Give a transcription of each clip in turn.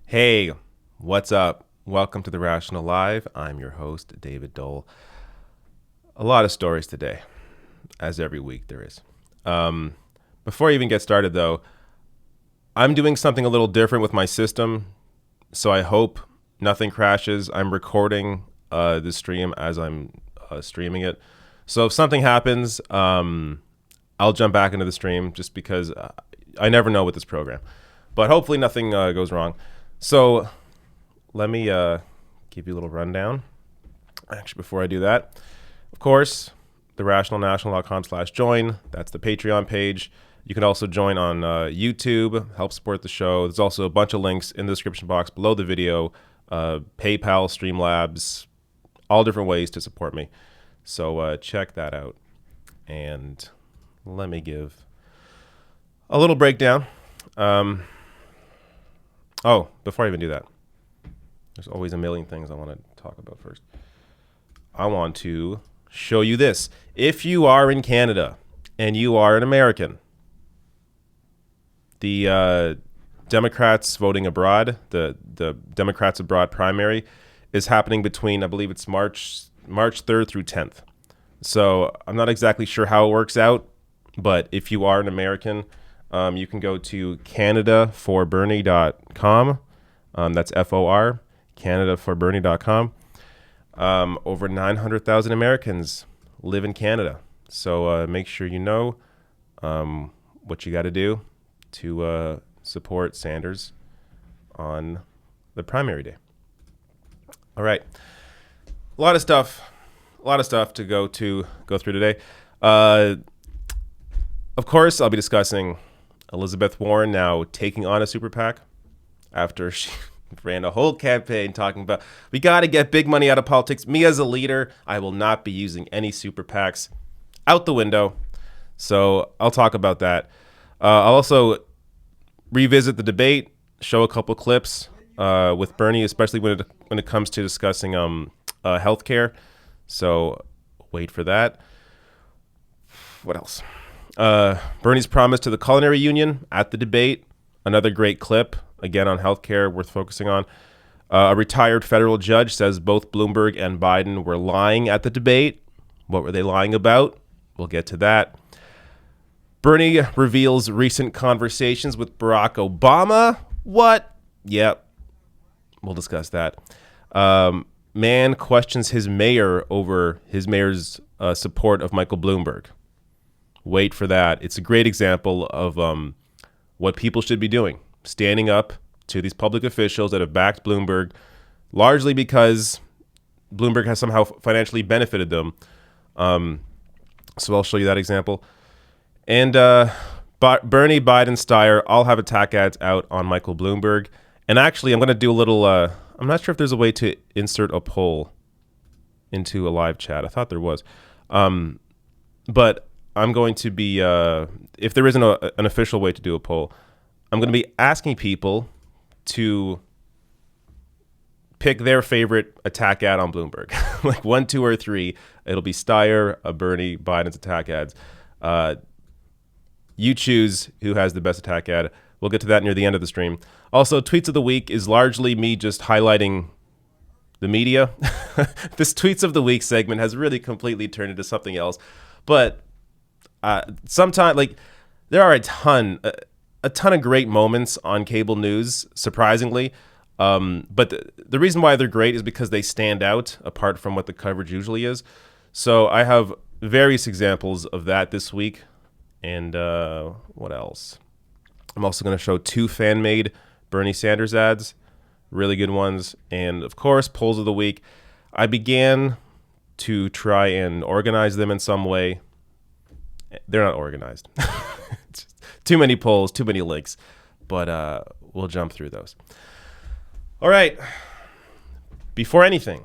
Hey, what's up? Welcome to The Rational Live. I'm your host, David Dole. A lot of stories today, as every week there is. Before I even get started, though, I'm doing something a little different with my system, so I hope nothing crashes. I'm recording the stream as I'm streaming it. So if something happens, I'll jump back into the stream just because I never know with this program. But hopefully nothing goes wrong. So let me give you a little rundown. Actually, before I do that, of course, therationalnational.com/join. That's the Patreon page. You can also join on YouTube, help support the show. There's also a bunch of links in the description box below the video, PayPal, Streamlabs, all different ways to support me. So check that out. And let me give a little breakdown. Oh, before I even do that, there's always a million things I want to talk about first. I want to show you this. If you are in Canada and you are an American, the Democrats voting abroad, the Democrats abroad primary is happening between, I believe it's March 3rd through 10th. So I'm not exactly sure how it works out, but if you are an American, you can go to canadaforbernie.com. That's FOR, canadaforbernie.com. Over 900,000 Americans live in Canada. So make sure you know what you got to do to support Sanders on the primary day. All right. A lot of stuff to go through today. Of course, I'll be discussing Elizabeth Warren now taking on a super PAC after she ran a whole campaign talking about, we got to get big money out of politics. Me as a leader, I will not be using any super PACs. Out the window. So I'll talk about that. I'll also revisit the debate, show a couple clips with Bernie, especially when it comes to discussing healthcare. So wait for that. What else? Bernie's promise to the Culinary Union at the debate. Another great clip, again on healthcare, worth focusing on. A retired federal judge says both Bloomberg and Biden were lying at the debate. What were they lying about? We'll get to that. Bernie reveals recent conversations with Barack Obama. What? Yep. We'll discuss that. Man questions his mayor over his mayor's support of Michael Bloomberg. Wait for that. It's a great example of what people should be doing. Standing up to these public officials that have backed Bloomberg, largely because Bloomberg has somehow financially benefited them. So I'll show you that example. And Bernie, Biden, Steyer all have attack ads out on Michael Bloomberg. And actually, I'm going to do a little, I'm not sure if there's a way to insert a poll into a live chat. I thought there was. But I'm going to be, if there isn't an official way to do a poll, I'm going to be asking people to pick their favorite attack ad on Bloomberg. Like 1, 2, or 3. It'll be Steyer, Bernie, Biden's attack ads. You choose who has the best attack ad. We'll get to that near the end of the stream. Also, Tweets of the Week is largely me just highlighting the media. This Tweets of the Week segment has really completely turned into something else. But sometimes, like, there are a ton of great moments on cable news, surprisingly. But the reason why they're great is because they stand out apart from what the coverage usually is. So I have various examples of that this week. And what else? I'm also going to show 2 fan-made Bernie Sanders ads, really good ones. And, of course, polls of the week. I began to try and organize them in some way. They're not organized. Too many polls, too many links. But we'll jump through those. All right. Before anything,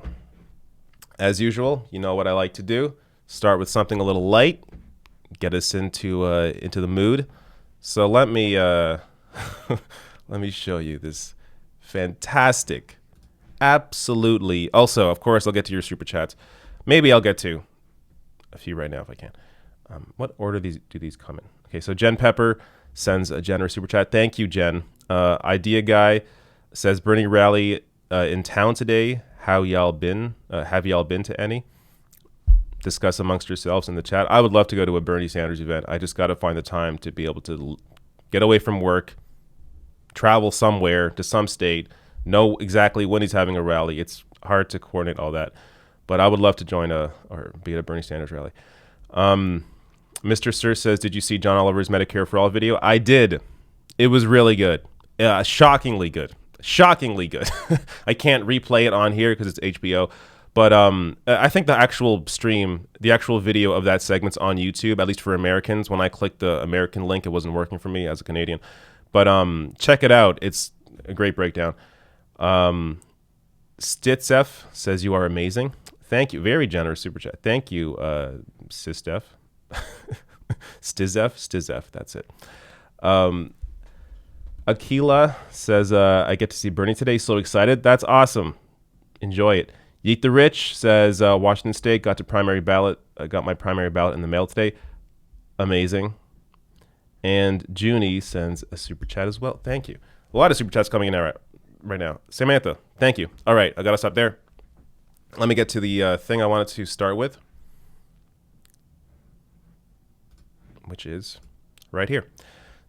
as usual, you know what I like to do. Start with something a little light. Get us into the mood. So let me let me show you this fantastic, absolutely. Also, of course, I'll get to your super chats. Maybe I'll get to a few right now if I can. What order do these come in? Okay, so Jen Pepper sends a generous super chat. Thank you, Jen. Idea Guy says Bernie rally in town today. How y'all been? Have y'all been to any? Discuss amongst yourselves in the chat. I would love to go to a Bernie Sanders event. I just got to find the time to be able to get away from work, travel somewhere to some state, know exactly when he's having a rally. It's hard to coordinate all that, but I would love to join or be at a Bernie Sanders rally. Mr. Sir says, did you see John Oliver's Medicare for All video? I did. It was really good. Shockingly good. Shockingly good. I can't replay it on here because it's HBO. But I think the actual stream, the actual video of that segment's on YouTube, at least for Americans. When I clicked the American link, it wasn't working for me as a Canadian. But check it out. It's a great breakdown. Stitzef says you are amazing. Thank you. Very generous super chat. Thank you, Sistef. Stizef. That's it. Akila says, I get to see Bernie today. So excited. That's awesome. Enjoy it. Yeet the Rich says, Washington State got my primary ballot in the mail today. Amazing. And Junie sends a super chat as well. Thank you. A lot of super chats coming in right now. Samantha, thank you. All right, I got to stop there. Let me get to the thing I wanted to start with, which is right here.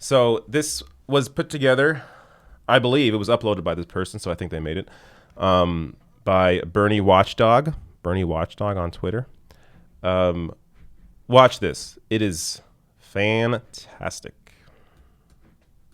So this was put together, I believe it was uploaded by this person, so I think they made it, by Bernie Watchdog on Twitter. Watch this. It is fantastic.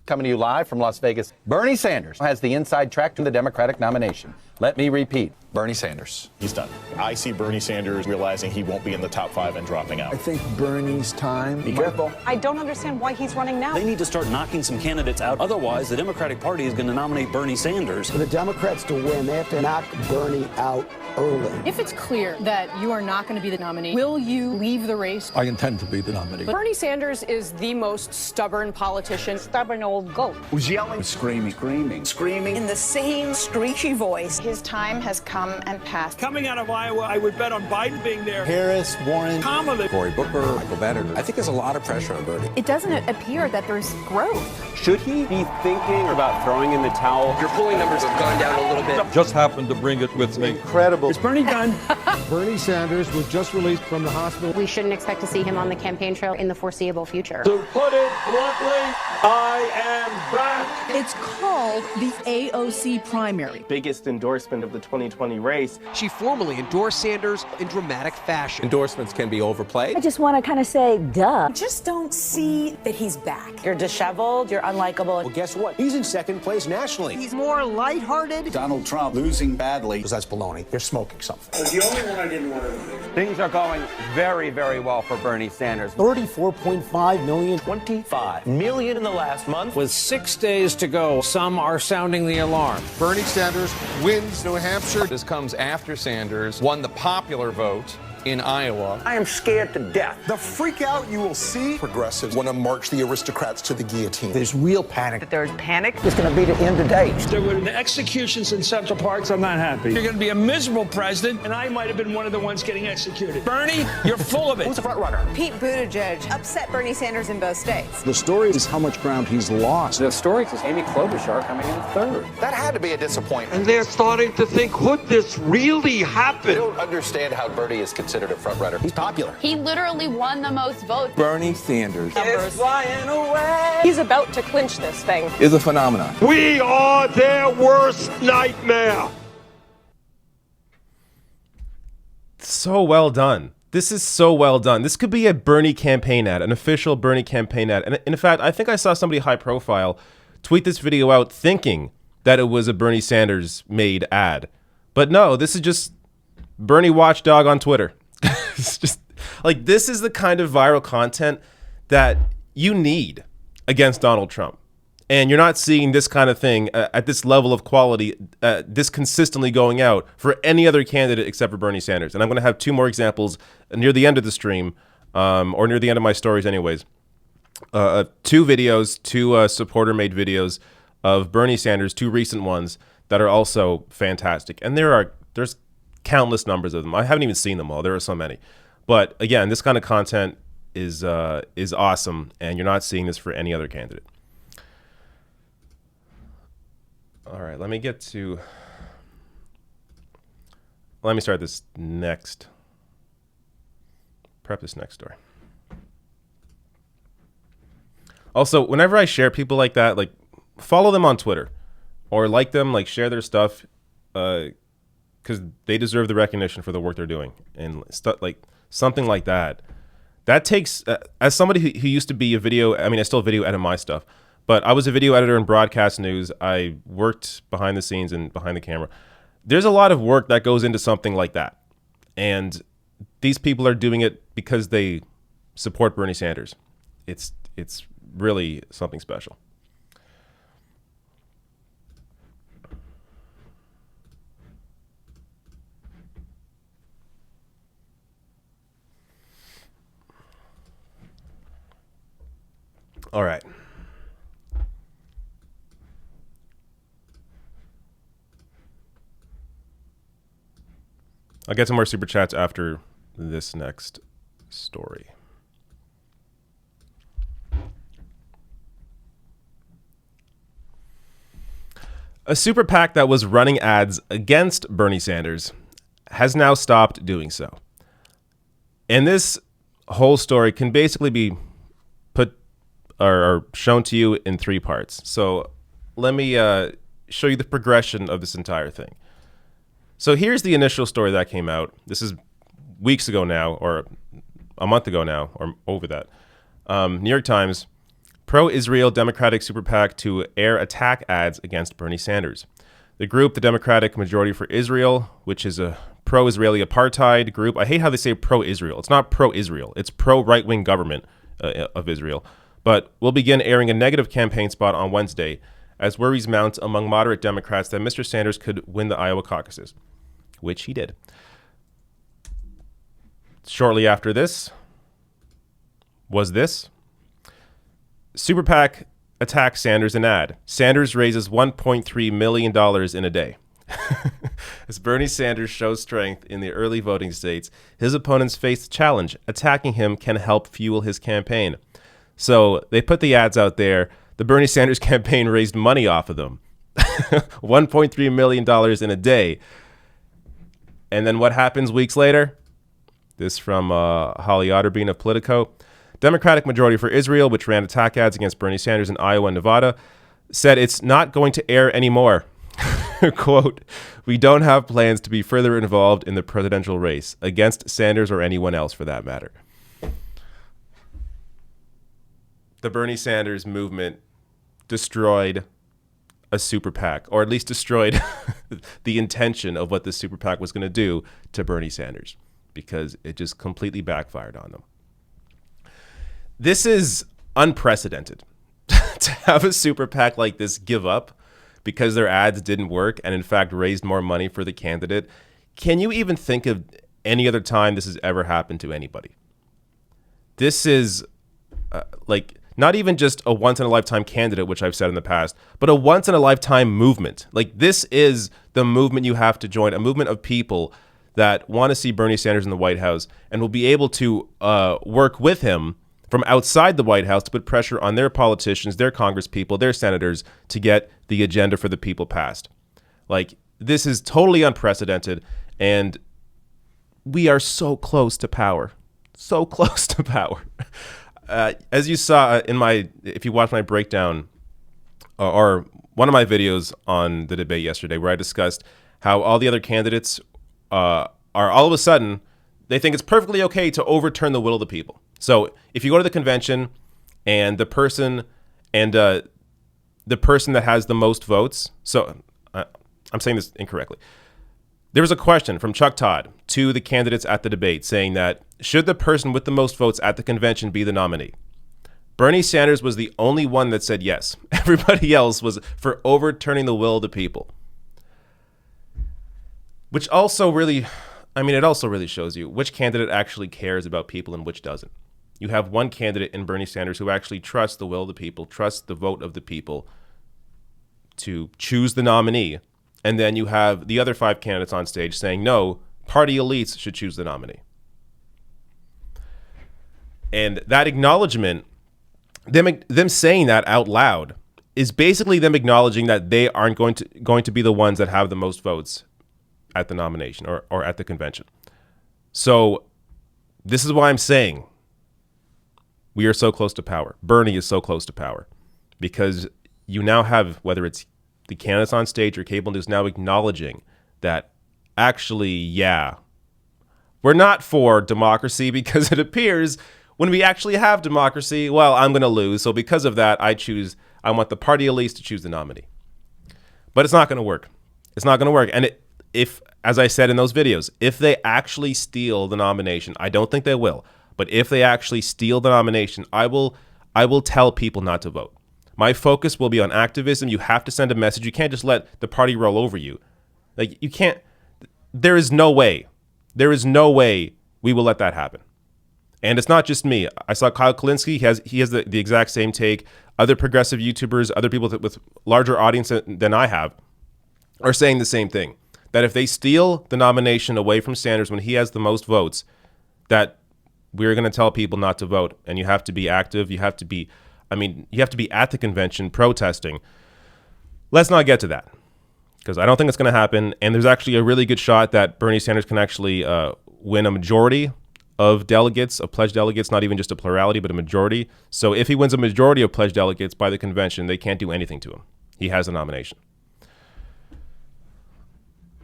Coming to you live from Las Vegas, Bernie Sanders has the inside track to the Democratic nomination. Let me repeat. Bernie Sanders. He's done. I see Bernie Sanders realizing he won't be in the top 5 and dropping out. I think Bernie's time. Be careful. I don't understand why he's running now. They need to start knocking some candidates out. Otherwise, the Democratic Party is going to nominate Bernie Sanders. For the Democrats to win, they have to knock Bernie out early. If it's clear that you are not going to be the nominee, will you leave the race? I intend to be the nominee. Bernie Sanders is the most stubborn politician. Stubborn old goat. Who's yelling? Screaming. In the same screechy voice. His time has come and passed. Coming out of Iowa, I would bet on Biden being there. Harris, Warren, Kamala. Cory Booker, Michael Bennet. I think there's a lot of pressure on Bernie. It doesn't appear that there's growth. Should he be thinking about throwing in the towel? Your polling numbers have gone down a little bit. Just happened to bring it with me. Incredible. Is Bernie done? Bernie Sanders was just released from the hospital. We shouldn't expect to see him on the campaign trail in the foreseeable future. To put it bluntly, I am back. It's called the AOC primary. Biggest endorsement of the 2020 race. She formally endorsed Sanders in dramatic fashion. Endorsements can be overplayed. I just want to kind of say, duh. I just don't see that he's back. You're disheveled, you're unlikable. Well, guess what? He's in second place nationally. He's more lighthearted. Donald Trump losing badly. Because that's baloney. You're smoking something. The only one I didn't want to do. Things are going very, very well for Bernie Sanders. 34.5 million. 25 million in the last month. With 6 days to go, some are sounding the alarm. Bernie Sanders wins New Hampshire. This comes after Sanders won the popular vote in Iowa. I am scared to death. The freak out you will see. Progressives want to march the aristocrats to the guillotine. There's real panic. There's panic. It's going to be the end of days. There were executions in Central Parks. I'm not happy. You're going to be a miserable president, and I might have been one of the ones getting executed. Bernie, you're full of it. Who's the front runner? Pete Buttigieg upset Bernie Sanders in both states. The story is how much ground he's lost. The story is Amy Klobuchar coming in third. That had to be a disappointment. And they're starting to think, could this really I happen? don't understand how Bernie is considered a frontrunner. He's popular. He literally won the most votes. Bernie Sanders It's flying away. He's about to clinch this thing. is a phenomenon. We are their worst nightmare. So well done. This is so well done. This could be a Bernie campaign ad, an official Bernie campaign ad. And in fact, I think I saw somebody high profile tweet this video out thinking that it was a Bernie Sanders made ad. But no, this is just Bernie watchdog on Twitter. It's just like, this is the kind of viral content that you need against Donald Trump. And you're not seeing this kind of thing at this level of quality, this consistently going out for any other candidate except for Bernie Sanders. And I'm going to have two more examples near the end of the stream, or near the end of my stories anyways. Two videos, two supporter-made videos of Bernie Sanders, two recent ones that are also fantastic. And there's countless numbers of them. I haven't even seen them all. There are so many. But again, this kind of content is awesome, and you're not seeing this for any other candidate. All right, let me start this next, prep this next story. Also, whenever I share people like that, like, follow them on Twitter or like them, like, share their stuff, because they deserve the recognition for the work they're doing, and like something like that. That takes, as somebody who used to be I still video edit my stuff, but I was a video editor in broadcast news. I worked behind the scenes and behind the camera. There's a lot of work that goes into something like that, and these people are doing it because they support Bernie Sanders. It's really something special. All right. I'll get some more super chats after this next story. A super PAC that was running ads against Bernie Sanders has now stopped doing so. And this whole story can basically be put or shown to you in three parts. So let me show you the progression of this entire thing. So here's the initial story that came out. This is weeks ago now, or a month ago now, or over that. New York Times, pro-Israel Democratic super PAC to air attack ads against Bernie Sanders. The group, the Democratic Majority for Israel, which is a pro-Israeli apartheid group. I hate how they say pro-Israel. It's not pro-Israel. It's pro-right-wing government of Israel. But will begin airing a negative campaign spot on Wednesday as worries mount among moderate Democrats that Mr. Sanders could win the Iowa caucuses, which he did. Shortly after this was this. Super PAC attacks Sanders in ad. Sanders raises $1.3 million in a day. As Bernie Sanders shows strength in the early voting states, his opponents face the challenge. Attacking him can help fuel his campaign. So they put the ads out there. The Bernie Sanders campaign raised money off of them. $1.3 million in a day. And then what happens weeks later? This from Holly Otterbein of Politico. Democratic Majority for Israel, which ran attack ads against Bernie Sanders in Iowa and Nevada, said it's not going to air anymore. Quote, "We don't have plans to be further involved in the presidential race against Sanders or anyone else for that matter." The Bernie Sanders movement destroyed a super PAC, or at least destroyed the intention of what the super PAC was going to do to Bernie Sanders, because it just completely backfired on them. This is unprecedented. To have a super PAC like this give up because their ads didn't work and in fact raised more money for the candidate. Can you even think of any other time this has ever happened to anybody? This is like not even just a once-in-a-lifetime candidate, which I've said in the past, but a once-in-a-lifetime movement. Like, this is the movement you have to join, a movement of people that want to see Bernie Sanders in the White House and will be able to work with him from outside the White House to put pressure on their politicians, their congresspeople, their senators to get the agenda for the people passed. Like, this is totally unprecedented, and we are so close to power. So close to power. As you saw in if you watched my breakdown or one of my videos on the debate yesterday, where I discussed how all the other candidates are all of a sudden, they think it's perfectly okay to overturn the will of the people. So if you go to the convention and the person that has the most votes, so I'm saying this incorrectly. There was a question from Chuck Todd to the candidates at the debate saying that, should the person with the most votes at the convention be the nominee? Bernie Sanders was the only one that said yes. Everybody else was for overturning the will of the people. Which also really, it also really shows you which candidate actually cares about people and which doesn't. You have one candidate in Bernie Sanders who actually trusts the will of the people, trusts the vote of the people to choose the nominee. And then you have the other 5 candidates on stage saying, no, party elites should choose the nominee. And that acknowledgement, them saying that out loud, is basically them acknowledging that they aren't going to be the ones that have the most votes at the nomination or at the convention. So this is why I'm saying we are so close to power. Bernie is so close to power, because you now have, whether it's the candidates on stage or cable news, now acknowledging that actually, yeah, we're not for democracy, because it appears when we actually have democracy, well, I'm going to lose. So because of that, I want the party elites to choose the nominee. But it's not going to work. It's not going to work. And if, as I said in those videos, if they actually steal the nomination, I don't think they will, but if they actually steal the nomination, I will tell people not to vote. My focus will be on activism. You have to send a message. You can't just let the party roll over you. Like, you can't. There is no way we will let that happen. And it's not just me. I saw Kyle Kalinske. He has the exact same take. Other progressive YouTubers, other people with larger audience than I have, are saying the same thing. That if they steal the nomination away from Sanders when he has the most votes, that we're going to tell people not to vote. And you have to be active. You have to be at the convention protesting. Let's not get to that, because I don't think it's going to happen. And there's actually a really good shot that Bernie Sanders can actually win a majority of delegates, of pledged delegates, not even just a plurality, but a majority. So if he wins a majority of pledged delegates by the convention, they can't do anything to him. He has a nomination.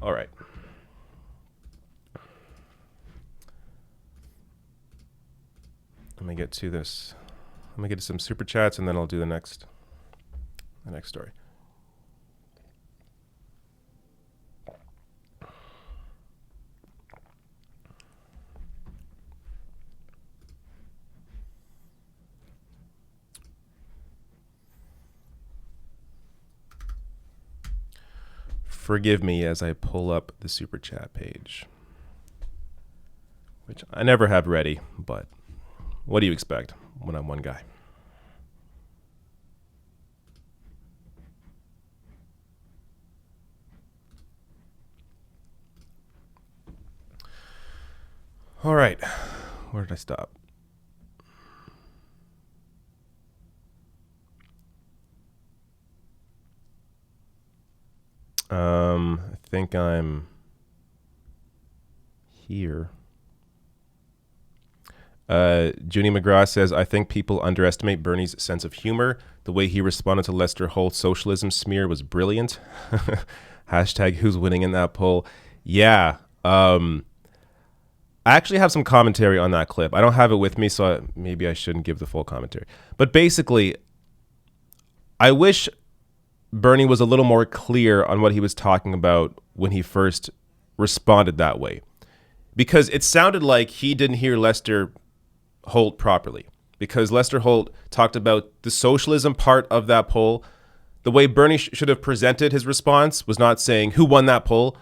All right. Let me get to this. Let me get to some super chats, and then I'll do the next story. Forgive me as I pull up the super chat page, which I never have ready, but what do you expect when I'm one guy? All right, where did I stop? I think I'm here. Junie McGraw says, I think people underestimate Bernie's sense of humor. The way he responded to Lester Holt's socialism smear was brilliant. Hashtag who's winning in that poll. Yeah. I actually have some commentary on that clip. I don't have it with me, so maybe I shouldn't give the full commentary. But basically, I wish Bernie was a little more clear on what he was talking about when he first responded that way. Because it sounded like he didn't hear Lester Holt properly. Because Lester Holt talked about the socialism part of that poll. The way Bernie should have presented his response was not saying who won that poll,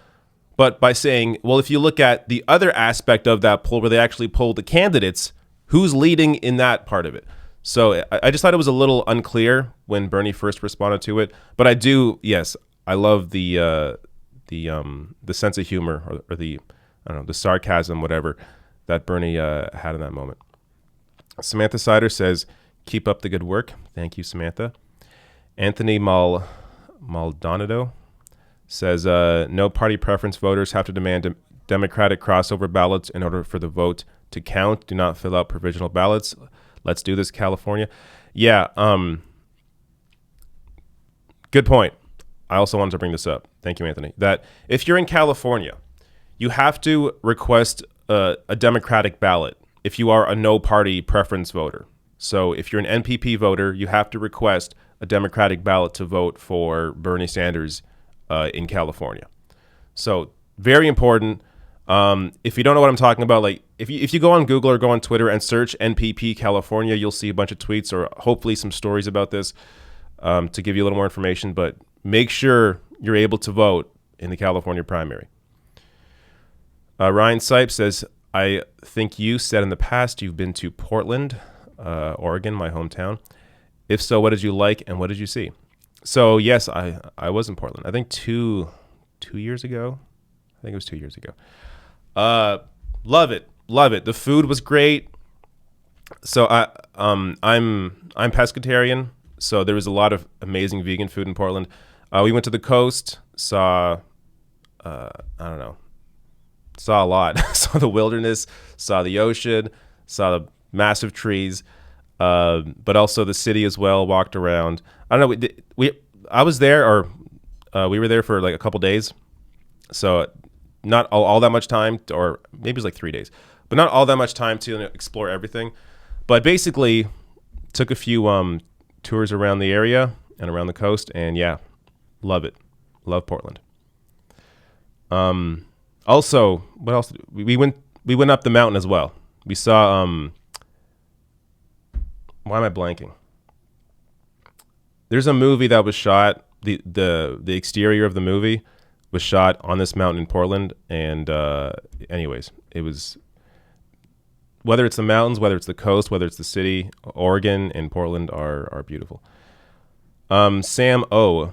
but by saying, well, if you look at the other aspect of that poll where they actually polled the candidates, who's leading in that part of it? So I just thought it was a little unclear when Bernie first responded to it. But I do, yes, I love the sense of humor or the, I don't know, the sarcasm, whatever, that Bernie had in that moment. Samantha Sider says, keep up the good work. Thank you, Samantha. Anthony Maldonado says, no party preference voters have to demand Democratic crossover ballots in order for the vote to count. Do not fill out provisional ballots. Let's do this, California. Yeah, good point. I also wanted to bring this up. Thank you, Anthony. That if you're in California, you have to request a Democratic ballot if you are a no party preference voter. So if you're an NPP voter, you have to request a Democratic ballot to vote for Bernie Sanders in California. So very important. If you don't know what I'm talking about, like if you go on Google or go on Twitter and search NPP California, you'll see a bunch of tweets or hopefully some stories about this to give you a little more information. But make sure you're able to vote in the California primary. Ryan Sipes says, I think you said in the past you've been to Portland, Oregon, my hometown. If so, what did you like and what did you see? So yes, I was in Portland. I think two years ago. I think it was 2 years ago. Love it. The food was great. So I'm pescatarian, so there was a lot of amazing vegan food in Portland. We went to the coast, saw saw a lot. Saw the wilderness, saw the ocean, saw the massive trees, but also the city as well. Walked around. I don't know. I was there, or we were there for like a couple days, so not all that much time, or maybe it was like 3 days, but not all that much time to explore everything. But basically, took a few tours around the area and around the coast, and yeah, love it. Love Portland. Also, what else? We went up the mountain as well. We saw why am I blanking? There's a movie that was shot. The exterior of the movie was shot on this mountain in Portland, and anyways, it was, whether it's the mountains, whether it's the coast, whether it's the city, Oregon and Portland are beautiful. Sam O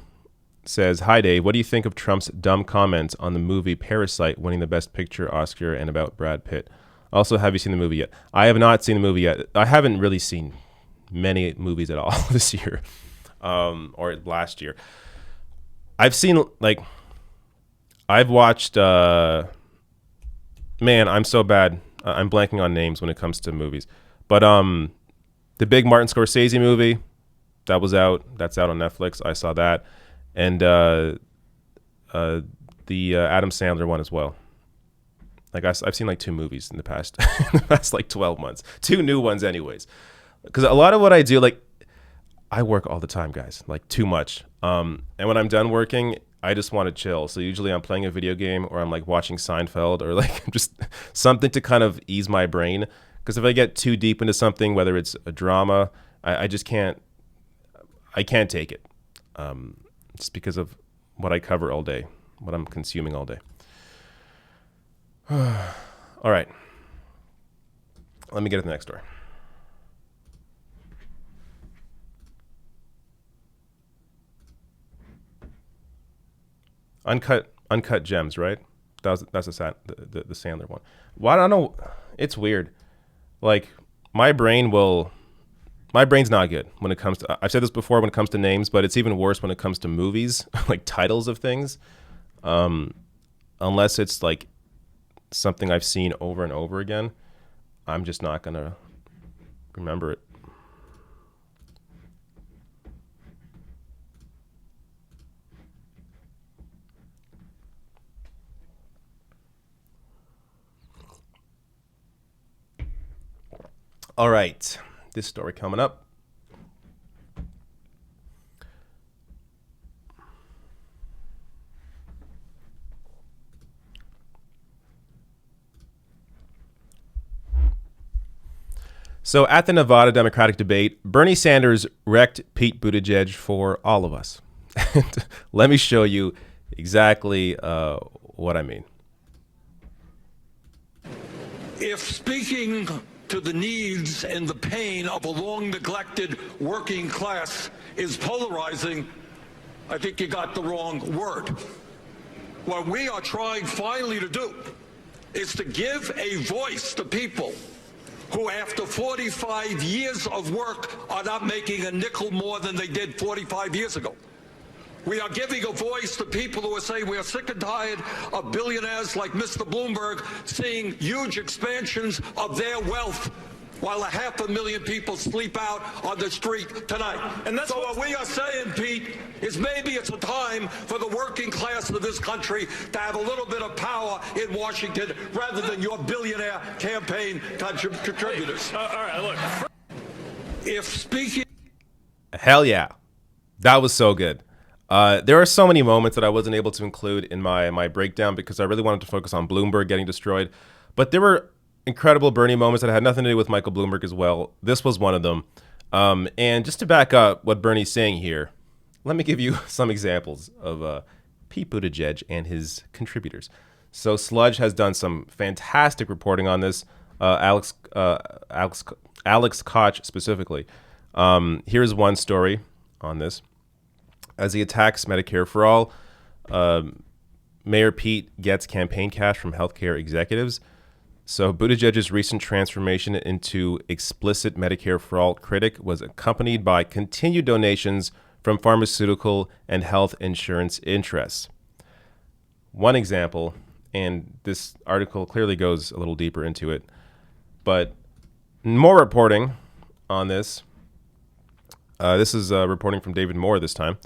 says, hi Dave, what do you think of Trump's dumb comments on the movie Parasite winning the Best Picture Oscar and about Brad Pitt? Also, have you seen the movie yet? I have not seen the movie yet. I haven't really seen many movies at all this year, or last year. I've seen, like, I've watched, man, I'm so bad. I'm blanking on names when it comes to movies. But the big Martin Scorsese movie, that's out on Netflix. I saw that. And the Adam Sandler one as well. Like I've seen like 2 movies in the past like 12 months. 2 new ones anyways. Because a lot of what I do, like, I work all the time, guys, like too much. And when I'm done working, I just want to chill. So usually I'm playing a video game, or I'm like watching Seinfeld, or like just something to kind of ease my brain. Because if I get too deep into something, whether it's a drama, I just can't take it. Just because of what I cover all day. what I'm consuming all day. All right. Let me get to the next story. Uncut gems, right? That's the Sandler one. Well, I don't know. It's weird. Like my brain's not good when it comes to. I've said this before when it comes to names, but it's even worse when it comes to movies, like titles of things. Unless it's like something I've seen over and over again, I'm just not gonna remember it. All right, this story coming up. So at the Nevada Democratic debate, Bernie Sanders wrecked Pete Buttigieg for all of us. Let me show you exactly what I mean. If speaking to the needs and the pain of a long-neglected working class is polarizing, I think you got the wrong word. What we are trying finally to do is to give a voice to people who, after 45 years of work, are not making a nickel more than they did 45 years ago. We are giving a voice to people who are saying we are sick and tired of billionaires like Mr. Bloomberg seeing huge expansions of their wealth while 500,000 people sleep out on the street tonight. And that's what we are saying, Pete, is maybe it's a time for the working class of this country to have a little bit of power in Washington rather than your billionaire campaign contributors. All right, look. If speaking... Hell yeah. That was so good. There are so many moments that I wasn't able to include in my breakdown because I really wanted to focus on Bloomberg getting destroyed. But there were incredible Bernie moments that had nothing to do with Michael Bloomberg as well. This was one of them. And just to back up what Bernie's saying here, let me give you some examples of Pete Buttigieg and his contributors. So Sludge has done some fantastic reporting on this. Alex Koch specifically. Here's one story on this. As he attacks Medicare for All, Mayor Pete gets campaign cash from healthcare executives. So Buttigieg's recent transformation into explicit Medicare for All critic was accompanied by continued donations from pharmaceutical and health insurance interests. One example, and this article clearly goes a little deeper into it, but more reporting on this. This is reporting from David Moore this time.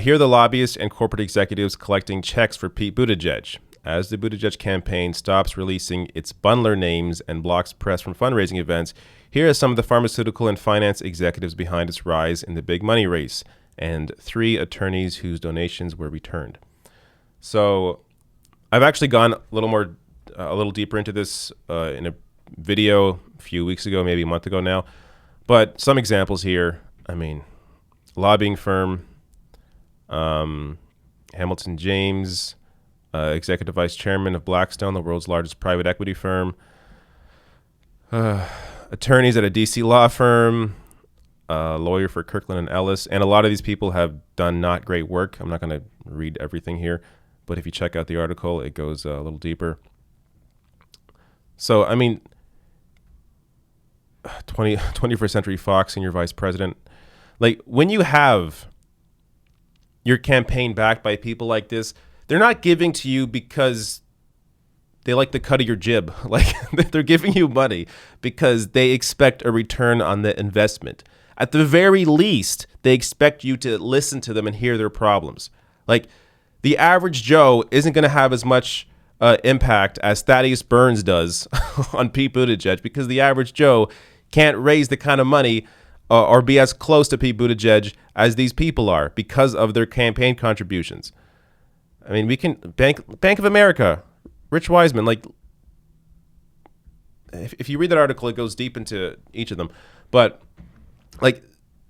Here are the lobbyists and corporate executives collecting checks for Pete Buttigieg. As the Buttigieg campaign stops releasing its bundler names and blocks press from fundraising events, here are some of the pharmaceutical and finance executives behind its rise in the big money race, and 3 attorneys whose donations were returned. So I've actually gone a little deeper into this in a video a few weeks ago, maybe a month ago now. But some examples here. I mean, lobbying firm, Hamilton James, executive vice chairman of Blackstone, the world's largest private equity firm, attorneys at a DC law firm, lawyer for Kirkland & Ellis, and a lot of these people have done not great work. I'm not going to read everything here, but if you check out the article, it goes a little deeper. So, I mean, 21st Century Fox senior vice president, like when you have your campaign backed by people like this, they're not giving to you because they like the cut of your jib. Like they're giving you money because they expect a return on the investment. At the very least, they expect you to listen to them and hear their problems. Like the average Joe isn't going to have as much impact as Thaddeus Burns does on Pete Buttigieg because the average Joe can't raise the kind of money or be as close to Pete Buttigieg as these people are because of their campaign contributions. I mean, we can Bank of America, Rich Wiseman, like if you read that article, it goes deep into each of them. But like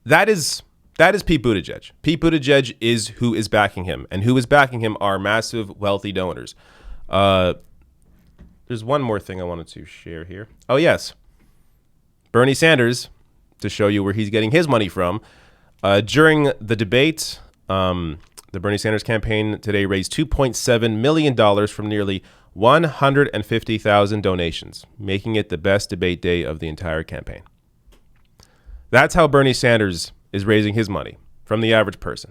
that's That is Pete Buttigieg. Pete Buttigieg is who is backing him, and who is backing him are massive, wealthy donors. There's one more thing I wanted to share here. Oh, yes. Bernie Sanders, to show you where he's getting his money from. During the debate, the Bernie Sanders campaign today raised $2.7 million from nearly 150,000 donations, making it the best debate day of the entire campaign. That's how Bernie Sanders is raising his money, from the average person,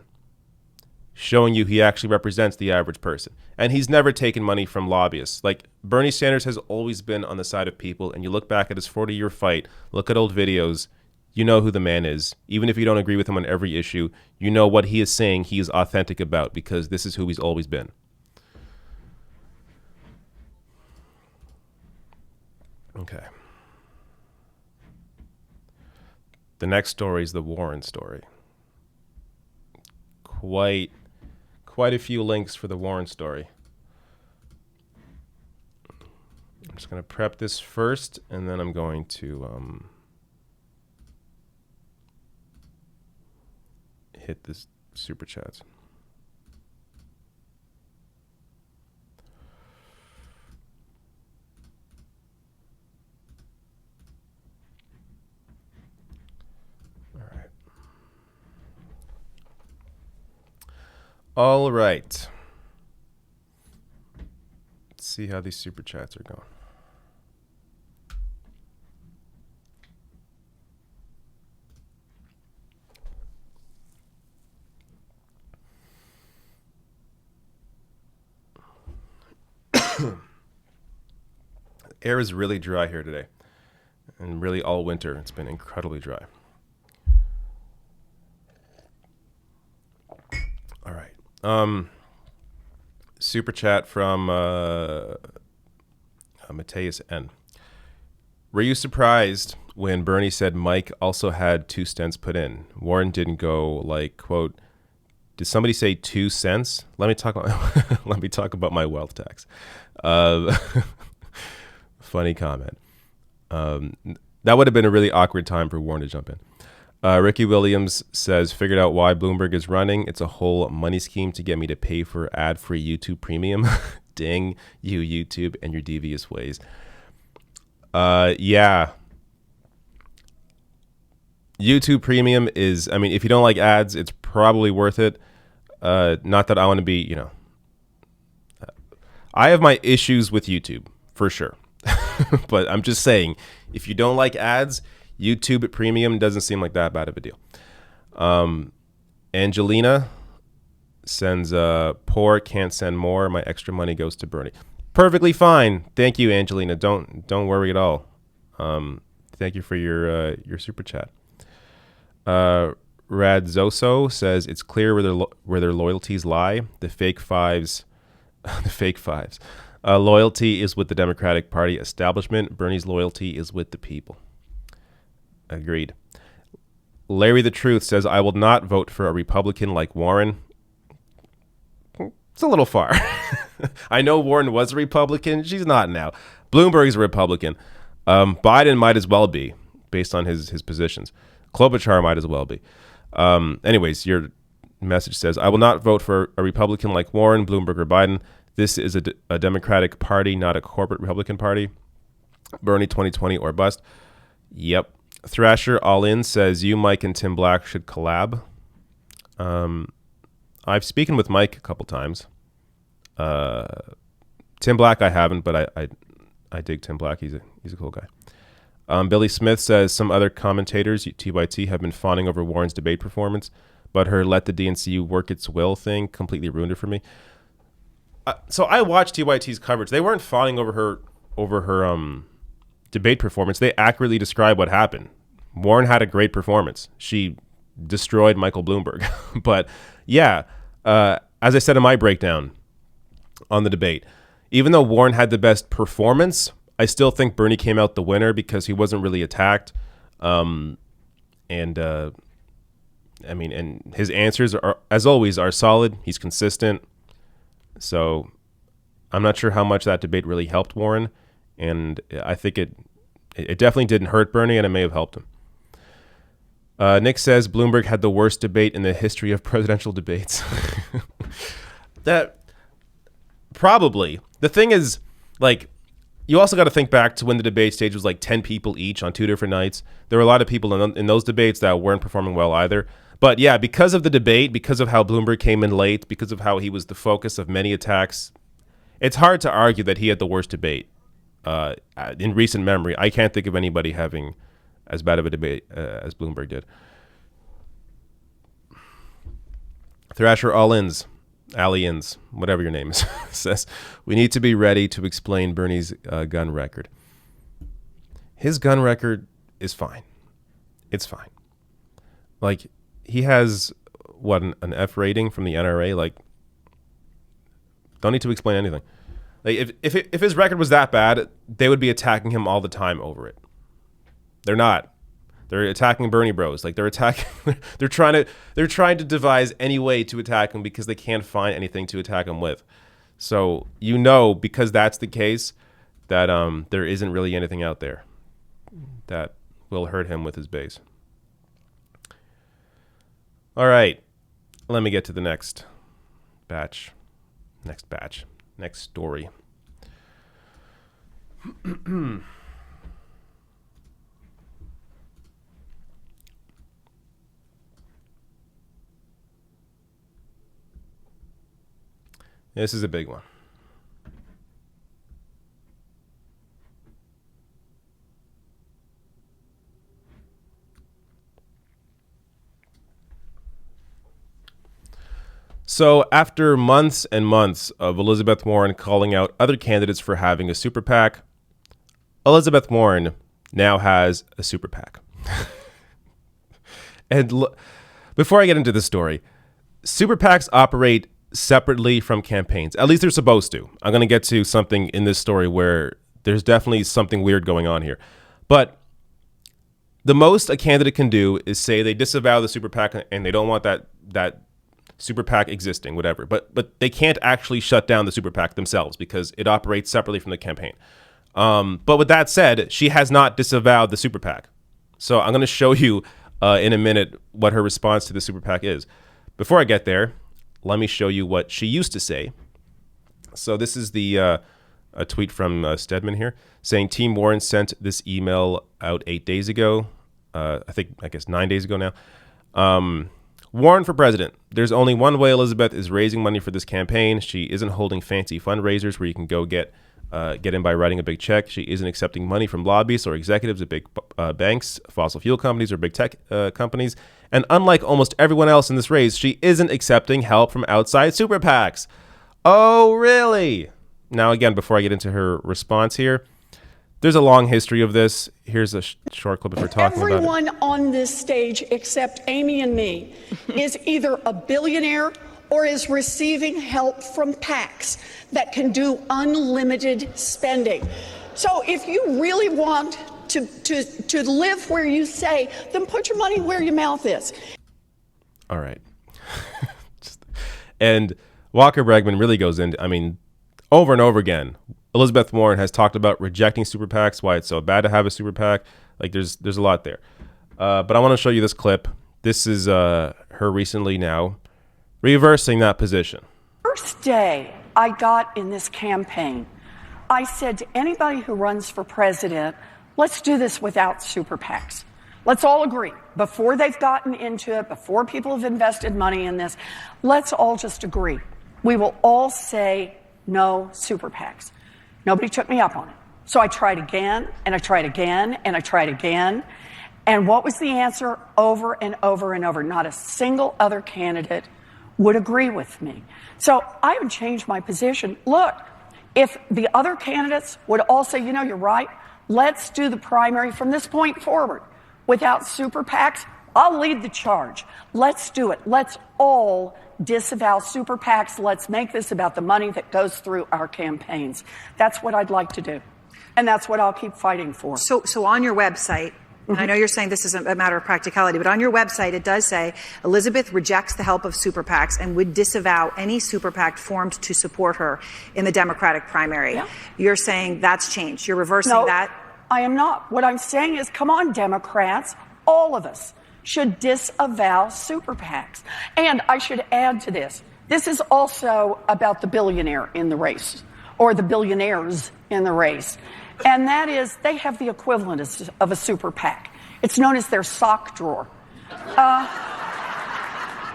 showing you he actually represents the average person. And he's never taken money from lobbyists. Like, Bernie Sanders has always been on the side of people, and you look back at his 40-year fight, look at old videos, you know who the man is. Even if you don't agree with him on every issue, you know what he is saying he is authentic about, because this is who he's always been. Okay. The next story is the Warren story. Quite a few links for the Warren story. I'm just going to prep this first, and then I'm going to hit this super chats. All right. Let's see how these super chats are going. Air is really dry here today, and really all winter. It's been incredibly dry. All right. Super chat from Mateus N. Were you surprised when Bernie said Mike also had 2 stents put in? Warren didn't go like, quote, did somebody say 2 cents? Let me talk about my wealth tax. Funny comment. That would have been a really awkward time for Warren to jump in. Ricky Williams says, figured out why Bloomberg is running. It's a whole money scheme to get me to pay for ad-free YouTube premium. Dang you, YouTube, and your devious ways. Yeah. YouTube premium is, I mean, if you don't like ads, it's probably worth it. Not that I want to be, I have my issues with YouTube, for sure. But I'm just saying, if you don't like ads, YouTube Premium doesn't seem like that bad of a deal. Angelina sends, poor, can't send more. My extra money goes to Bernie. Perfectly fine. Thank you, Angelina. Don't worry at all. Thank you for your super chat. Radzoso says it's clear where their loyalties lie. The fake fives. The fake fives. Loyalty is with the Democratic Party establishment. Bernie's loyalty is with the people. Agreed. Larry the Truth says, I will not vote for a Republican like Warren. It's a little far. I know Warren was a Republican. She's not now. Bloomberg's a Republican. Biden might as well be, based on his positions. Klobuchar might as well be. Anyways, your message says, I will not vote for a Republican like Warren, Bloomberg, or Biden. This is a Democratic Party, not a corporate Republican Party. Bernie 2020 or bust. Yep. Thrasher All In says, you, Mike, and Tim Black should collab. I've spoken with Mike a couple times. Tim Black I haven't, but I dig Tim Black. He's a cool guy. Billy Smith says, some other commentators, TYT, have been fawning over Warren's debate performance, but her let the DNC work its will thing completely ruined it for me. So I watched TYT's coverage. They weren't fawning over her debate performance. They accurately describe what happened. Warren had a great performance. She destroyed Michael Bloomberg. But yeah, as I said in my breakdown on the debate, even though Warren had the best performance, I still think Bernie came out the winner because he wasn't really attacked. And his answers are, as always, are solid. He's consistent. So I'm not sure how much that debate really helped Warren. And I think it definitely didn't hurt Bernie, and it may have helped him. Nick says Bloomberg had the worst debate in the history of presidential debates. That probably. The thing is, like, you also got to think back to when the debate stage was like 10 people each on 2 different nights. There were a lot of people in those debates that weren't performing well either. But yeah, because of the debate, because of how Bloomberg came in late, because of how he was the focus of many attacks, it's hard to argue that he had the worst debate in recent memory. I can't think of anybody having as bad of a debate as Bloomberg did. Thrasher All-Ins, Aliens, whatever your name is, says, we need to be ready to explain Bernie's gun record. His gun record is fine. It's fine. Like, he has, what, an F rating from the NRA? Like, don't need to explain anything. Like, if his record was that bad, they would be attacking him all the time over it. They're not. They're attacking Bernie bros. Like, they're trying to devise any way to attack him because they can't find anything to attack him with. So, because that's the case, that there isn't really anything out there that will hurt him with his base. All right, let me get to the next story. This is a big one. So after months and months of Elizabeth Warren calling out other candidates for having a super PAC, Elizabeth Warren now has a super PAC. And before I get into the story, super PACs operate separately from campaigns. At least they're supposed to. I'm going to get to something in this story where there's definitely something weird going on here. But the most a candidate can do is say they disavow the super PAC and they don't want that super PAC existing, whatever. But they can't actually shut down the super PAC themselves because it operates separately from the campaign. But with that said, she has not disavowed the super PAC. So I'm going to show you in a minute what her response to the super PAC is. Before I get there, let me show you what she used to say. So this is a tweet from Stedman here saying Team Warren sent this email out 8 days ago. I guess 9 days ago now. Warren for president. There's only one way Elizabeth is raising money for this campaign. She isn't holding fancy fundraisers where you can go get in by writing a big check. She isn't accepting money from lobbyists or executives at big banks, fossil fuel companies, or big tech companies. And unlike almost everyone else in this race, she isn't accepting help from outside super PACs. Oh, really? Now, again, before I get into her response here, there's a long history of this. Here's a short clip of her talking about it. Everyone on this stage except Amy and me is either a billionaire or is receiving help from PACs that can do unlimited spending. So if you really want to live where you say, then put your money where your mouth is. All right. And Walker Bregman really goes into, over and over again, Elizabeth Warren has talked about rejecting super PACs, why it's so bad to have a super PAC. Like, there's a lot there. But I want to show you this clip. This is her recently now reversing that position. First day I got in this campaign, I said to anybody who runs for president, let's do this without super PACs. Let's all agree, before they've gotten into it, before people have invested money in this, let's all just agree. We will all say no super PACs. Nobody took me up on it. So I tried again, and I tried again, and I tried again. And what was the answer over and over and over? Not a single other candidate would agree with me. So I haven't changed my position. Look, if the other candidates would all say, you're right, let's do the primary from this point forward without super PACs, I'll lead the charge. Let's do it. Let's all disavow super PACs. Let's make this about the money that goes through our campaigns. That's what I'd like to do. And that's what I'll keep fighting for. So on your website, and I know you're saying this is a matter of practicality, but on your website it does say Elizabeth rejects the help of super PACs and would disavow any super PAC formed to support her in the Democratic primary. Yeah. You're saying that's changed. You're reversing that? I am not. What I'm saying is, come on, Democrats, all of us should disavow super PACs. And I should add to this, this is also about the billionaire in the race, or the billionaires in the race. And that is, they have the equivalent of a super PAC. It's known as their sock drawer.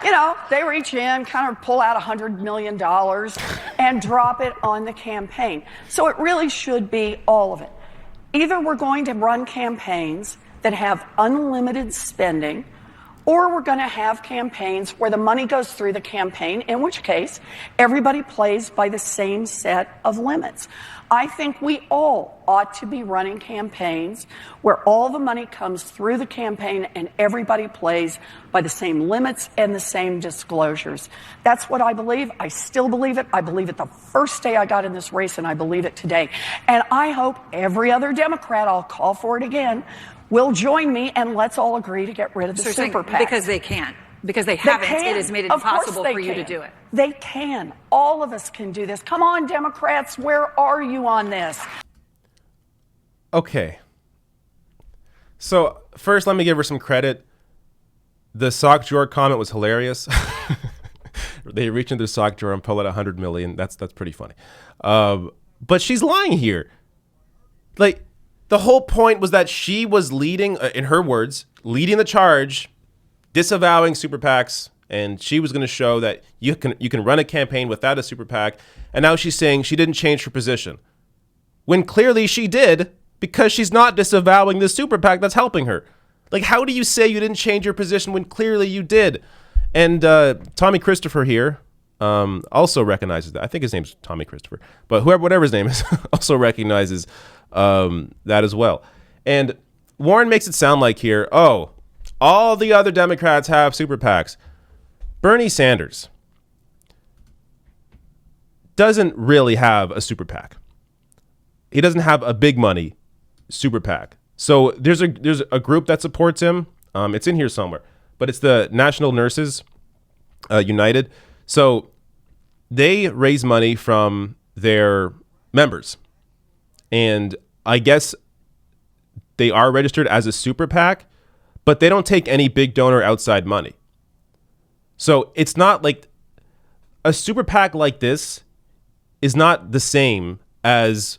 You know, they reach in, kind of pull out $100 million and drop it on the campaign. So it really should be all of it. Either we're going to run campaigns that have unlimited spending, or we're going to have campaigns where the money goes through the campaign, in which case everybody plays by the same set of limits. I think we all ought to be running campaigns where all the money comes through the campaign and everybody plays by the same limits and the same disclosures. That's what I believe. I still believe it. I believe it the first day I got in this race, and I believe it today. And I hope every other Democrat, I'll call for it again, will join me, and let's all agree to get rid of the super PAC. Because they can't. Because they haven't. It has made it impossible for you to do it. They can. All of us can do this. Come on, Democrats, where are you on this? Okay. So first, let me give her some credit. The sock drawer comment was hilarious. They reach into the sock drawer and pull out $100 million. That's pretty funny. But she's lying here. Like, the whole point was that she was leading, in her words, leading the charge, disavowing super PACs, and she was going to show that you can run a campaign without a super PAC. And now she's saying she didn't change her position, when clearly she did, because she's not disavowing the super PAC that's helping her. Like, how do you say you didn't change your position when clearly you did? And Tommy Christopher here also recognizes that. I think his name's Tommy Christopher, but whatever his name is, also recognizes that as well. And Warren makes it sound like here, oh, all the other Democrats have super PACs. Bernie Sanders doesn't really have a super PAC. He doesn't have a big money super PAC. So there's a group that supports him. It's in here somewhere, but it's the National Nurses United. So they raise money from their members, and I guess they are registered as a super PAC, but they don't take any big donor outside money. So it's not like a super PAC like this is not the same as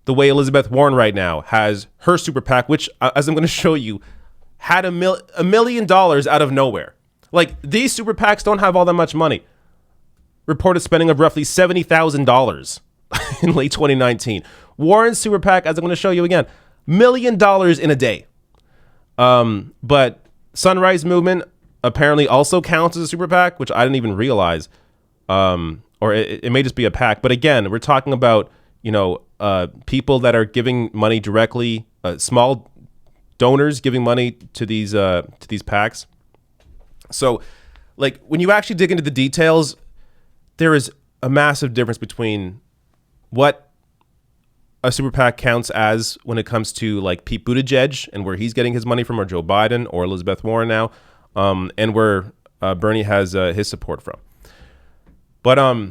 the way Elizabeth Warren right now has her super PAC, which, as I'm going to show you, had $1 million out of nowhere. Like, these super PACs don't have all that much money. Reported spending of roughly $70,000 in late 2019. Warren's super PAC, as I'm going to show you again, $1 million in a day. But Sunrise Movement apparently also counts as a super PAC, which I didn't even realize. Or it may just be a PAC. But again, we're talking about, people that are giving money directly, small donors giving money to these PACs. So, like, when you actually dig into the details, there is a massive difference between what a super PAC counts as when it comes to, like, Pete Buttigieg and where he's getting his money from, or Joe Biden or Elizabeth Warren now, and where Bernie has his support from. But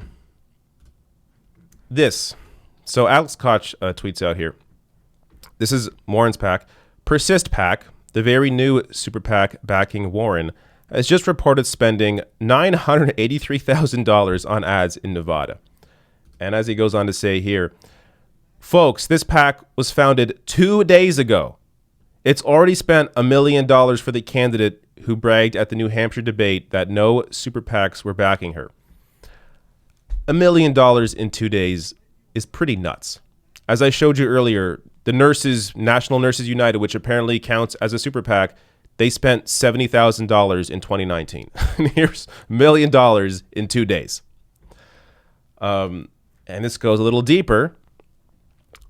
this. So Alex Koch tweets out here. This is Warren's PAC. Persist PAC, the very new super PAC backing Warren, has just reported spending $983,000 on ads in Nevada. And as he goes on to say here, folks, this PAC was founded 2 days ago. It's already spent $1 million for the candidate who bragged at the New Hampshire debate that no super PACs were backing her. $1 million in 2 days is pretty nuts. As I showed you earlier, the National Nurses United, which apparently counts as a super PAC, they spent $70,000 in 2019. And here's $1 million in 2 days. And this goes a little deeper.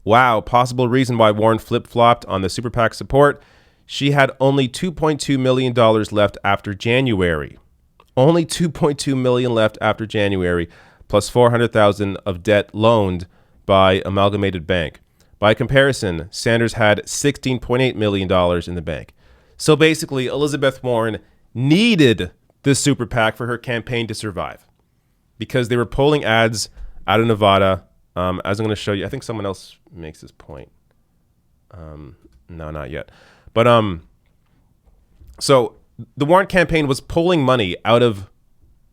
Wow, possible reason why Warren flip-flopped on the super PAC support. She had only $2.2 million left after January. Only $2.2 million left after January, plus $400,000 of debt loaned by Amalgamated Bank. By comparison, Sanders had $16.8 million in the bank. So basically, Elizabeth Warren needed this super PAC for her campaign to survive, because they were pulling ads out of Nevada. As I'm going to show you, I think someone else makes this point. No, not yet. But so the Warren campaign was pulling money out of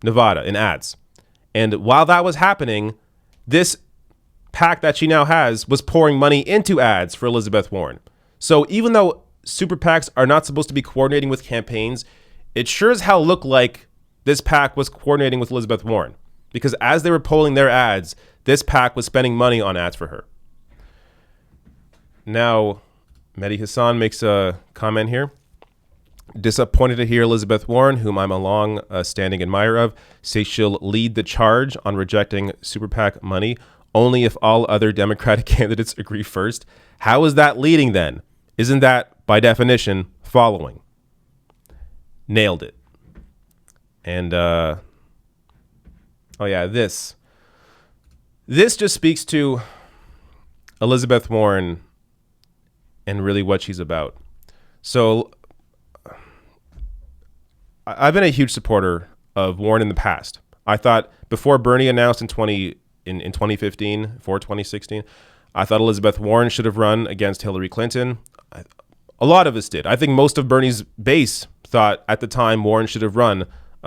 Nevada in ads. And while that was happening, this PAC that she now has was pouring money into ads for Elizabeth Warren. So even though super PACs are not supposed to be coordinating with campaigns, it sure as hell looked like this PAC was coordinating with Elizabeth Warren, because as they were polling their ads, this PAC was spending money on ads for her. Now, Mehdi Hassan makes a comment here. Disappointed to hear Elizabeth Warren, whom I'm a long-standing admirer of, say she'll lead the charge on rejecting super PAC money only if all other Democratic candidates agree first. How is that leading then? Isn't that, by definition, following? Nailed it. And, oh yeah, this just speaks to Elizabeth Warren and really what she's about. So I've been a huge supporter of Warren in the past. I thought before Bernie announced in 2015, for 2016, I thought Elizabeth Warren should have run against Hillary Clinton. A lot of us did. I think most of Bernie's base thought at the time Warren should have run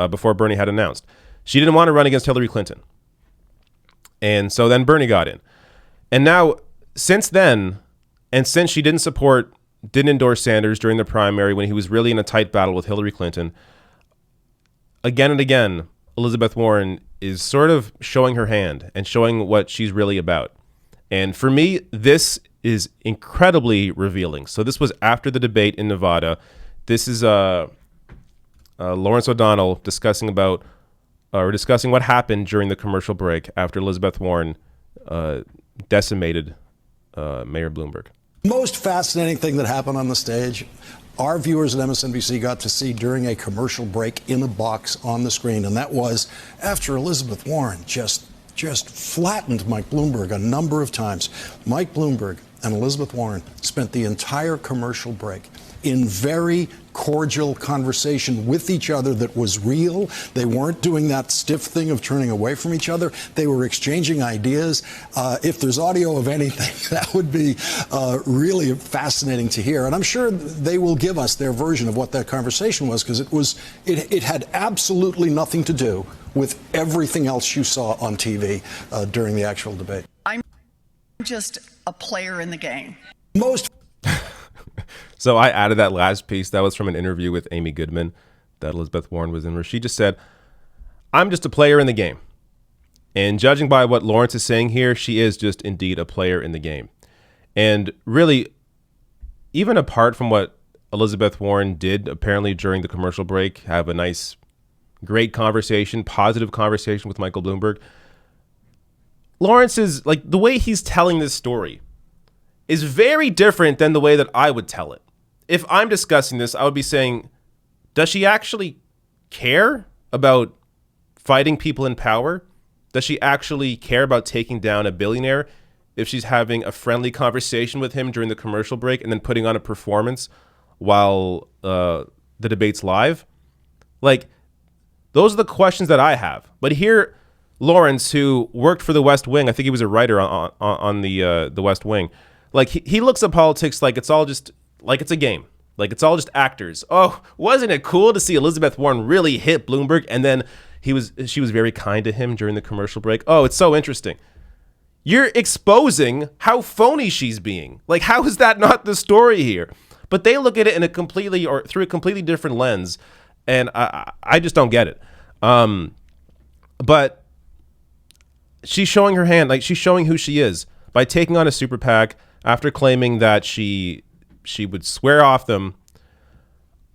before Bernie had announced. She didn't want to run against Hillary Clinton. And so then Bernie got in. And now, since then, and since she didn't endorse Sanders during the primary when he was really in a tight battle with Hillary Clinton, again and again, Elizabeth Warren is sort of showing her hand and showing what she's really about. And for me, this is incredibly revealing. So this was after the debate in Nevada. This is Lawrence O'Donnell discussing what happened during the commercial break after Elizabeth Warren decimated Mayor Bloomberg. Most fascinating thing that happened on the stage, our viewers at MSNBC got to see during a commercial break in a box on the screen, and that was after Elizabeth Warren just flattened Mike Bloomberg a number of times. Mike Bloomberg and Elizabeth Warren spent the entire commercial break in very cordial conversation with each other that was real. They weren't doing that stiff thing of turning away from each other. They were exchanging ideas. If there's audio of anything, that would be really fascinating to hear. And I'm sure they will give us their version of what that conversation was, because it had absolutely nothing to do with everything else you saw on TV during the actual debate. I'm just a player in the game. So I added that last piece. That was from an interview with Amy Goodman that Elizabeth Warren was in, where she just said, I'm just a player in the game. And judging by what Lawrence is saying here, she is just indeed a player in the game. And really, even apart from what Elizabeth Warren did apparently during the commercial break, have a nice, great conversation, positive conversation with Michael Bloomberg, Lawrence is, like, the way he's telling this story is very different than the way that I would tell it. If I'm discussing this, I would be saying, does she actually care about fighting people in power? Does she actually care about taking down a billionaire if she's having a friendly conversation with him during the commercial break and then putting on a performance while the debate's live? Like, those are the questions that I have. But here, Lawrence, who worked for the West Wing, I think he was a writer on the West Wing, like he looks at politics like it's all just like it's a game, like it's all just actors. Oh, wasn't it cool to see Elizabeth Warren really hit Bloomberg, and then she was very kind to him during the commercial break? Oh, it's so interesting. You're exposing how phony she's being. Like, how is that not the story here? But they look at it in a completely or through a completely different lens, and I just don't get it. But she's showing her hand, like she's showing who she is by taking on a super PAC after claiming that she would swear off them.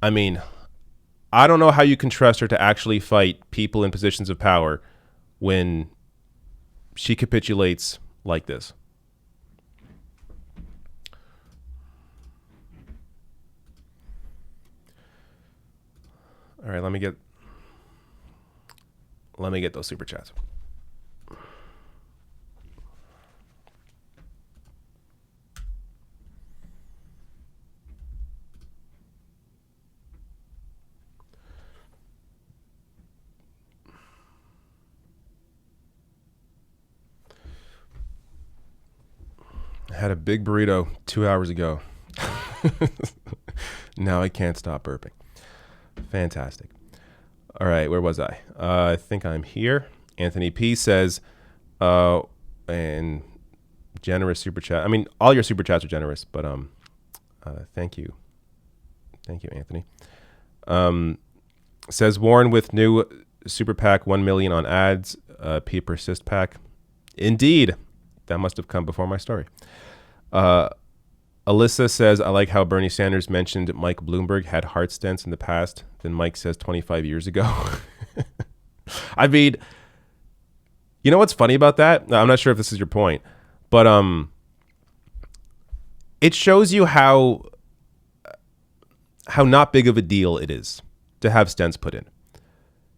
I mean, I don't know how you can trust her to actually fight people in positions of power when she capitulates like this. All right, let me get those super chats. I had a big burrito 2 hours ago. Now I can't stop burping. Fantastic. All right, where was I? I think I'm here. Anthony P says, and generous super chat. I mean, all your super chats are generous, but thank you. Thank you, Anthony. Says Warren with new super PAC 1 million on ads. P persist PAC. Indeed. That must have come before my story. Alyssa says, I like how Bernie Sanders mentioned Mike Bloomberg had heart stents in the past. Then Mike says 25 years ago. I mean, you know what's funny about that? I'm not sure if this is your point, but it shows you how not big of a deal it is to have stents put in,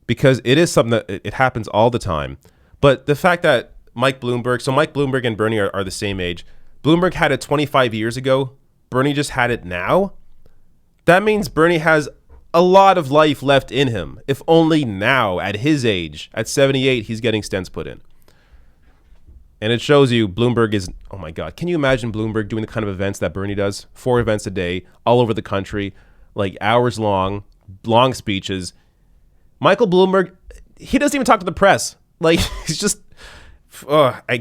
because it is something that it happens all the time. But the fact that Mike Bloomberg and Bernie are the same age. Bloomberg had it 25 years ago. Bernie just had it now. That means Bernie has a lot of life left in him. If only now, at his age, at 78, he's getting stents put in. And it shows you Bloomberg is, oh my God, can you imagine Bloomberg doing the kind of events that Bernie does? 4 events a day, all over the country, like hours long speeches. Michael Bloomberg, he doesn't even talk to the press. Like, he's just, I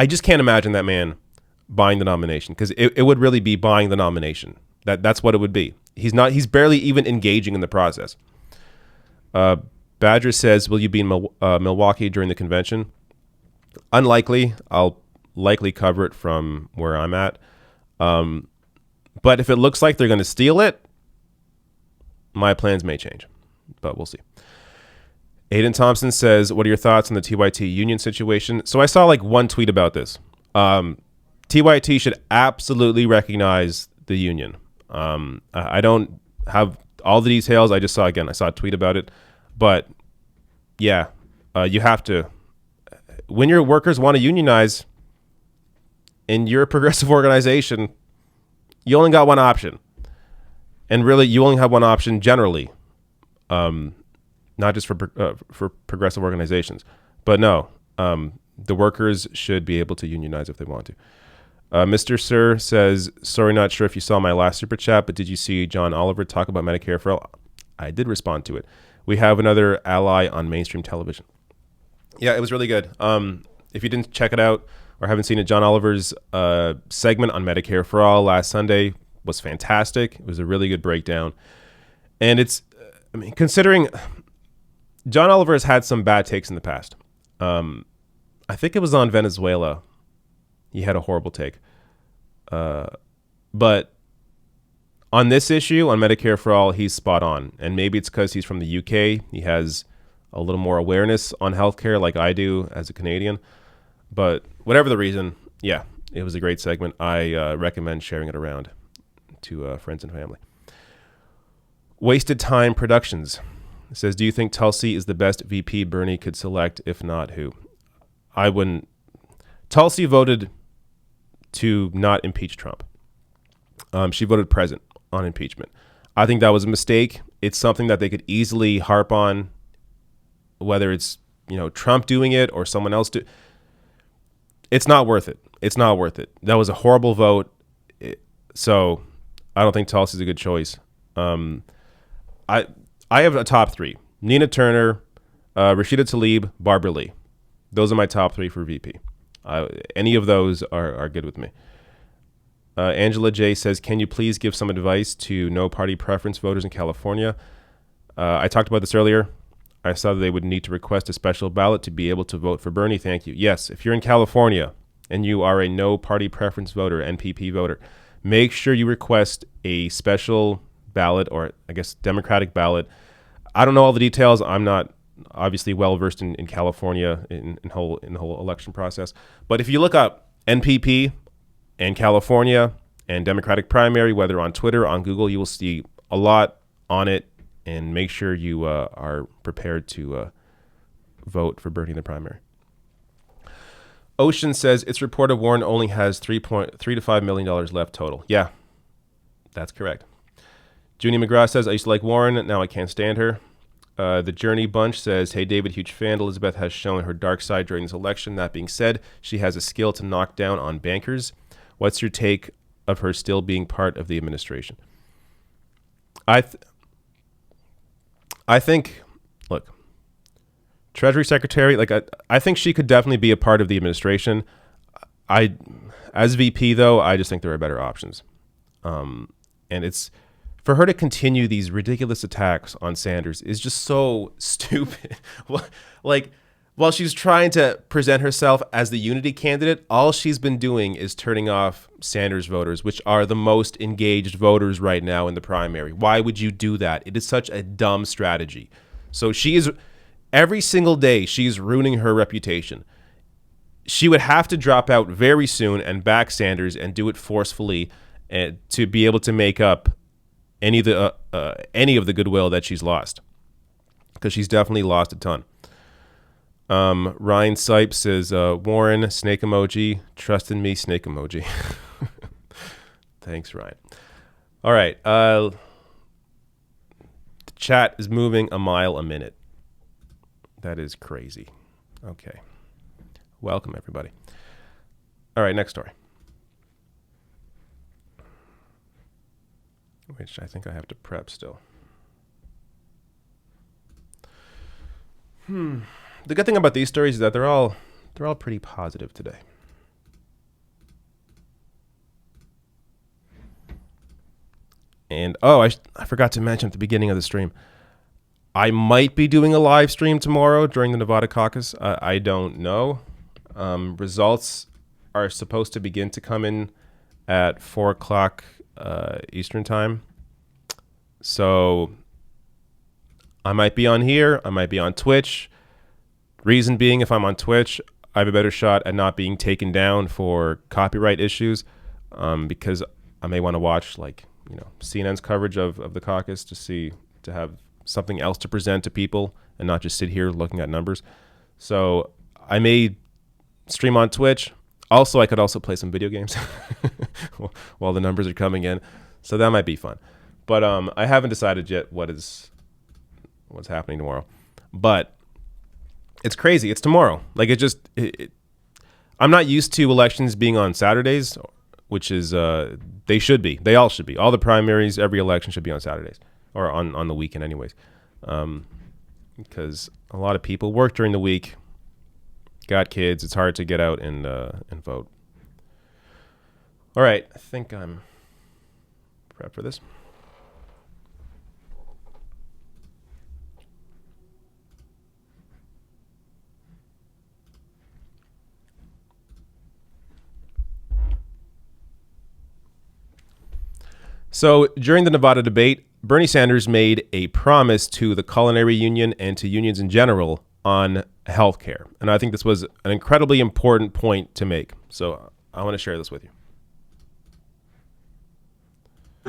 just can't imagine that man buying the nomination, because it would really be buying the nomination. That's what it would be. He's barely even engaging in the process. Badger says, will you be in Milwaukee during the convention? Unlikely. I'll likely cover it from where I'm at. But if it looks like they're going to steal it, my plans may change, but we'll see. Aiden Thompson says, what are your thoughts on the TYT union situation? So I saw like one tweet about this. TYT should absolutely recognize the union. I don't have all the details. I saw a tweet about it. But yeah, you have to. When your workers want to unionize and you're a progressive organization, you only got one option. And really, you only have one option generally. Not just for progressive organizations. But no, the workers should be able to unionize if they want to. Mr. Sir says, sorry, not sure if you saw my last super chat, but did you see John Oliver talk about Medicare for all? I did respond to it. We have another ally on mainstream television. Yeah, it was really good. If you didn't check it out or haven't seen it, John Oliver's segment on Medicare for all last Sunday was fantastic. It was a really good breakdown. And considering John Oliver has had some bad takes in the past. I think it was on Venezuela. He had a horrible take. But on this issue, on Medicare for all, he's spot on. And maybe it's because he's from the UK. He has a little more awareness on healthcare like I do as a Canadian. But whatever the reason, yeah, it was a great segment. I recommend sharing it around to friends and family. Wasted Time Productions says, do you think Tulsi is the best VP Bernie could select? If not, who? I wouldn't. Tulsi voted to not impeach Trump. She voted present on impeachment. I think that was a mistake. It's something that they could easily harp on, whether it's Trump doing it or someone else do. It's not worth it. It's not worth it. That was a horrible vote. So I don't think Tulsi's a good choice. I have a top 3: Nina Turner, Rashida Tlaib, Barbara Lee. Those are my top 3 for VP. Any of those are good with me. Angela J says, can you please give some advice to no party preference voters in California? I talked about this earlier. I saw that they would need to request a special ballot to be able to vote for Bernie. Thank you. Yes, if you're in California and you are a no party preference voter, NPP voter, make sure you request a special ballot, or I guess Democratic ballot. I don't know all the details. I'm not obviously well versed in California in the whole election process. But if you look up NPP and California and Democratic primary, whether on Twitter or on Google, you will see a lot on it. And make sure you are prepared to vote for Bernie in the primary. Ocean says, it's reported Warren only has $3 to $5 million left total. Yeah, that's correct. Junie McGrath says, I used to like Warren. Now I can't stand her. The Journey Bunch says, hey, David, huge fan. Elizabeth has shown her dark side during this election. That being said, she has a skill to knock down on bankers. What's your take of her still being part of the administration? I think, look, Treasury Secretary, like I think she could definitely be a part of the administration. As VP though, I just think there are better options. And it's for her to continue these ridiculous attacks on Sanders is just so stupid. Like, while she's trying to present herself as the unity candidate, all she's been doing is turning off Sanders voters, which are the most engaged voters right now in the primary. Why would you do that? It is such a dumb strategy. So she is, every single day, she's ruining her reputation. She would have to drop out very soon and back Sanders and do it forcefully to be able to make up any of the goodwill that she's lost, because she's definitely lost a ton. Ryan Sipes says, Warren, snake emoji, trust in me, snake emoji. Thanks, Ryan. All right. The chat is moving a mile a minute. That is crazy. Okay. Welcome, everybody. All right, next story. Which I think I have to prep still. The good thing about these stories is that they're all pretty positive today. And I forgot to mention at the beginning of the stream, I might be doing a live stream tomorrow during the Nevada caucus. I don't know. Results are supposed to begin to come in at 4 o'clock Eastern time. So I might be on here. I might be on Twitch. Reason being, if I'm on Twitch, I have a better shot at not being taken down for copyright issues, because I may want to watch CNN's coverage of the caucus to have something else to present to people and not just sit here looking at numbers. So I may stream on Twitch. Also, I could also play some video games while the numbers are coming in. So that might be fun. But I haven't decided yet what's happening tomorrow. But it's crazy. It's tomorrow. Like I'm not used to elections being on Saturdays, which is they should be. They all should be. All the primaries, every election should be on Saturdays or on the weekend anyways. Because a lot of people work during the week, got kids. It's hard to get out and vote. All right. I think I'm prepped for this. So during the Nevada debate, Bernie Sanders made a promise to the culinary union and to unions in general on healthcare. And I think this was an incredibly important point to make. So I want to share this with you.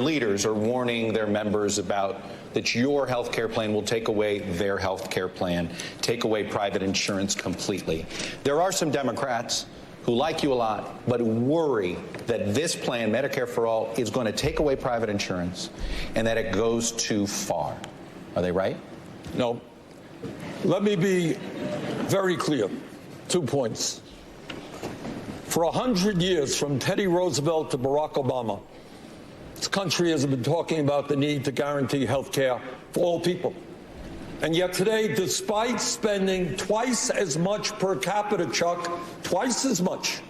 Leaders are warning their members about that your health care plan will take away their health care plan, take away private insurance completely. There are some Democrats who like you a lot, but worry that this plan, Medicare for All, is going to take away private insurance and that it goes too far. Are they right? No. Let me be very clear. 2 points. For 100 years, from Teddy Roosevelt to Barack Obama, this country has been talking about the need to guarantee health care for all people. And yet today, despite spending twice as much per capita, Chuck, twice as much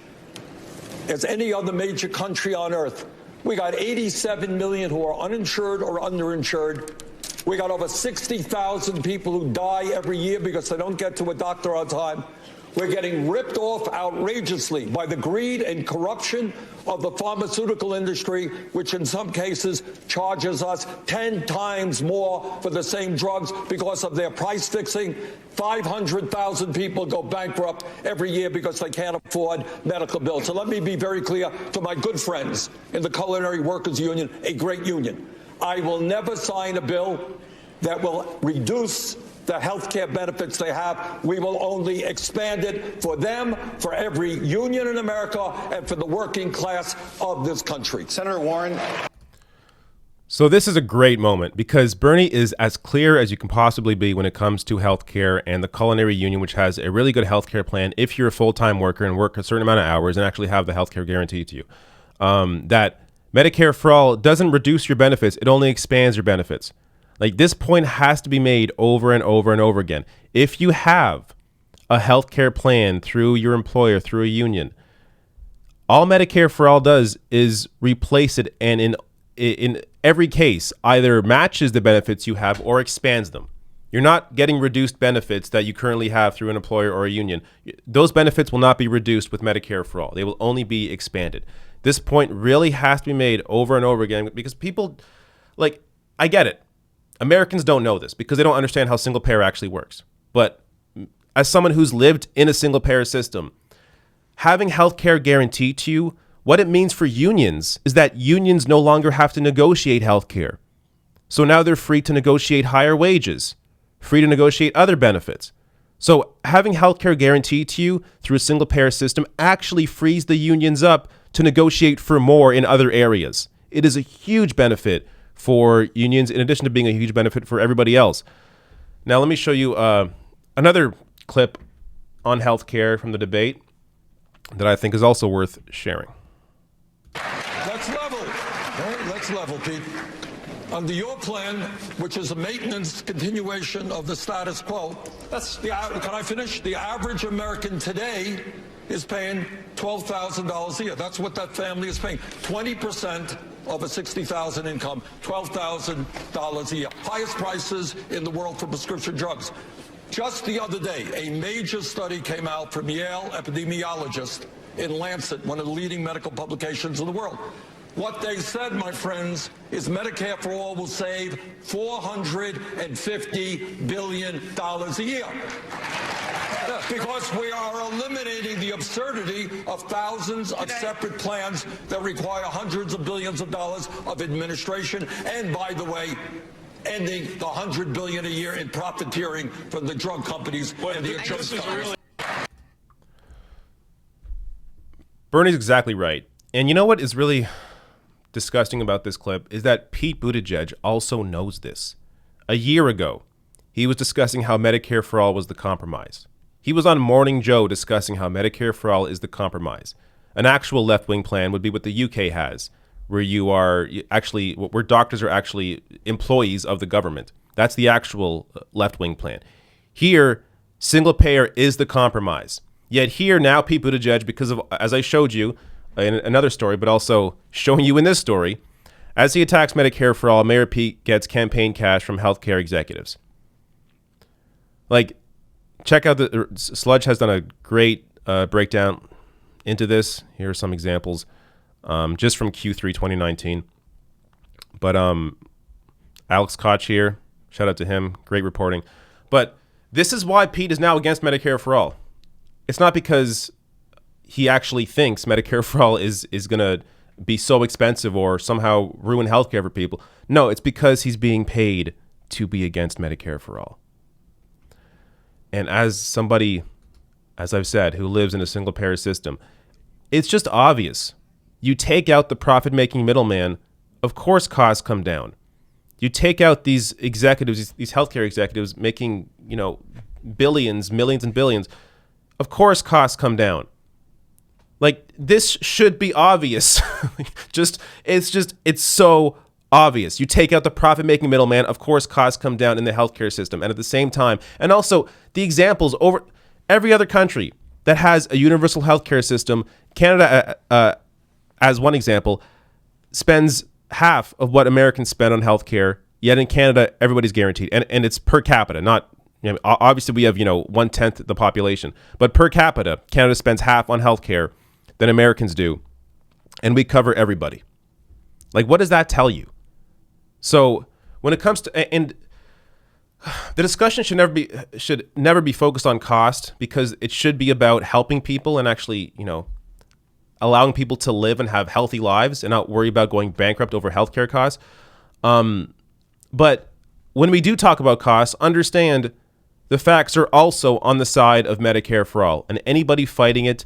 as any other major country on earth, we got 87 million who are uninsured or underinsured. We got over 60,000 people who die every year because they don't get to a doctor on time. We're getting ripped off outrageously by the greed and corruption of the pharmaceutical industry, which in some cases charges us 10 times more for the same drugs because of their price fixing. 500,000 people go bankrupt every year because they can't afford medical bills. So let me be very clear to my good friends in the Culinary Workers Union, a great union. I will never sign a bill that will reduce the health care benefits they have. We will only expand it for them, for every union in America, and for the working class of this country. Senator Warren. So this is a great moment because Bernie is as clear as you can possibly be when it comes to healthcare and the Culinary Union, which has a really good healthcare plan if you're a full-time worker and work a certain amount of hours and actually have the healthcare guaranteed to you. That Medicare for All doesn't reduce your benefits. It only expands your benefits. Like, this point has to be made over and over and over again. If you have a healthcare plan through your employer, through a union, all Medicare for All does is replace it, and in every case either matches the benefits you have or expands them. You're not getting reduced benefits that you currently have through an employer or a union. Those benefits will not be reduced with Medicare for All. They will only be expanded. This point really has to be made over and over again, because people, like, I get it. Americans don't know this because they don't understand how single payer actually works. But as someone who's lived in a single payer system, having healthcare guaranteed to you, what it means for unions is that unions no longer have to negotiate healthcare. So now they're free to negotiate higher wages, free to negotiate other benefits. So having healthcare guaranteed to you through a single payer system actually frees the unions up to negotiate for more in other areas. It is a huge benefit for unions, in addition to being a huge benefit for everybody else. Now, let me show you another clip on healthcare from the debate that I think is also worth sharing. Let's level. Right? Let's level, Pete. Under your plan, which is a maintenance continuation of the status quo, can I finish? The average American today is paying $12,000 a year. That's what that family is paying. 20% of a $60,000 income, $12,000 a year. Highest prices in the world for prescription drugs. Just the other day, a major study came out from Yale epidemiologists in Lancet, one of the leading medical publications in the world. What they said, my friends, is Medicare for All will save $450 billion a year. Because we are eliminating the absurdity of thousands of separate plans that require hundreds of billions of dollars of administration. And by the way, ending the $100 billion a year in profiteering from the drug companies and the insurance companies. Bernie's exactly right. And you know what is really disgusting about this clip is that Pete Buttigieg also knows this. A year ago, he was discussing how Medicare for All was the compromise. He was on Morning Joe discussing how Medicare for All is the compromise. An actual left-wing plan would be what the UK has, where you are actually, where doctors are actually employees of the government. That's the actual left-wing plan. Here, single payer is the compromise. Yet here now, Pete Buttigieg, because of, as I showed you in another story, but also showing you in this story, as he attacks Medicare for All, Mayor Pete gets campaign cash from healthcare executives. Like, check out the Sludge has done a great breakdown into this. Here are some examples, just from Q3 2019. But Alex Koch here, shout out to him, great reporting. But this is why Pete is now against Medicare for All. It's not because he actually thinks Medicare for All is going to be so expensive or somehow ruin healthcare for people. No, it's because he's being paid to be against Medicare for All. And as somebody, as I've said, who lives in a single payer system, it's just obvious. You take out the profit-making middleman, of course costs come down. You take out these executives, these healthcare executives making, billions, millions and billions, of course costs come down. Like, this should be obvious. It's so obvious. You take out the profit-making middleman, of course costs come down in the healthcare system. And at the same time, and also the examples over every other country that has a universal healthcare system, Canada, as one example, spends half of what Americans spend on healthcare, yet in Canada, everybody's guaranteed. And it's per capita, not, obviously we have, 1/10 the population, but per capita, Canada spends half on healthcare than Americans do. And we cover everybody. Like, what does that tell you? So when it comes to, and the discussion should never be focused on cost, because it should be about helping people and actually, allowing people to live and have healthy lives and not worry about going bankrupt over healthcare costs. But when we do talk about costs, understand the facts are also on the side of Medicare for All. And anybody fighting it,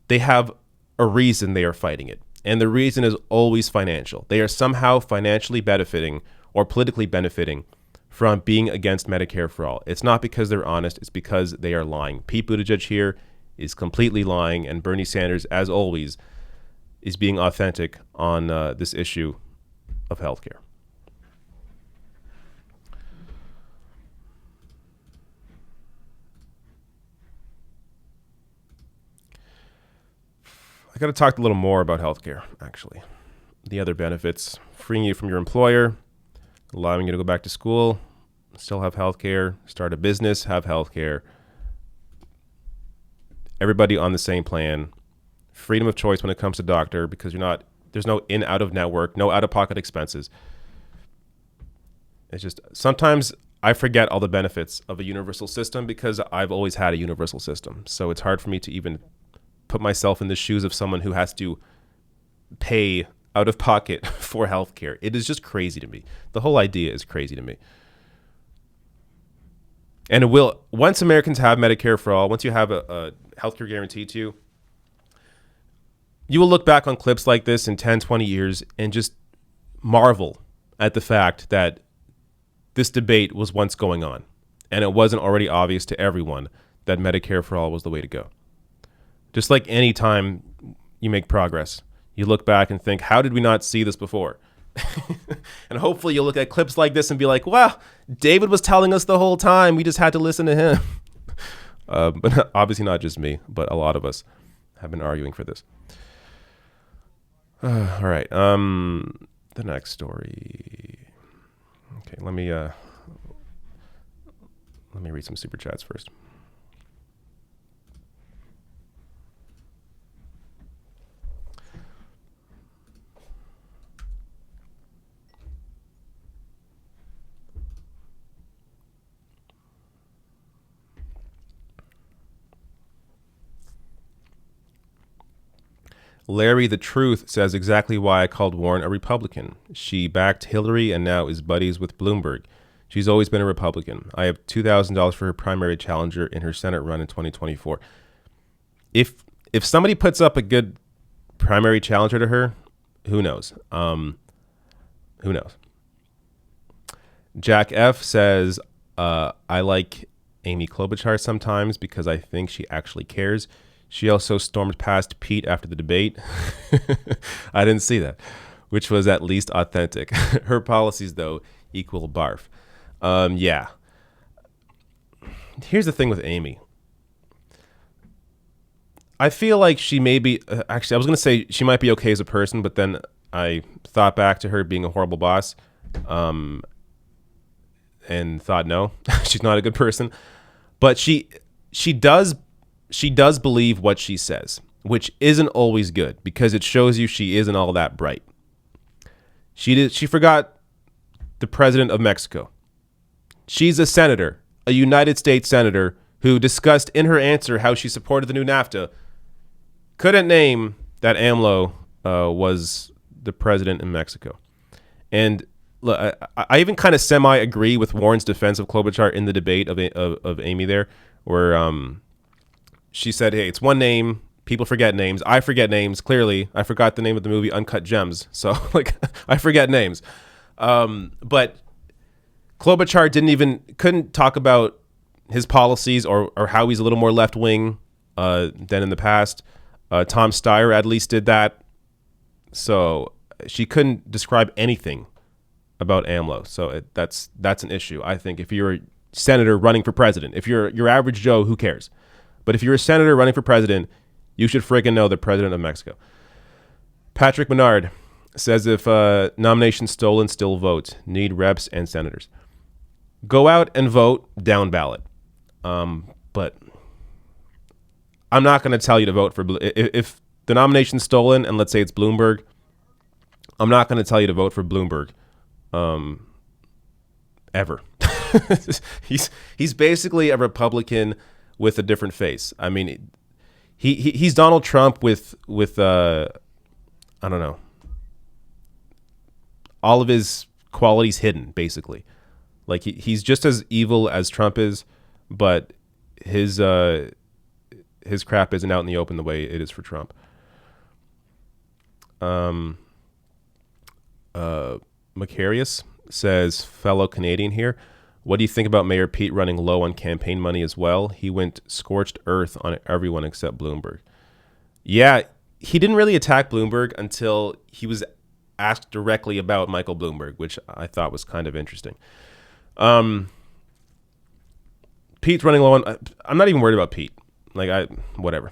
they have a reason they are fighting it. And the reason is always financial. They are somehow financially benefiting or politically benefiting from being against Medicare for All. It's not because they're honest. It's because they are lying. Pete Buttigieg here is completely lying. And Bernie Sanders, as always, is being authentic on this issue of healthcare. I got to talk a little more about healthcare, actually. The other benefits: freeing you from your employer, allowing you to go back to school, still have healthcare, start a business, have healthcare. Everybody on the same plan. Freedom of choice when it comes to doctor, because there's no in, out of network, no out of pocket expenses. It's just sometimes I forget all the benefits of a universal system because I've always had a universal system. So it's hard for me to even put myself in the shoes of someone who has to pay out of pocket for healthcare. It is just crazy to me. The whole idea is crazy to me. And it will, once Americans have Medicare for all, once you have a healthcare guarantee to you, you will look back on clips like this in 10, 20 years and just marvel at the fact that this debate was once going on and it wasn't already obvious to everyone that Medicare for all was the way to go. Just like any time you make progress, you look back and think, how did we not see this before? And hopefully you'll look at clips like this and be like, wow, David was telling us the whole time. We just had to listen to him. But obviously not just me, but a lot of us have been arguing for this. All right. The next story. Okay, let me read some super chats first. Larry the Truth says exactly why I called Warren a Republican. She backed Hillary and now is buddies with Bloomberg. She's always been a Republican. I have $2,000 for her primary challenger in her Senate run in 2024. If somebody puts up a good primary challenger to her, who knows? Who knows? Jack F says, I like Amy Klobuchar sometimes because I think she actually cares. She also stormed past Pete after the debate. I didn't see that, which was at least authentic. Her policies, though, equal barf. Yeah. Here's the thing with Amy. I feel like she may be, actually, I was going to say she might be okay as a person, but then I thought back to her being a horrible boss and thought, no, she's not a good person. But she does believe what she says, which isn't always good because it shows you she isn't all that bright. She forgot the president of Mexico. She's a senator, a United States senator who discussed in her answer how she supported the new NAFTA. Couldn't name that AMLO was the president in Mexico. And look, I even kind of semi-agree with Warren's defense of Klobuchar in the debate of Amy there, where she said, hey, it's one name. People forget names. I forget names. Clearly, I forgot the name of the movie Uncut Gems. So, I forget names. But Klobuchar couldn't talk about his policies or how he's a little more left-wing than in the past. Tom Steyer at least did that. So she couldn't describe anything about AMLO. So that's an issue, I think, if you're a senator running for president. If you're your average Joe, who cares? But if you're a senator running for president, you should friggin' know the president of Mexico. Patrick Menard says if nomination stolen, still vote. Need reps and senators. Go out and vote down ballot. But I'm not going to tell you to vote for if the nomination's stolen and let's say it's Bloomberg, I'm not going to tell you to vote for Bloomberg ever. He's basically a Republican with a different face. I mean, he's Donald Trump with I don't know, all of his qualities hidden, basically. Like he's just as evil as Trump is, but his crap isn't out in the open the way it is for Trump. Macarius says, fellow Canadian here, what do you think about Mayor Pete running low on campaign money as well? He went scorched earth on everyone except Bloomberg. Yeah, he didn't really attack Bloomberg until he was asked directly about Michael Bloomberg, which I thought was kind of interesting. Pete's running low on... I'm not even worried about Pete. Whatever.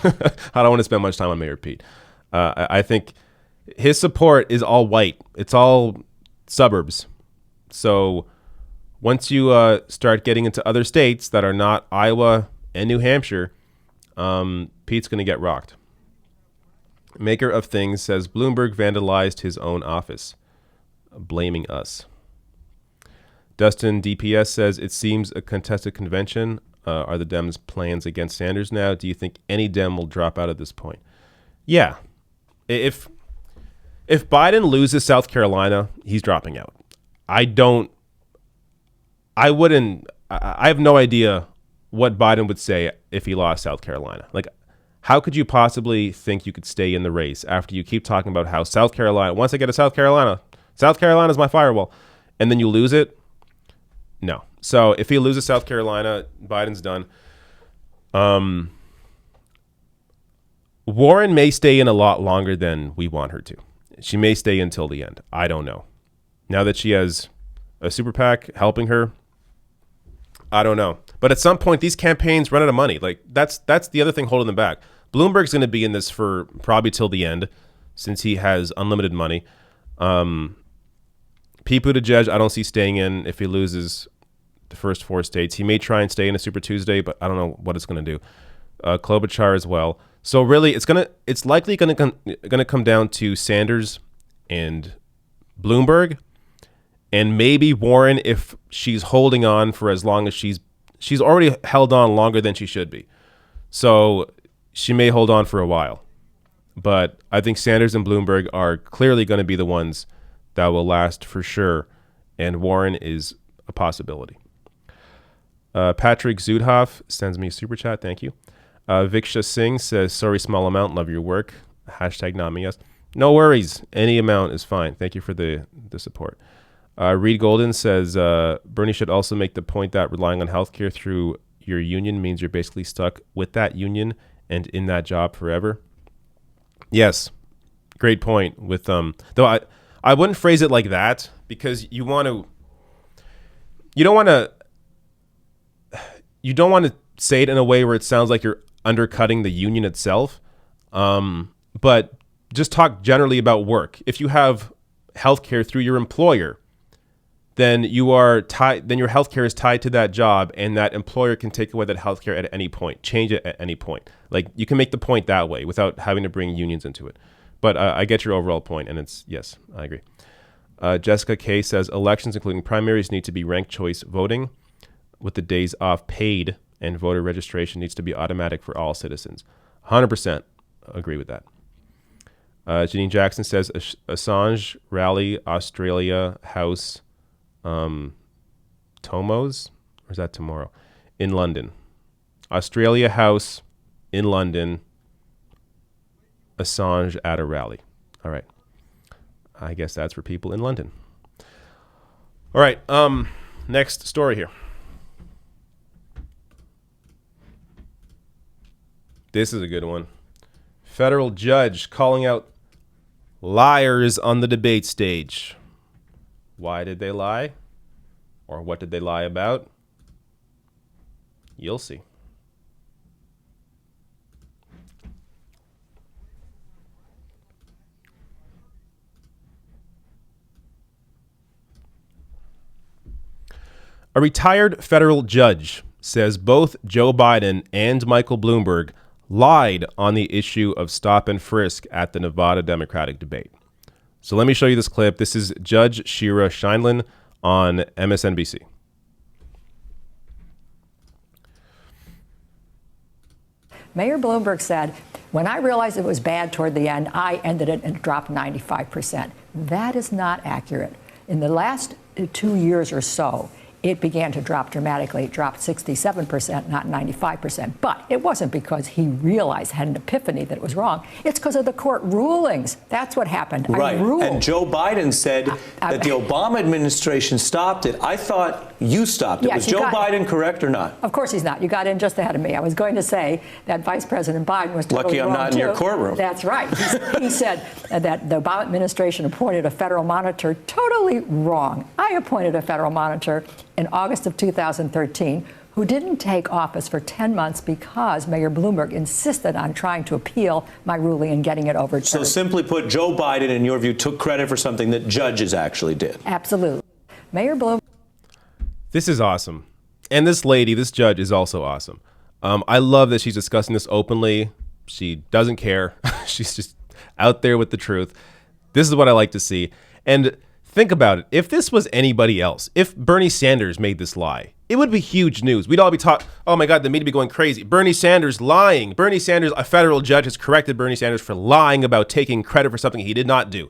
I don't want to spend much time on Mayor Pete. I think his support is all white. It's all suburbs. So once you start getting into other states that are not Iowa and New Hampshire, Pete's going to get rocked. Maker of Things says Bloomberg vandalized his own office, blaming us. Dustin DPS says it seems a contested convention. Are the Dems' plans against Sanders now? Do you think any Dem will drop out at this point? Yeah. If Biden loses South Carolina, he's dropping out. I have no idea what Biden would say if he lost South Carolina. Like, how could you possibly think you could stay in the race after you keep talking about how South Carolina, once I get to South Carolina's my firewall, and then you lose it? No. So if he loses South Carolina, Biden's done. Warren may stay in a lot longer than we want her to. She may stay until the end. I don't know. Now that she has a super PAC helping her, I don't know. But at some point, these campaigns run out of money. Like, that's the other thing holding them back. Bloomberg's going to be in this for probably till the end, since he has unlimited money. Pete Buttigieg, I don't see staying in if he loses the first 4 states. He may try and stay in a Super Tuesday, but I don't know what it's going to do. Klobuchar as well. So really, it's likely going to come down to Sanders and Bloomberg, and maybe Warren if she's holding on for as long as she's already held on longer than she should be. So she may hold on for a while. But I think Sanders and Bloomberg are clearly going to be the ones that will last for sure, and Warren is a possibility. Patrick Zudhoff sends me a super chat. Thank you. Viksha Singh says, sorry, small amount. Love your work. Hashtag not me. Yes. No worries. Any amount is fine. Thank you for the support. Reed Golden says, Bernie should also make the point that relying on healthcare through your union means you're basically stuck with that union and in that job forever. Yes. Great point. With though I wouldn't phrase it like that, because you don't want to say it in a way where it sounds like you're undercutting the union itself. But just talk generally about work. If you have healthcare through your employer, then you are tied. Then your healthcare is tied to that job, and that employer can take away that healthcare at any point, change it at any point. Like, you can make the point that way without having to bring unions into it. But I get your overall point, and it's yes, I agree. Jessica K says elections, including primaries, need to be ranked choice voting, with the days off paid, and voter registration needs to be automatic for all citizens. 100% agree with that. Janine Jackson says Assange rally Australia House Tomos, or is that tomorrow? In London. Australia House in London. Assange at a rally. All right. I guess that's for people in London. All right. Next story here. This is a good one. Federal judge calling out liars on the debate stage. Why did they lie? Or what did they lie about? You'll see. A retired federal judge says both Joe Biden and Michael Bloomberg lied on the issue of stop and frisk at the Nevada Democratic debate. So let me show you this clip. This is Judge Shira Scheindlin on MSNBC. Mayor Bloomberg said, when I realized it was bad toward the end, I ended it and it dropped 95%. That is not accurate. In the last 2 years or so, it began to drop dramatically. It dropped 67%, not 95%. But it wasn't because he realized, had an epiphany that it was wrong. It's because of the court rulings. That's what happened. Right. I ruled. And Joe Biden said that the Obama administration stopped it. I thought you stopped it. Yes, was Joe Biden correct or not? Of course he's not. You got in just ahead of me. I was going to say that Vice President Biden was totally lucky I'm wrong not in too. your courtroom. That's right. He said that the Obama administration appointed a federal monitor. Totally wrong. I appointed a federal monitor in August of 2013 who didn't take office for 10 months because Mayor Bloomberg insisted on trying to appeal my ruling and getting it overturned. So simply put, Joe Biden, in your view, took credit for something that judges actually did. Absolutely. Mayor Bloomberg. This is awesome. And this lady, this judge, is also awesome. I love that she's discussing this openly. She doesn't care. She's just out there with the truth. This is what I like to see. And think about it. If this was anybody else, if Bernie Sanders made this lie, it would be huge news. We'd all be talking, oh my God, the media would be going crazy. Bernie Sanders lying. Bernie Sanders, a federal judge has corrected Bernie Sanders for lying about taking credit for something he did not do.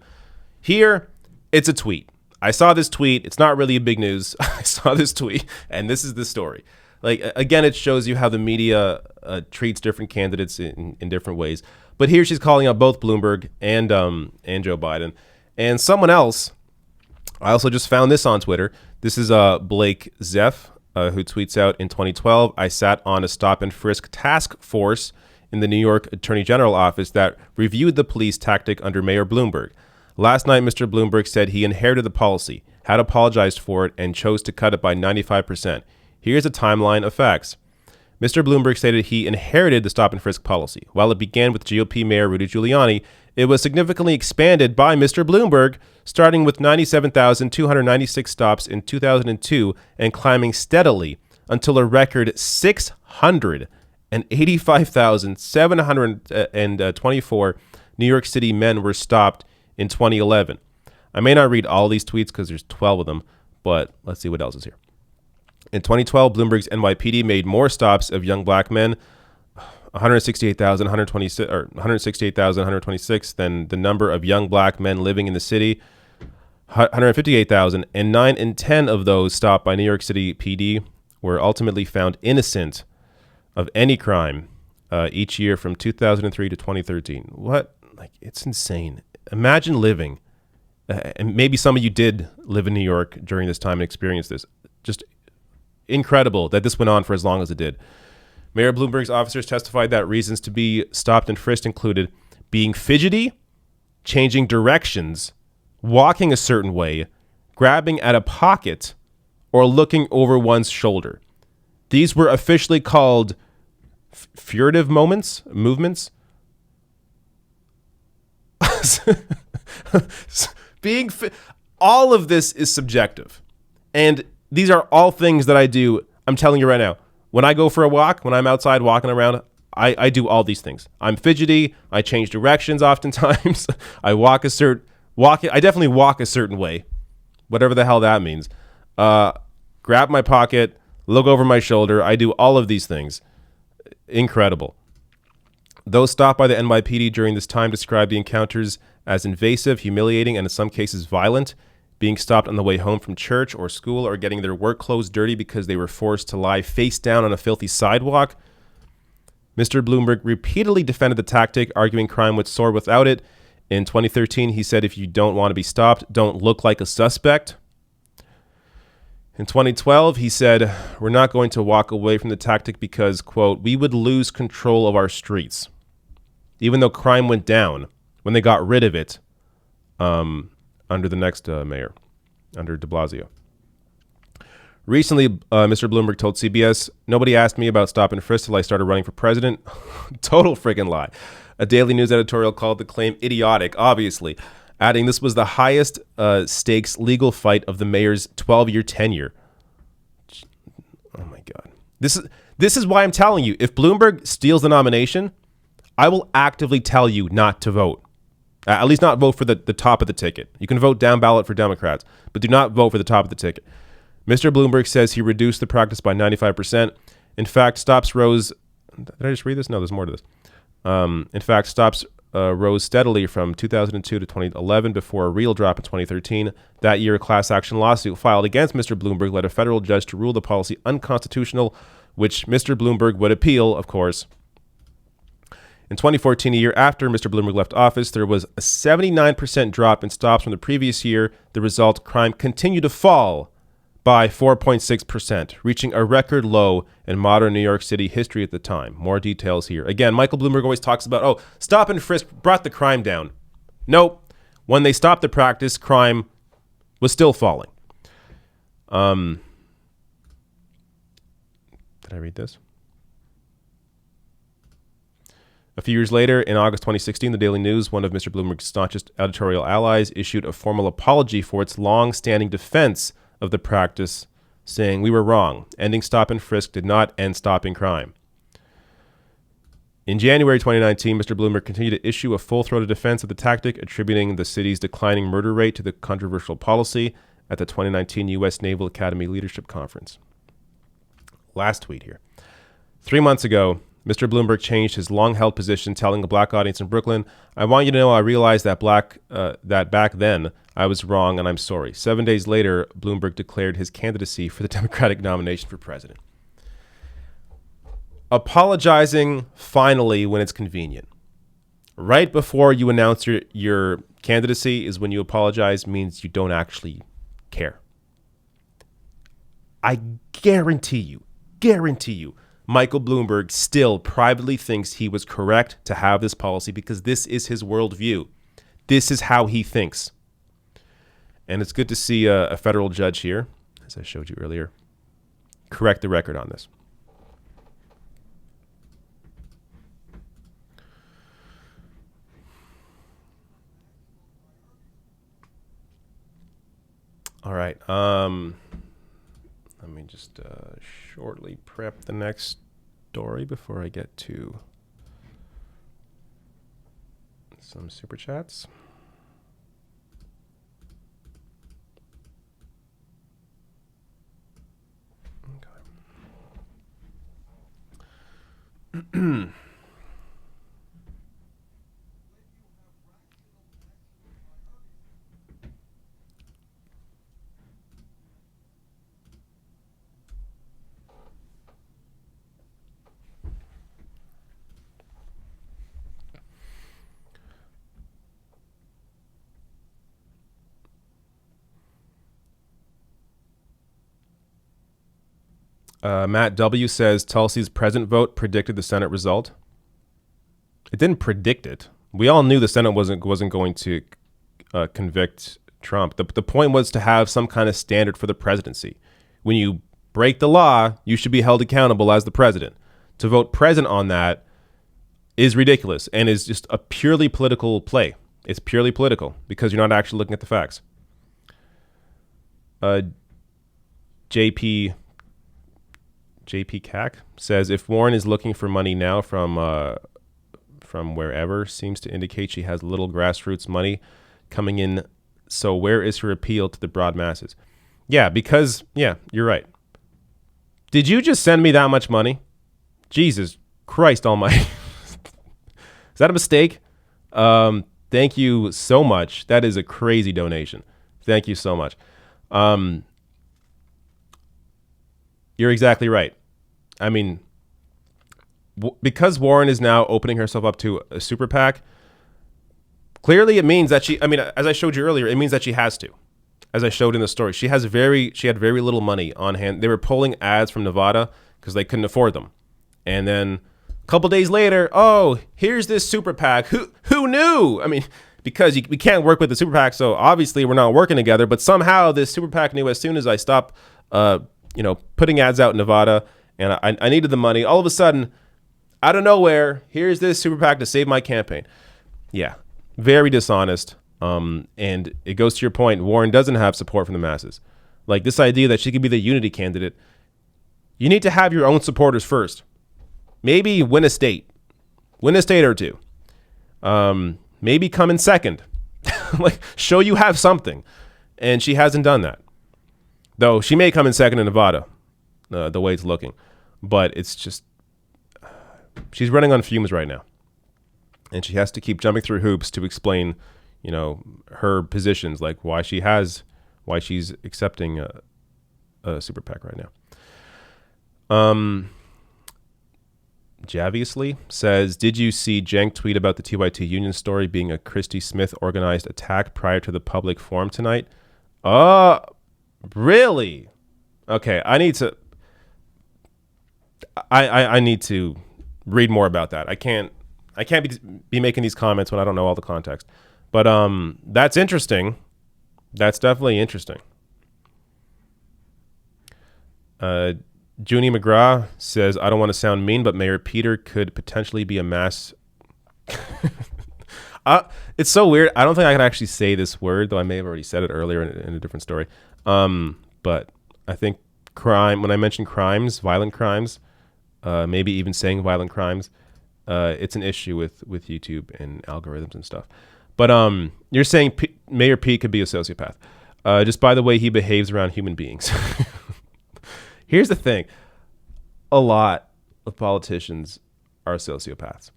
Here, it's a tweet. I saw this tweet. It's not really a big news. I saw this tweet, and this is the story. Like, again, it shows you how the media treats different candidates in different ways. But here she's calling out both Bloomberg and Joe Biden. And someone else, I also just found this on Twitter. This is Blake Zeff, who tweets out, in 2012, I sat on a stop-and-frisk task force in the New York Attorney General office that reviewed the police tactic under Mayor Bloomberg. Last night, Mr. Bloomberg said he inherited the policy, had apologized for it, and chose to cut it by 95%. Here's a timeline of facts. Mr. Bloomberg stated he inherited the stop-and-frisk policy. While it began with GOP Mayor Rudy Giuliani, it was significantly expanded by Mr. Bloomberg, starting with 97,296 stops in 2002 and climbing steadily until a record 685,724 New York City men were stopped in 2011. I may not read all these tweets because there's 12 of them, but let's see what else is here. In 2012, Bloomberg's NYPD made more stops of young black men, 168,126 than the number of young black men living in the city, 158,000, and 9 in 10 of those stopped by New York City PD were ultimately found innocent of any crime each year from 2003 to 2013. What? Like, it's insane. Imagine living, and maybe some of you did live in New York during this time and experience this. Just incredible that this went on for as long as it did. Mayor Bloomberg's officers testified that reasons to be stopped and frisked included being fidgety, changing directions, walking a certain way, grabbing at a pocket, or looking over one's shoulder. These were officially called furtive movements. All of this is subjective. And these are all things that I do. I'm telling you right now, when I go for a walk, when I'm outside walking around, I do all these things. I'm fidgety. I change directions oftentimes. I definitely walk a certain way, whatever the hell that means. Grab my pocket, look over my shoulder. I do all of these things. Incredible. Those stopped by the NYPD during this time described the encounters as invasive, humiliating, and in some cases violent. Being stopped on the way home from church or school, or getting their work clothes dirty because they were forced to lie face down on a filthy sidewalk. Mr. Bloomberg repeatedly defended the tactic, arguing crime would soar without it. In 2013, he said, if you don't want to be stopped, don't look like a suspect. In 2012, he said, we're not going to walk away from the tactic because, quote, we would lose control of our streets. Even though crime went down when they got rid of it, under the next mayor, under de Blasio. Recently, Mr. Bloomberg told CBS, nobody asked me about stop and frisk till I started running for president. Total freaking lie. A Daily News editorial called the claim idiotic, obviously, adding this was the highest stakes legal fight of the mayor's 12-year tenure. Oh my God. This is why I'm telling you, if Bloomberg steals the nomination, I will actively tell you not to vote. At least not vote for the top of the ticket. You can vote down ballot for Democrats, but do not vote for the top of the ticket. Mr. Bloomberg says he reduced the practice by 95%. In fact, stops rose. Did I just read this? No, there's more to this. In fact, stops rose steadily from 2002 to 2011 before a real drop in 2013. That year, a class action lawsuit filed against Mr. Bloomberg led a federal judge to rule the policy unconstitutional, which Mr. Bloomberg would appeal, of course. In 2014, a year after Mr. Bloomberg left office, there was a 79% drop in stops from the previous year. The result, crime continued to fall by 4.6%, reaching a record low in modern New York City history at the time. More details here. Again, Michael Bloomberg always talks about, stop and frisk brought the crime down. Nope. When they stopped the practice, crime was still falling. Did Did I read this? A few years later, in August 2016, the Daily News, one of Mr. Bloomberg's staunchest editorial allies, issued a formal apology for its long-standing defense of the practice, saying, "We were wrong. Ending stop and frisk did not end stopping crime." In January 2019, Mr. Bloomberg continued to issue a full-throated defense of the tactic, attributing the city's declining murder rate to the controversial policy at the 2019 U.S. Naval Academy Leadership Conference. Last tweet here. 3 months ago, Mr. Bloomberg changed his long-held position, telling a black audience in Brooklyn, "I want you to know I realized that back then I was wrong and I'm sorry." 7 days later, Bloomberg declared his candidacy for the Democratic nomination for president. Apologizing finally when it's convenient. Right before you announce your candidacy is when you apologize, means you don't actually care. I guarantee you, Michael Bloomberg still privately thinks he was correct to have this policy because this is his worldview. This is how he thinks. And it's good to see a federal judge here, as I showed you earlier, correct the record on this. All right. Let me just shortly prep the next story before I get to some super chats. Okay. Matt W. says Tulsi's present vote predicted the Senate result. It didn't predict it. We all knew the Senate wasn't going to convict Trump. The point was to have some kind of standard for the presidency. When you break the law, you should be held accountable as the president. To vote present on that is ridiculous and is just a purely political play. It's purely political because you're not actually looking at the facts. JP CAC says if Warren is looking for money now from wherever, seems to indicate she has little grassroots money coming in. So where is her appeal to the broad masses? Yeah, because, yeah, you're right. Did you just send me that much money? Jesus Christ almighty. Is that a mistake? Thank you so much. That is a crazy donation. Thank you so much. You're exactly right. I mean, because Warren is now opening herself up to a super PAC, clearly it means that as I showed you earlier, it means that she has to. As I showed in the story, she had very little money on hand. They were pulling ads from Nevada because they couldn't afford them. And then a couple days later, oh, here's this super PAC. Who knew? I mean, because we can't work with the super PAC, so obviously we're not working together. But somehow this super PAC knew as soon as I stopped, putting ads out in Nevada, and I needed the money. All of a sudden, out of nowhere, here's this super PAC to save my campaign. Yeah, very dishonest. And it goes to your point. Warren doesn't have support from the masses. Like this idea that she could be the unity candidate. You need to have your own supporters first. Maybe win a state or two. Maybe come in second. Like show you have something. And she hasn't done that. Though she may come in second in Nevada, the way it's looking. But it's just, she's running on fumes right now. And she has to keep jumping through hoops to explain, her positions, like why she's accepting a super PAC right now. Javiously says, did you see Cenk tweet about the TYT union story being a Christy Smith organized attack prior to the public forum tonight? Really? Okay, I need to read more about that. I can't be making these comments when I don't know all the context. But that's interesting. That's definitely interesting. Junie McGraw says, I don't want to sound mean, but Mayor Peter could potentially be a mass. It's so weird. I don't think I could actually say this word, though I may have already said it earlier in a different story. But I think crime, when I mention crimes, violent crimes, maybe even saying violent crimes, it's an issue with YouTube and algorithms and stuff. But you're saying Mayor Pete could be a sociopath. Just by the way he behaves around human beings. Here's the thing. A lot of politicians are sociopaths.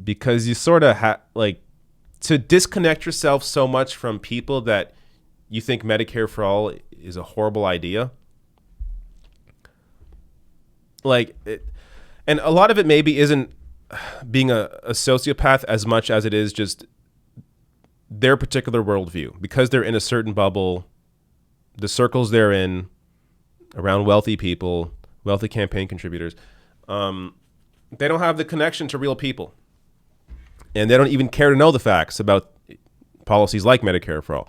Because you sort of to disconnect yourself so much from people that you think Medicare for all is a horrible idea. And a lot of it maybe isn't being a sociopath as much as it is just their particular worldview, because they're in a certain bubble, the circles they're in around wealthy people, wealthy campaign contributors. They don't have the connection to real people. And they don't even care to know the facts about policies like Medicare for all.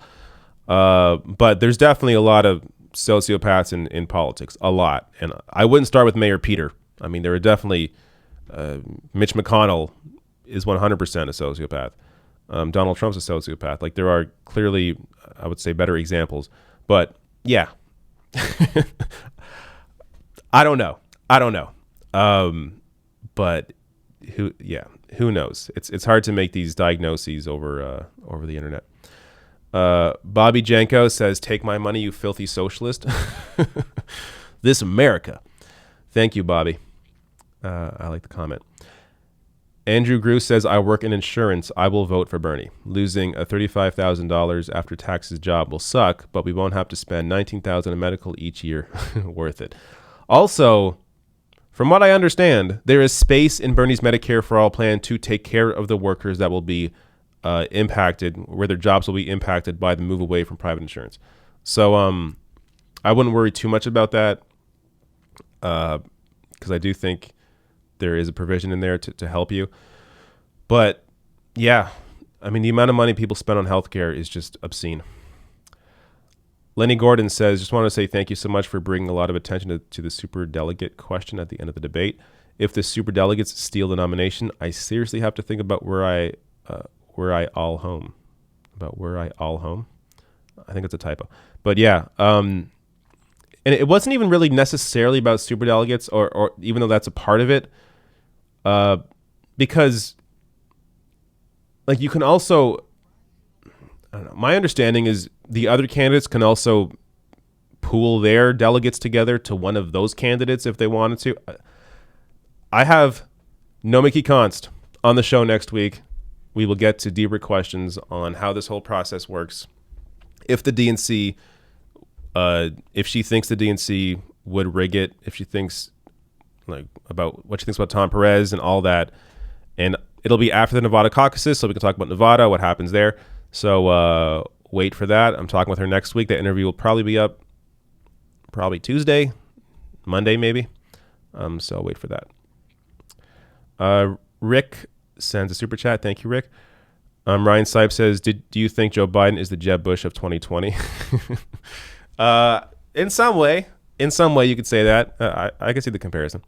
But there's definitely a lot of sociopaths in politics, a lot. And I wouldn't start with Mayor Peter. I mean, there are definitely, Mitch McConnell is 100% a sociopath. Donald Trump's a sociopath. Like, there are clearly, I would say, better examples. But yeah, I don't know. But who knows? It's hard to make these diagnoses over the internet. Bobby Janko says, "Take my money, you filthy socialist." This America. Thank you, Bobby. I like the comment. Andrew Grew says, "I work in insurance. I will vote for Bernie. Losing a $35,000 after taxes job will suck, but we won't have to spend $19,000 in medical each year. Worth it." Also, from what I understand, there is space in Bernie's Medicare for All plan to take care of the workers that will be impacted, where their jobs will be impacted by the move away from private insurance. So I wouldn't worry too much about that, because I do think there is a provision in there to help you. But yeah, I mean, the amount of money people spend on healthcare is just obscene. Lenny Gordon says, "Just want to say thank you so much for bringing a lot of attention to the superdelegate question at the end of the debate. If the superdelegates steal the nomination, I seriously have to think about where I all home. About where I all home. I think it's a typo. But yeah, and it wasn't even really necessarily about superdelegates, or even though that's a part of it, because like you can also, I don't know. My understanding is the other candidates can also pool their delegates together to one of those candidates if they wanted to. I have Nomiki Konst on the show next week. We will get to deeper questions on how this whole process works. If the DNC, if she thinks the DNC would rig it, if she thinks about what she thinks about Tom Perez and all that. And it'll be after the Nevada caucuses, so we can talk about Nevada, what happens there. So wait for that. I'm talking with her next week. That interview will probably be up Tuesday, Monday maybe. So wait for that. Rick sends a super chat. Thank you, Rick. Ryan Sipe says, do you think Joe Biden is the Jeb Bush of 2020? In some way you could say that. I can see the comparison.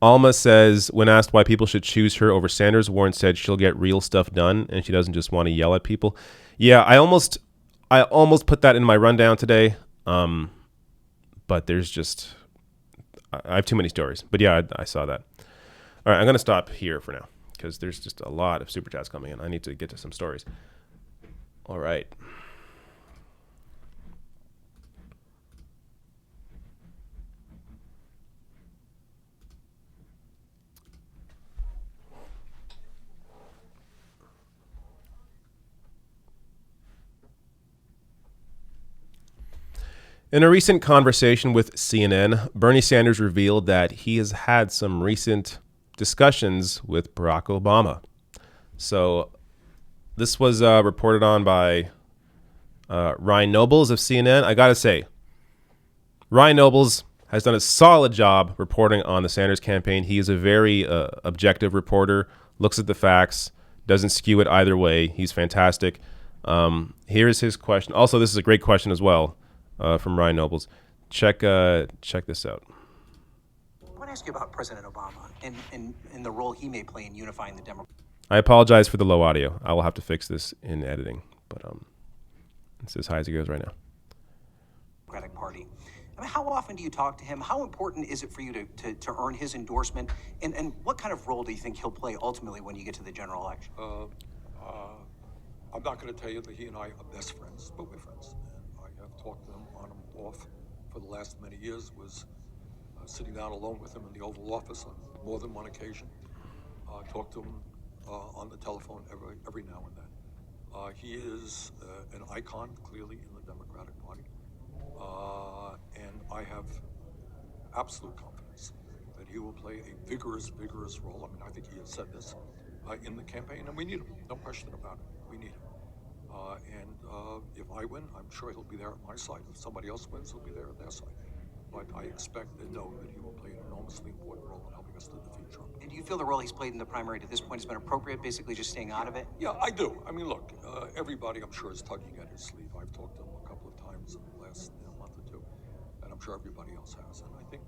Alma says, when asked why people should choose her over Sanders, Warren said she'll get real stuff done and she doesn't just want to yell at people. Yeah, I almost put that in my rundown today. But there's just, I have too many stories. But yeah, I saw that. All right, I'm going to stop here for now because there's just a lot of super chats coming in. I need to get to some stories. All right. In a recent conversation with CNN, Bernie Sanders revealed that he has had some recent discussions with Barack Obama. So this was reported on by Ryan Nobles of CNN. I got to say, Ryan Nobles has done a solid job reporting on the Sanders campaign. He is a very objective reporter, looks at the facts, doesn't skew it either way. He's fantastic. Here is his question. Also, this is a great question as well. From Ryan Nobles. check this out. I want to ask you about President Obama and the role he may play in unifying the Democrats. I apologize for the low audio. I will have to fix this in editing, but it's as high as it goes right now. Democratic Party. I mean, how often do you talk to him? How important is it for you to earn his endorsement? And what kind of role do you think he'll play ultimately when you get to the general election? I'm not going to tell you that he and I are best friends, but we're friends. And I have talked to him on and off for the last many years, was sitting down alone with him in the Oval Office on more than one occasion. Talked to him on the telephone every now and then. He is an icon, clearly, in the Democratic Party. And I have absolute confidence that he will play a vigorous role. I mean, I think he has said this in the campaign, and we need him. No question about it. We need him. And if I win, I'm sure he'll be there at my side. If somebody else wins, he'll be there at their side. But I expect and know that he will play an enormously important role in helping us to defeat Trump. And do you feel the role he's played in the primary to this point has been appropriate, basically just staying out of it? Yeah, I do. I mean, look, everybody, I'm sure, is tugging at his sleeve. I've talked to him a couple of times in the last month or two, and I'm sure everybody else has. And I think,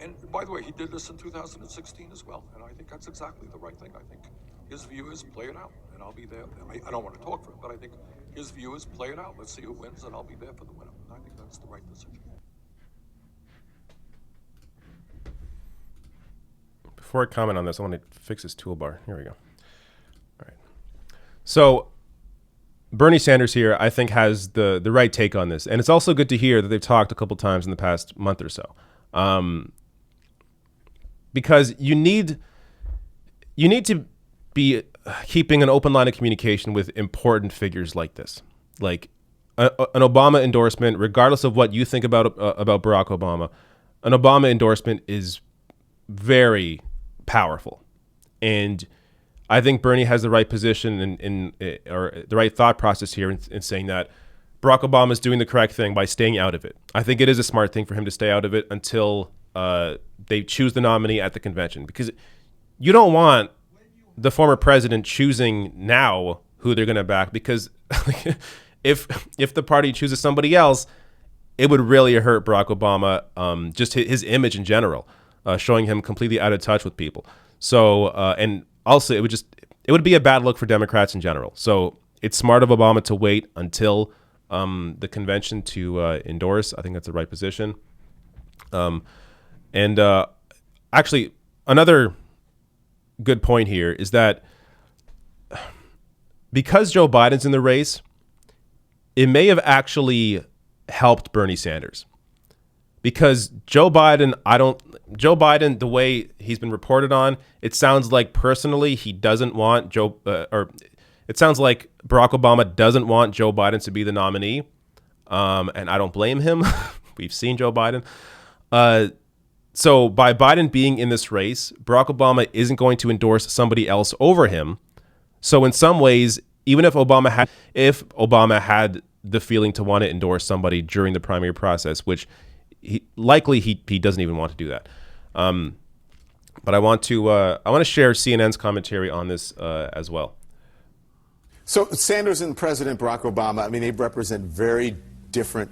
and by the way, he did this in 2016 as well, and I think that's exactly the right thing. I think his view is play it out, and I'll be there. I don't want to talk for him, but I think his view is play it out. Let's see who wins, and I'll be there for the winner. And I think that's the right decision. Before I comment on this, I want to fix this toolbar. Here we go. All right. So Bernie Sanders here, I think, has the right take on this. And it's also good to hear that they've talked a couple times in the past month or so. Because you need to be keeping an open line of communication with important figures like this. Like an Obama endorsement, regardless of what you think about Barack Obama, an Obama endorsement is very powerful. And I think Bernie has the right position or the right thought process here in saying that Barack Obama is doing the correct thing by staying out of it. I think it is a smart thing for him to stay out of it until they choose the nominee at the convention, because you don't want the former president choosing now who they're going to back, because if the party chooses somebody else, it would really hurt Barack Obama, just his image in general. Showing him completely out of touch with people. So, and also it would be a bad look for Democrats in general. So it's smart of Obama to wait until the convention to endorse. I think that's the right position. And actually, another good point here is that because Joe Biden's in the race, it may have actually helped Bernie Sanders. Because Joe Biden, the way he's been reported on, it sounds like personally he doesn't want it sounds like Barack Obama doesn't want Joe Biden to be the nominee. And I don't blame him. We've seen Joe Biden. So by Biden being in this race, Barack Obama isn't going to endorse somebody else over him. So in some ways, even if Obama had the feeling to want to endorse somebody during the primary process, which he doesn't even want to do that. But I want to share CNN's commentary on this as well. So Sanders and President Barack Obama, I mean, they represent very different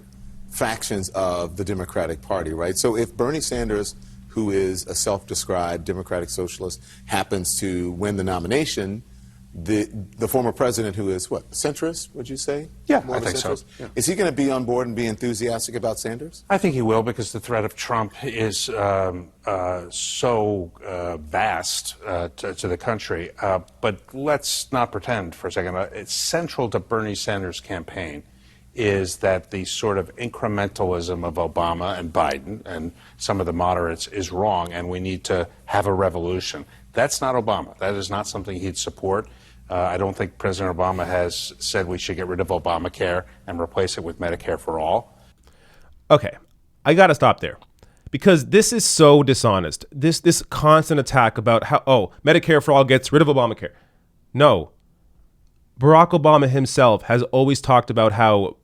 factions of the Democratic Party, right? So if Bernie Sanders, who is a self-described Democratic socialist, happens to win the nomination, the former president, who is what, centrist, would you say? Yeah, More I of a think so. centrist? Yeah. Is he going to be on board and be enthusiastic about Sanders? I think he will, because the threat of Trump is so vast to the country. But let's not pretend for a second. It's central to Bernie Sanders' campaign is that the sort of incrementalism of Obama and Biden and some of the moderates is wrong, and we need to have a revolution. That's not Obama. That is not something he'd support. I don't think President Obama has said we should get rid of Obamacare and replace it with Medicare for all. Okay, I got to stop there, because this is so dishonest. This constant attack about how, Medicare for all gets rid of Obamacare. No. Barack Obama himself has always talked about how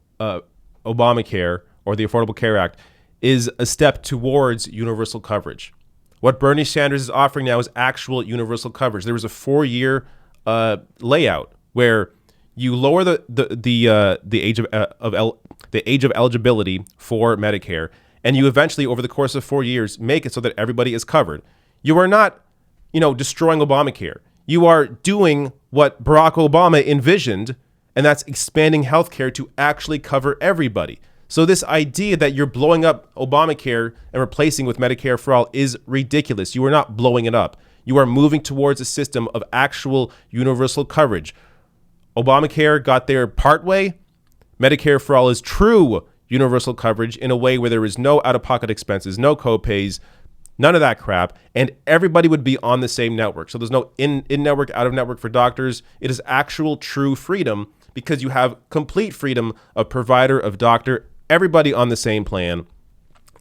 Obamacare, or the Affordable Care Act, is a step towards universal coverage. What Bernie Sanders is offering now is actual universal coverage. There was a 4-year layout where you lower the age of the age of eligibility for Medicare, and you eventually, over the course of 4 years, make it so that everybody is covered. You are not, destroying Obamacare. You are doing what Barack Obama envisioned, and that's expanding healthcare to actually cover everybody. So this idea that you're blowing up Obamacare and replacing with Medicare for all is ridiculous. You are not blowing it up. You are moving towards a system of actual universal coverage. Obamacare got there partway. Medicare for all is true universal coverage in a way where there is no out-of-pocket expenses, no co-pays, none of that crap, and everybody would be on the same network. So there's no in-network, out-of-network for doctors. It is actual true freedom because you have complete freedom of provider, of doctor, everybody on the same plan.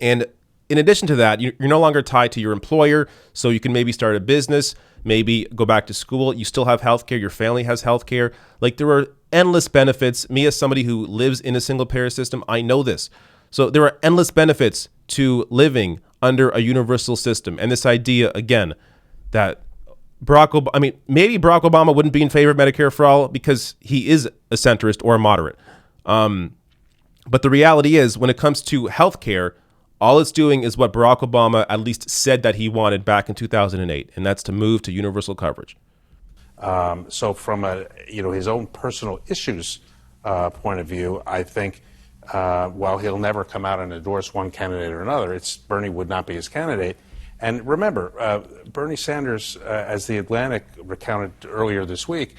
And in addition to that, you're no longer tied to your employer, so you can maybe start a business, maybe go back to school. You still have healthcare. Your family has healthcare. Like, there are endless benefits. Me, as somebody who lives in a single-payer system, I know this. So there are endless benefits to living under a universal system. And this idea, again, that maybe Barack Obama wouldn't be in favor of Medicare for all because he is a centrist or a moderate. But the reality is, when it comes to healthcare, all it's doing is what Barack Obama at least said that he wanted back in 2008, and that's to move to universal coverage. So from his own personal issues point of view, I think while he'll never come out and endorse one candidate or another, Bernie would not be his candidate. And remember, Bernie Sanders, as The Atlantic recounted earlier this week,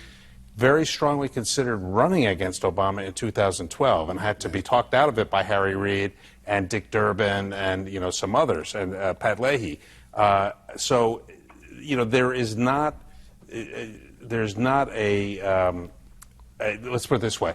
very strongly considered running against Obama in 2012 and had to be talked out of it by Harry Reid and Dick Durbin and some others, and Pat Leahy. So there's not a let's put it this way.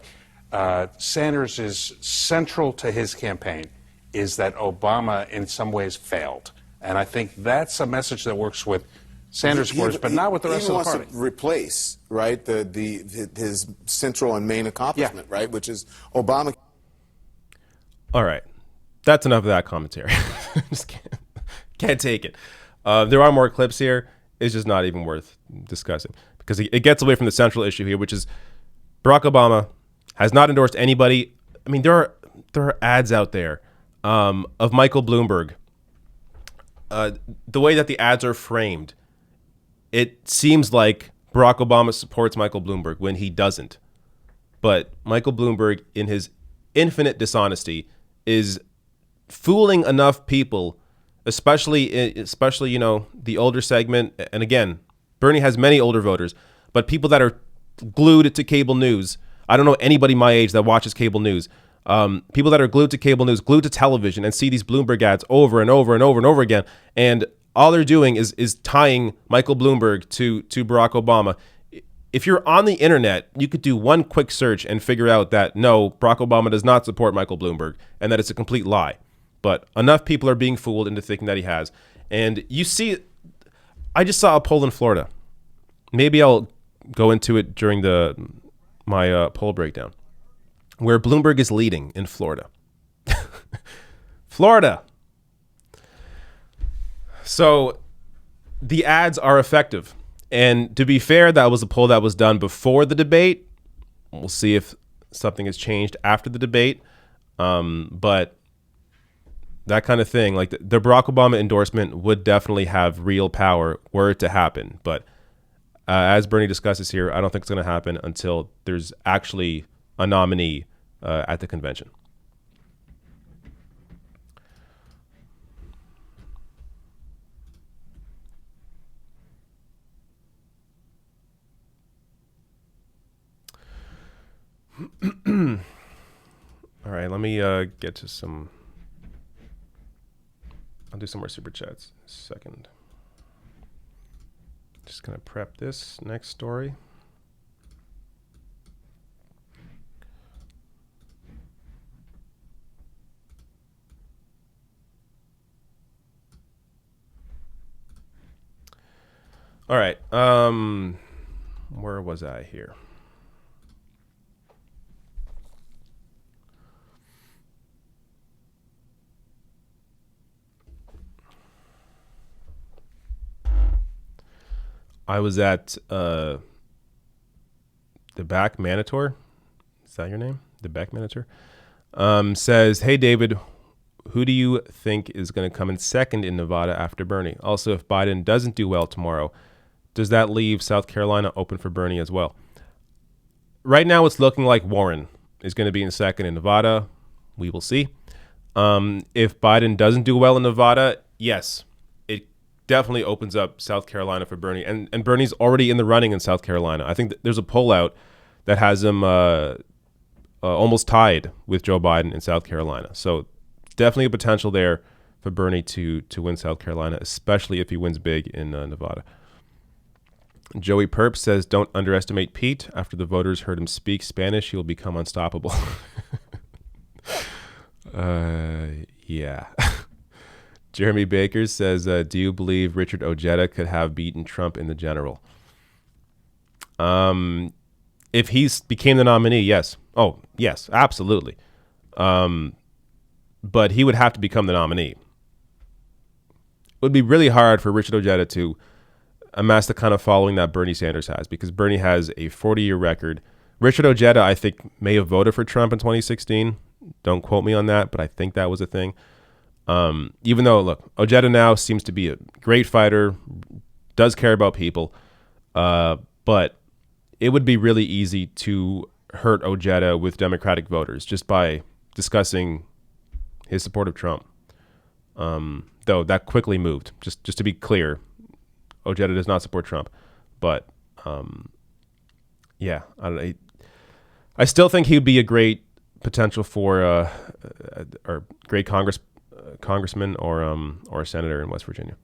Sanders is central to his campaign is that Obama in some ways failed. And I think that's a message that works with Sanders supporters, but not with the rest of the party. He wants to replace, right, his central and main accomplishment, right, which is Obama. All right. That's enough of that commentary. Just can't take it. There are more clips here. It's just not even worth discussing because it gets away from the central issue here, which is Barack Obama has not endorsed anybody. I mean, there are ads out there of Michael Bloomberg. The way that the ads are framed, it seems like Barack Obama supports Michael Bloomberg when he doesn't. But Michael Bloomberg, in his infinite dishonesty, is fooling enough people, especially the older segment. And again, Bernie has many older voters, but people that are glued to cable news. I don't know anybody my age that watches cable news. People that are glued to cable news, glued to television, and see these Bloomberg ads over and over and over and over again. And all they're doing is tying Michael Bloomberg to Barack Obama. If you're on the internet, you could do one quick search and figure out that no, Barack Obama does not support Michael Bloomberg and that it's a complete lie. But enough people are being fooled into thinking that he has. And you see, I just saw a poll in Florida. Maybe I'll go into it during my poll breakdown, where Bloomberg is leading in Florida. Florida. So the ads are effective. And to be fair, that was a poll that was done before the debate. We'll see if something has changed after the debate. But that kind of thing, like the Barack Obama endorsement would definitely have real power were it to happen. But as Bernie discusses here, I don't think it's going to happen until there's actually a nominee at the convention. All right, let me get to some. I'll do some more super chats in a second. Just gonna prep this next story. All right. Where was I here? I was at the Back Manator. Is that your name? The Back Manator. says, hey, David, who do you think is going to come in second in Nevada after Bernie? Also, if Biden doesn't do well tomorrow, does that leave South Carolina open for Bernie as well? Right now, it's looking like Warren is going to be in second in Nevada. We will see. If Biden doesn't do well in Nevada, yes, it definitely opens up South Carolina for Bernie. And Bernie's already in the running in South Carolina. I think there's a poll out that has him almost tied with Joe Biden in South Carolina. So definitely a potential there for Bernie to win South Carolina, especially if he wins big in Nevada. Joey Perp says, don't underestimate Pete. After the voters heard him speak Spanish, he will become unstoppable. Yeah. Jeremy Baker says, do you believe Richard Ojeda could have beaten Trump in the general? If he became the nominee, yes. Oh, yes, absolutely. But he would have to become the nominee. It would be really hard for Richard Ojeda to amass the kind of following that Bernie Sanders has, because Bernie has a 40-year record. Richard Ojeda, I think, may have voted for Trump in 2016. Don't quote me on that, but I think that was a thing. Even though, look, Ojeda now seems to be a great fighter, does care about people, but it would be really easy to hurt Ojeda with Democratic voters just by discussing his support of Trump. Though that quickly moved. Just to be clear, Ojeda does not support Trump, but yeah, I still think he would be a great potential for or great congressman or a senator in West Virginia.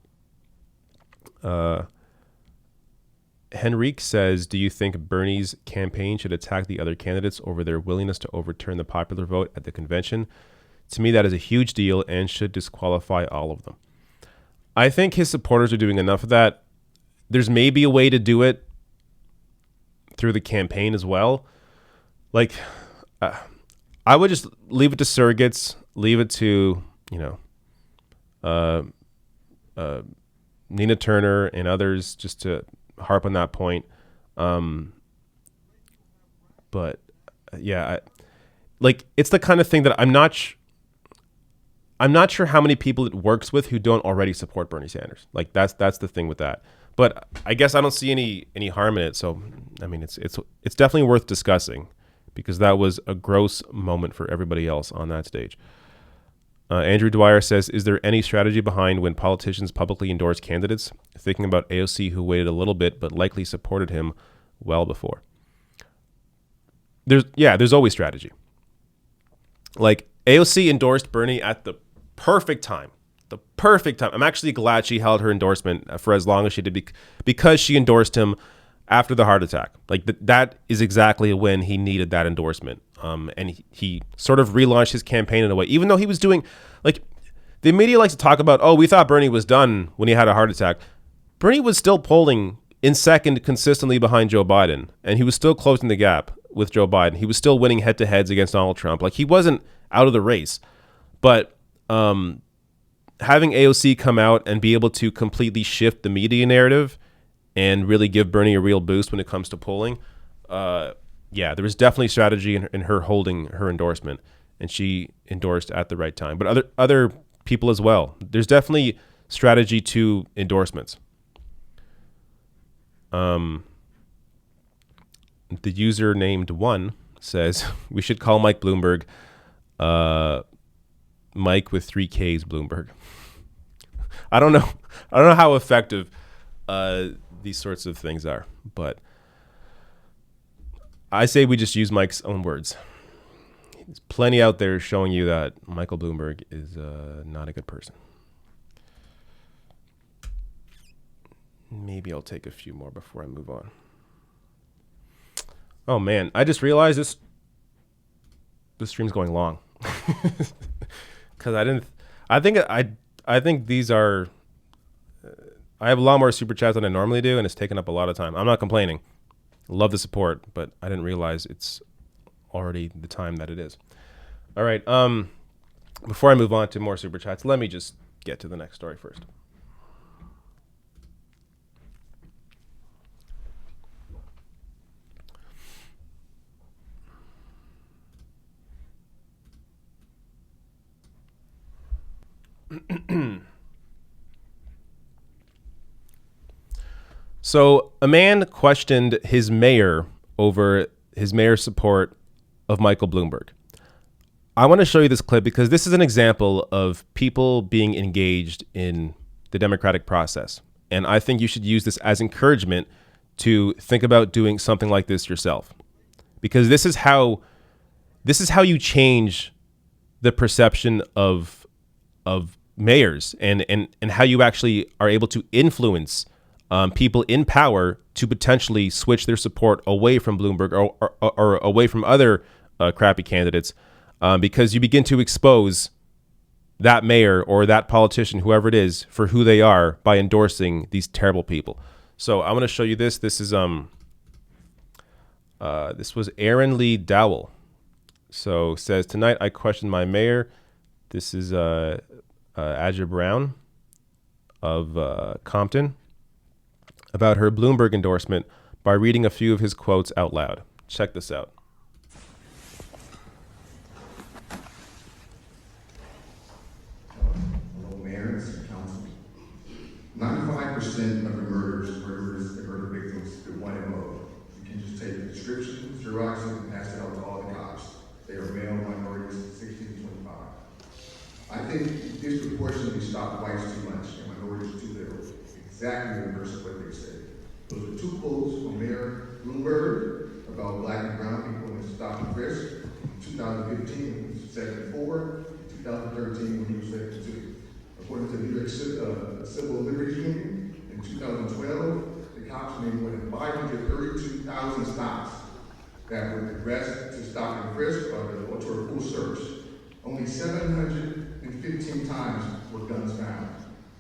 Henrique says, do you think Bernie's campaign should attack the other candidates over their willingness to overturn the popular vote at the convention? To me, that is a huge deal and should disqualify all of them. I think his supporters are doing enough of that. There's maybe a way to do it through the campaign as well. Like, I would just leave it to surrogates, leave it to, Nina Turner and others just to harp on that point. But yeah, it's the kind of thing that I'm not sure how many people it works with who don't already support Bernie Sanders. Like that's the thing with that. But I guess I don't see any harm in it. So I mean, it's definitely worth discussing because that was a gross moment for everybody else on that stage. Andrew Dwyer says, is there any strategy behind when politicians publicly endorse candidates? Thinking about AOC, who waited a little bit but likely supported him well before. There's always strategy. Like AOC endorsed Bernie at the perfect time. The perfect time. I'm actually glad she held her endorsement for as long as she did because she endorsed him after the heart attack. Like that is exactly when he needed that endorsement. And he sort of relaunched his campaign in a way, even though he was doing, like, the media likes to talk about, oh, we thought Bernie was done when he had a heart attack. Bernie was still polling in second consistently behind Joe Biden, and he was still closing the gap with Joe Biden. He was still winning head-to-heads against Donald Trump. Like, he wasn't out of the race. But having AOC come out and be able to completely shift the media narrative and really give Bernie a real boost when it comes to polling, yeah, there was definitely strategy in her holding her endorsement, and she endorsed at the right time. But other people as well. There's definitely strategy to endorsements. The user named One says we should call Mike Bloomberg, Mike with 3 Ks Bloomberg. I don't know how effective these sorts of things are, but I say we just use Mike's own words. There's plenty out there showing you that Michael Bloomberg is not a good person. Maybe I'll take a few more before I move on. Oh man, I just realized this stream's going long. Because I think these are, I have a lot more super chats than I normally do, and it's taken up a lot of time. I'm not complaining. Love the support, but I didn't realize it's already the time that it is. All right. Before I move on to more super chats, let me just get to the next story first. So a man questioned his mayor over his mayor's support of Michael Bloomberg. I want to show you this clip because this is an example of people being engaged in the democratic process. And I think you should use this as encouragement to think about doing something like this yourself. Because this is how you change the perception of mayors and how you actually are able to influence people in power to potentially switch their support away from Bloomberg or away from other crappy candidates, because you begin to expose that mayor or that politician, whoever it is, for who they are by endorsing these terrible people. So I want to show you this. This is this was Aaron Lee Dowell. So says, tonight I questioned my mayor. This is Aja Brown of Compton about her Bloomberg endorsement by reading a few of his quotes out loud. Check this out. Hello, Mayor and Council. 95% of the murder victims fit one MO. You can just take a description, Xerox it, and pass it out to all the cops. They are male, minorities, 16 to 25. I think disproportionately stop whites too much and minorities too little. Exactly the reverse of what they say. Those are two quotes from Mayor Bloomberg about black and brown people in Stop-and-frisk. In 2015, when he was 74. In 2013, when he was 72. According to the New York Civil Liberties Union, in 2012, the cops made more than 532,000 stops that were progressed to stop and frisk or to a full search. Only 715 times were guns found.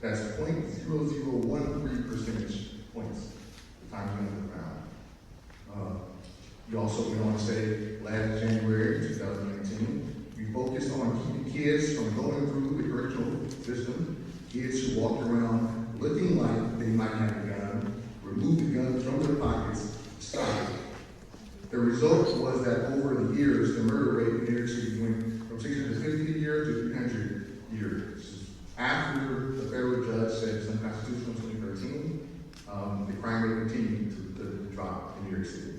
That's 0.0013 percentage points the times guns were found. You also went on to say last January 2019, we focused on keeping kids from going through the correctional system, kids who walked around looking like they might have a gun, remove the guns from their pockets, stop it. The result was that over the years, the murder rate in New York City went from 650 a year to 300 a year. After the federal judge said it's unconstitutional in 2013, the crime rate continued to drop in New York City.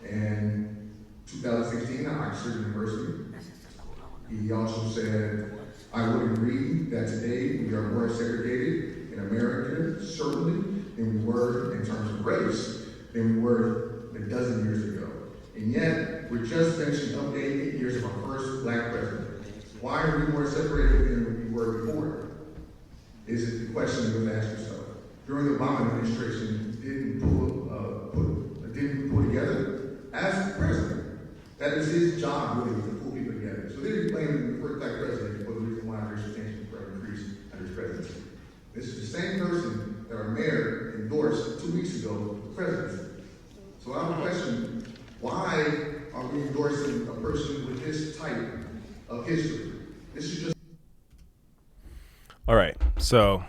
And 2016 at Oxford University, he also said, I would agree that today we are more segregated in America, certainly, than we were in terms of race, than we were a dozen years ago. And yet, we're just finishing up 8 years of our first black president. Why are we more separated than we were before? Is it the question you would ask yourself? During the Obama administration, didn't pull together as president. That is his job, really, to pull people together. So they're claiming the first black president for the reason why there's substantial increase under his presidency. This is the same person that our mayor endorsed 2 weeks ago for presidency. So I have a question, why are we endorsing a person with this type of history? This is just... All right, so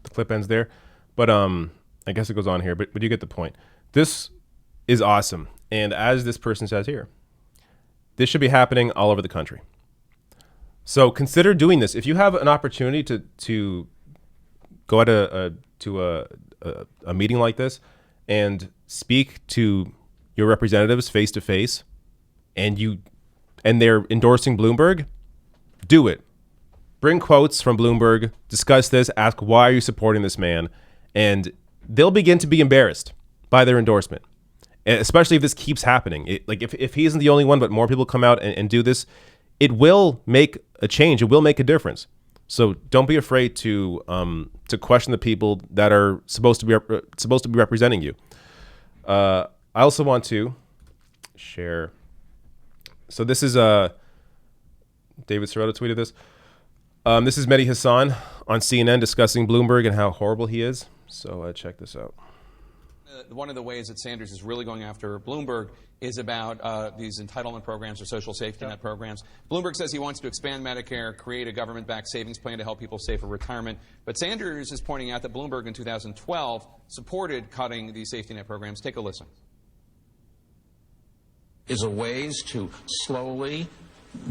the clip ends there, but I guess it goes on here, but you get the point. This is awesome, and as this person says here, this should be happening all over the country. So consider doing this. If you have an opportunity to go at a meeting like this and speak to your representatives face to face, and they're endorsing Bloomberg, do it. Bring quotes from Bloomberg, discuss this, ask why are you supporting this man, and they'll begin to be embarrassed by their endorsement. And especially if this keeps happening. If he isn't the only one, but more people come out and do this, it will make a change. It will make a difference. So don't be afraid to question the people that are supposed to be representing you. I also want to share. So this is David Sirota tweeted this. This is Mehdi Hassan on CNN discussing Bloomberg and how horrible he is. So check this out. One of the ways that Sanders is really going after Bloomberg is about these entitlement programs or social safety net programs. Bloomberg says he wants to expand Medicare, create a government-backed savings plan to help people save for retirement. But Sanders is pointing out that Bloomberg in 2012 supported cutting these safety net programs. Take a listen. Is a ways to slowly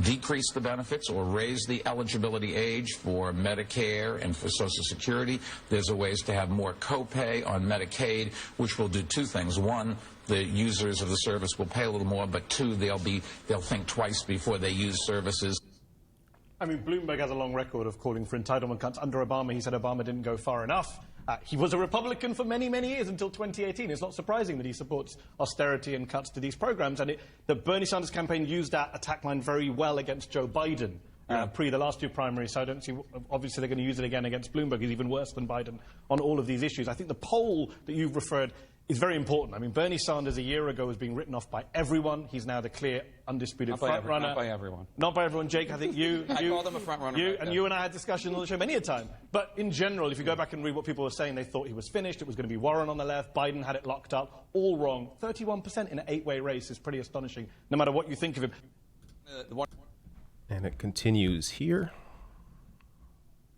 decrease the benefits or raise the eligibility age for Medicare and for Social Security. There's a ways to have more copay on Medicaid, which will do two things. One, the users of the service will pay a little more, but two, they'll think twice before they use services. I mean, Bloomberg has a long record of calling for entitlement cuts. Under Obama, he said Obama didn't go far enough. He was a Republican for many, many years until 2018. It's not surprising that he supports austerity and cuts to these programs. And the Bernie Sanders campaign used that attack line very well against Joe Biden pre the last two primaries. So I don't see, obviously they're going to use it again against Bloomberg. He's even worse than Biden on all of these issues. I think the poll that you've referred is very important. I mean, Bernie Sanders a year ago was being written off by everyone. He's now the clear, undisputed front runner. Not by everyone. Not by everyone, Jake. I think you call them a front runner. You and I had discussions on the show many a time. But in general, if you go back and read what people were saying, they thought he was finished. It was going to be Warren on the left. Biden had it locked up. All wrong. 31% in an 8-way race is pretty astonishing, no matter what you think of him. And it continues here.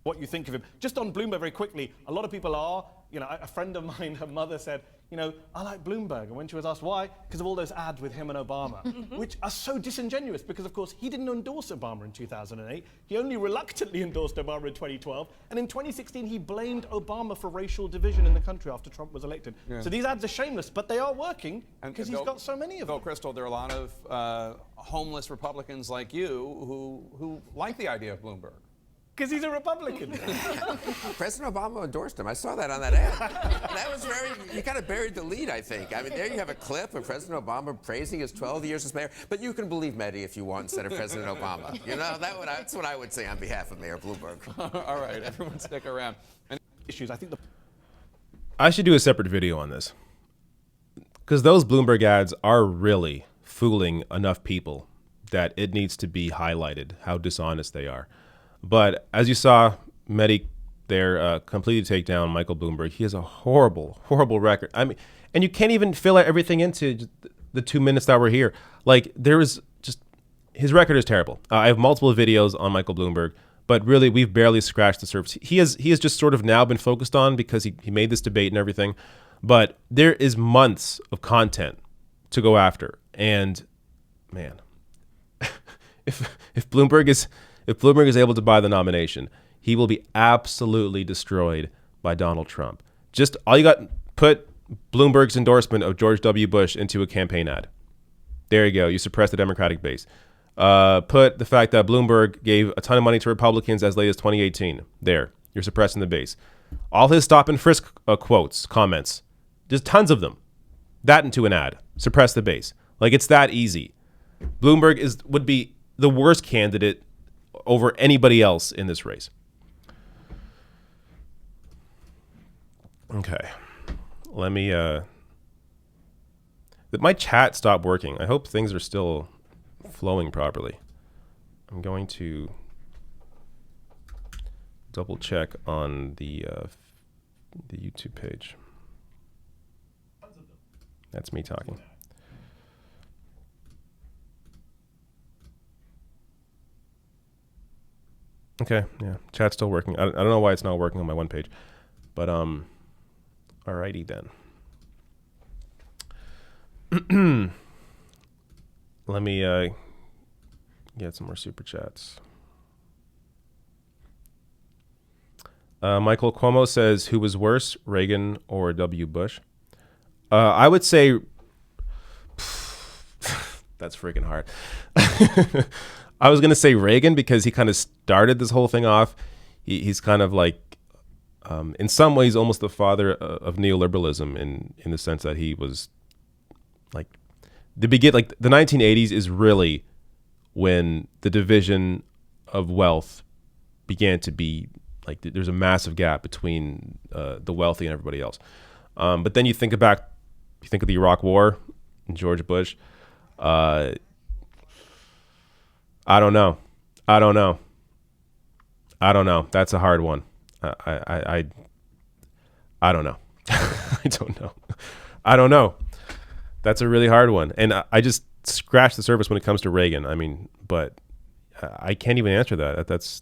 What you think of him. Just on Bloomberg very quickly, a lot of people are, a friend of mine, her mother said, I like Bloomberg. And when she was asked why, because of all those ads with him and Obama, which are so disingenuous because, of course, he didn't endorse Obama in 2008. He only reluctantly endorsed Obama in 2012. And in 2016, he blamed Obama for racial division in the country after Trump was elected. Yeah. So these ads are shameless, but they are working because he's got so many of them. Crystal, there are a lot of homeless Republicans like you who like the idea of Bloomberg. Because he's a Republican. President Obama endorsed him. I saw that on that ad. That was you kind of buried the lead, I think. I mean, there you have a clip of President Obama praising his 12 years as mayor. But you can believe Mehdi if you want instead of President Obama. That's what I would say on behalf of Mayor Bloomberg. All right, everyone stick around. Issues. I think I should do a separate video on this. Because those Bloomberg ads are really fooling enough people that it needs to be highlighted how dishonest they are. But as you saw, Mehdi there completely take down Michael Bloomberg. He has a horrible, horrible record. I mean, and you can't even fill everything into the 2 minutes that we're here. Like, there is just, his record is terrible. I have multiple videos on Michael Bloomberg, but really we've barely scratched the surface. He has just sort of now been focused on because he made this debate and everything. But there is months of content to go after. And man, if Bloomberg is able to buy the nomination, he will be absolutely destroyed by Donald Trump. Just all you got, put Bloomberg's endorsement of George W. Bush into a campaign ad. There you go. You suppress the Democratic base. Put the fact that Bloomberg gave a ton of money to Republicans as late as 2018. There. You're suppressing the base. All his stop-and-frisk quotes, comments, just tons of them. That into an ad. Suppress the base. Like, it's that easy. Bloomberg would be the worst candidate over anybody else in this race. Okay. Let me my chat stopped working. I hope things are still flowing properly. I'm going to double check on the YouTube page. That's me talking. Okay, yeah, chat's still working. I don't know why it's not working on my one page, but alrighty then. Let me get some more super chats. Michael Cuomo says, "Who was worse, Reagan or W. Bush?" I would say that's freaking hard. I was going to say Reagan because he kind of started this whole thing off. He's kind of like, in some ways, almost the father of neoliberalism in the sense that he was like the 1980s is really when the division of wealth began to be like, there's a massive gap between the wealthy and everybody else. But then you think of the Iraq War and George Bush. I don't know. That's a hard one. I don't know. I don't know. That's a really hard one. And I just scratched the surface when it comes to Reagan. I mean, but I can't even answer that. That's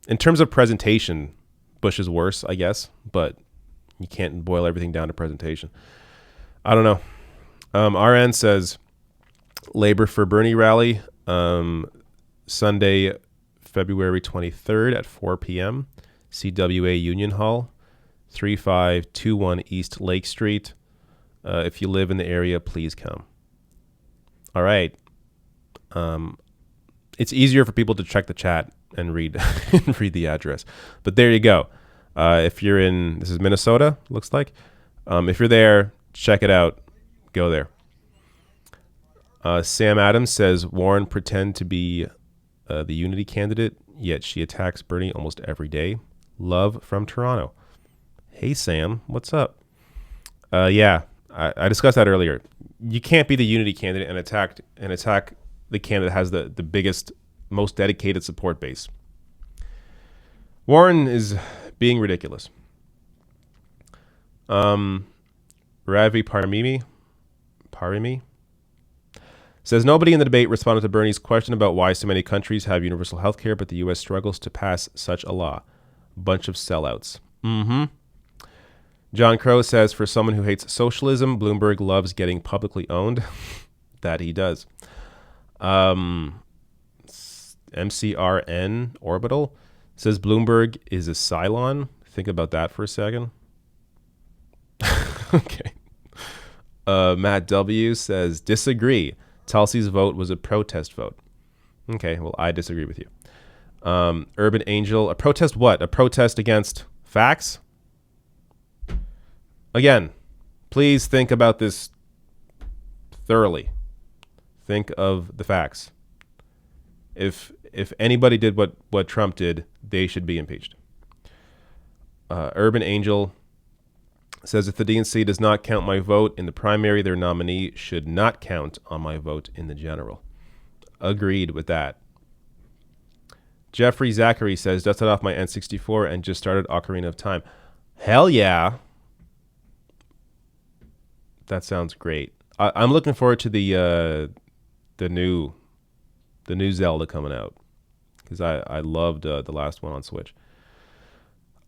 in terms of presentation, Bush is worse, I guess, but you can't boil everything down to presentation. I don't know. RN says, Labor for Bernie rally, Sunday, February 23rd at 4 p.m. CWA Union Hall, 3521 East Lake Street. If you live in the area, please come. All right. It's easier for people to check the chat and read read the address. But there you go. If you're in, this is Minnesota, looks like. If you're there, check it out. Go there. Sam Adams says Warren pretend to be the unity candidate, yet she attacks Bernie almost every day. Love from Toronto. Hey, Sam, what's up? Yeah, I discussed that earlier. You can't be the unity candidate and attack the candidate that has the biggest, most dedicated support base. Warren is being ridiculous. Ravi Parimi says nobody in the debate responded to Bernie's question about why so many countries have universal health care, but the U.S. struggles to pass such a law. Bunch of sellouts. John Crow says, for someone who hates socialism, Bloomberg loves getting publicly owned. That he does. MCRN Orbital says Bloomberg is a Cylon. Think about that for a second. Okay. Matt W. says, disagree. Tulsi's vote was a protest vote. Okay, well, I disagree with you. Urban Angel, a protest what? A protest against facts? Again, please think about this thoroughly. Think of the facts. If anybody did what Trump did, they should be impeached. Urban Angel says, if the DNC does not count my vote in the primary, their nominee should not count on my vote in the general. Agreed with that. Jeffrey Zachary says, dusted off my N64 and just started Ocarina of Time. Hell yeah. That sounds great. I'm looking forward to the new Zelda coming out, because I loved the last one on Switch.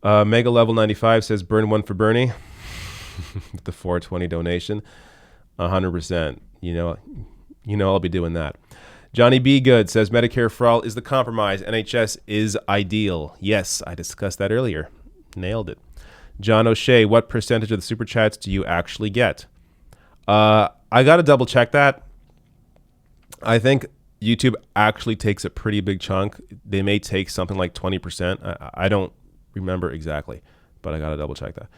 Mega Level 95 says, burn one for Bernie. The 420 donation. 100%. You know I'll be doing that. Johnny B. Good says, Medicare for all is the compromise. NHS is ideal. Yes, I discussed that earlier. Nailed it. John O'Shea, what percentage of the super chats do you actually get? I got to double check that. I think YouTube actually takes a pretty big chunk. They may take something like 20%. I don't remember exactly, but I got to double check that.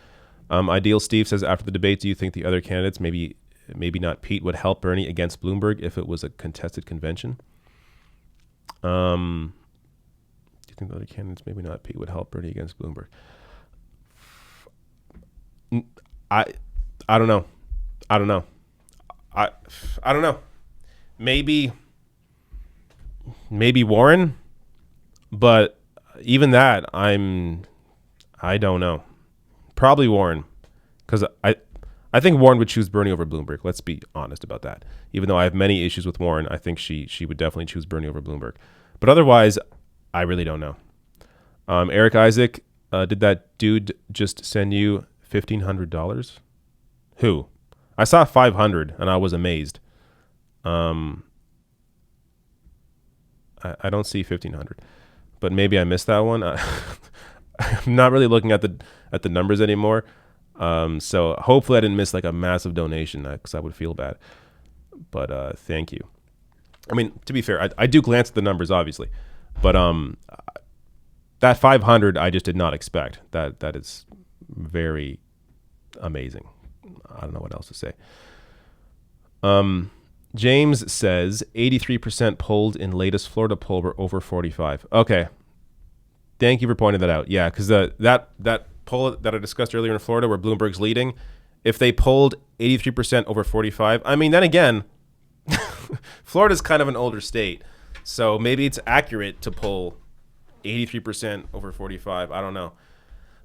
Ideal Steve says, after the debate, do you think the other candidates, maybe not Pete, would help Bernie against Bloomberg if it was a contested convention? Do you think the other candidates, maybe not Pete, would help Bernie against Bloomberg? I don't know. I don't know. I don't know. Maybe Warren, but even that, I don't know. Probably Warren, because I think Warren would choose Bernie over Bloomberg. Let's be honest about that. Even though I have many issues with Warren, I think she would definitely choose Bernie over Bloomberg. But otherwise, I really don't know. Eric Isaac, did that dude just send you $1,500? Who? I saw 500 and I was amazed. I don't see 1,500, but maybe I missed that one. I'm not really looking at the numbers anymore. So hopefully I didn't miss like a massive donation, because I would feel bad. But thank you. I mean, to be fair, I do glance at the numbers, obviously, but that 500 I just did not expect. That is very amazing. I don't know what else to say. James says 83% polled in latest Florida poll were over 45. Okay. Thank you for pointing that out. Yeah, because that poll that I discussed earlier in Florida where Bloomberg's leading, if they polled 83% over 45, I mean, then again, Florida's kind of an older state. So maybe it's accurate to poll 83% over 45. I don't know.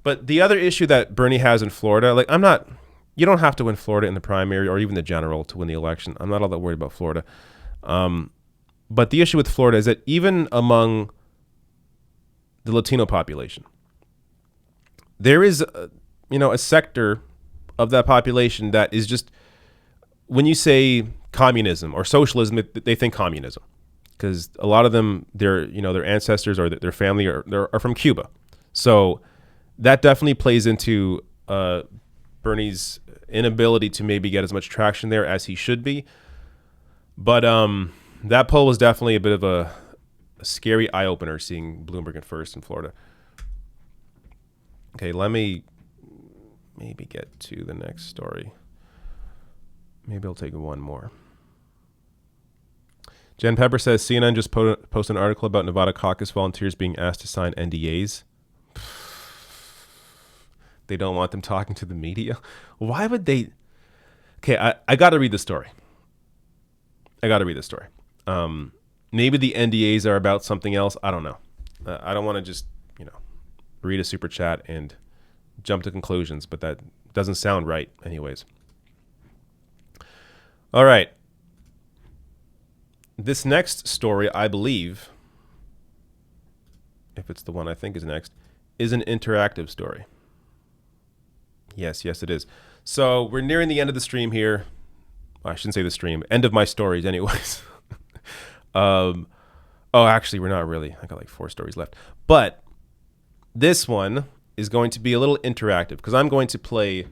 But the other issue that Bernie has in Florida, like you don't have to win Florida in the primary or even the general to win the election. I'm not all that worried about Florida. But the issue with Florida is that even among the Latino population, there is, a sector of that population that is just, when you say communism or socialism, they think communism, because a lot of them, their ancestors or their family are from Cuba. So that definitely plays into Bernie's inability to maybe get as much traction there as he should be. But that poll was definitely a bit of a scary eye-opener, seeing Bloomberg in first in Florida. Okay, let me maybe get to the next story. Maybe I'll take one more. Jen Pepper says CNN just posted an article about Nevada caucus volunteers being asked to sign NDAs. They don't want them talking to the media. Why would they? Okay, I got to read the story. Maybe the NDAs are about something else. I don't know. I don't want to just, read a super chat and jump to conclusions, but that doesn't sound right anyways. All right. This next story, I believe, if it's the one I think is next, is an interactive story. Yes, it is. So we're nearing the end of the stream here. I shouldn't say the stream. End of my stories anyways. Actually, we're not really. I got like 4 stories left. But this one is going to be a little interactive because I'm going to play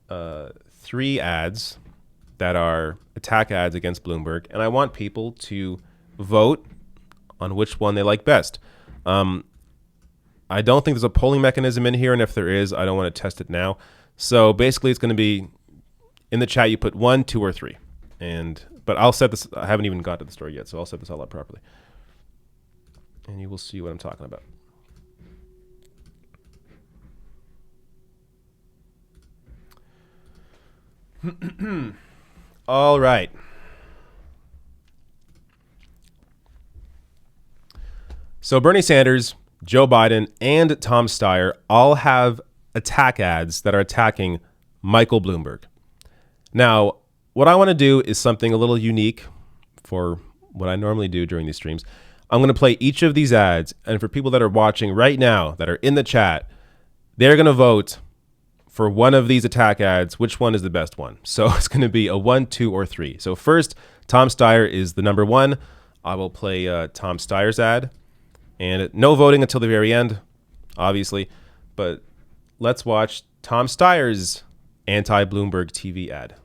3 ads that are attack ads against Bloomberg, and I want people to vote on which one they like best. I don't think there's a polling mechanism in here, and if there is, I don't want to test it now. So basically, it's going to be in the chat. You put 1, 2, or 3, but I'll set this. I haven't even got to the story yet, so I'll set this all up properly, and you will see what I'm talking about. All right. So Bernie Sanders, Joe Biden, and Tom Steyer all have attack ads that are attacking Michael Bloomberg. Now, what I want to do is something a little unique for what I normally do during these streams. I'm going to play each of these ads, and for people that are watching right now that are in the chat, they're going to vote for one of these attack ads, which one is the best one. So it's going to be a 1, 2, or 3. So first, Tom Steyer is the number 1. I will play Tom Steyer's ad. And no voting until the very end, obviously. But let's watch Tom Steyer's anti-Bloomberg TV ad.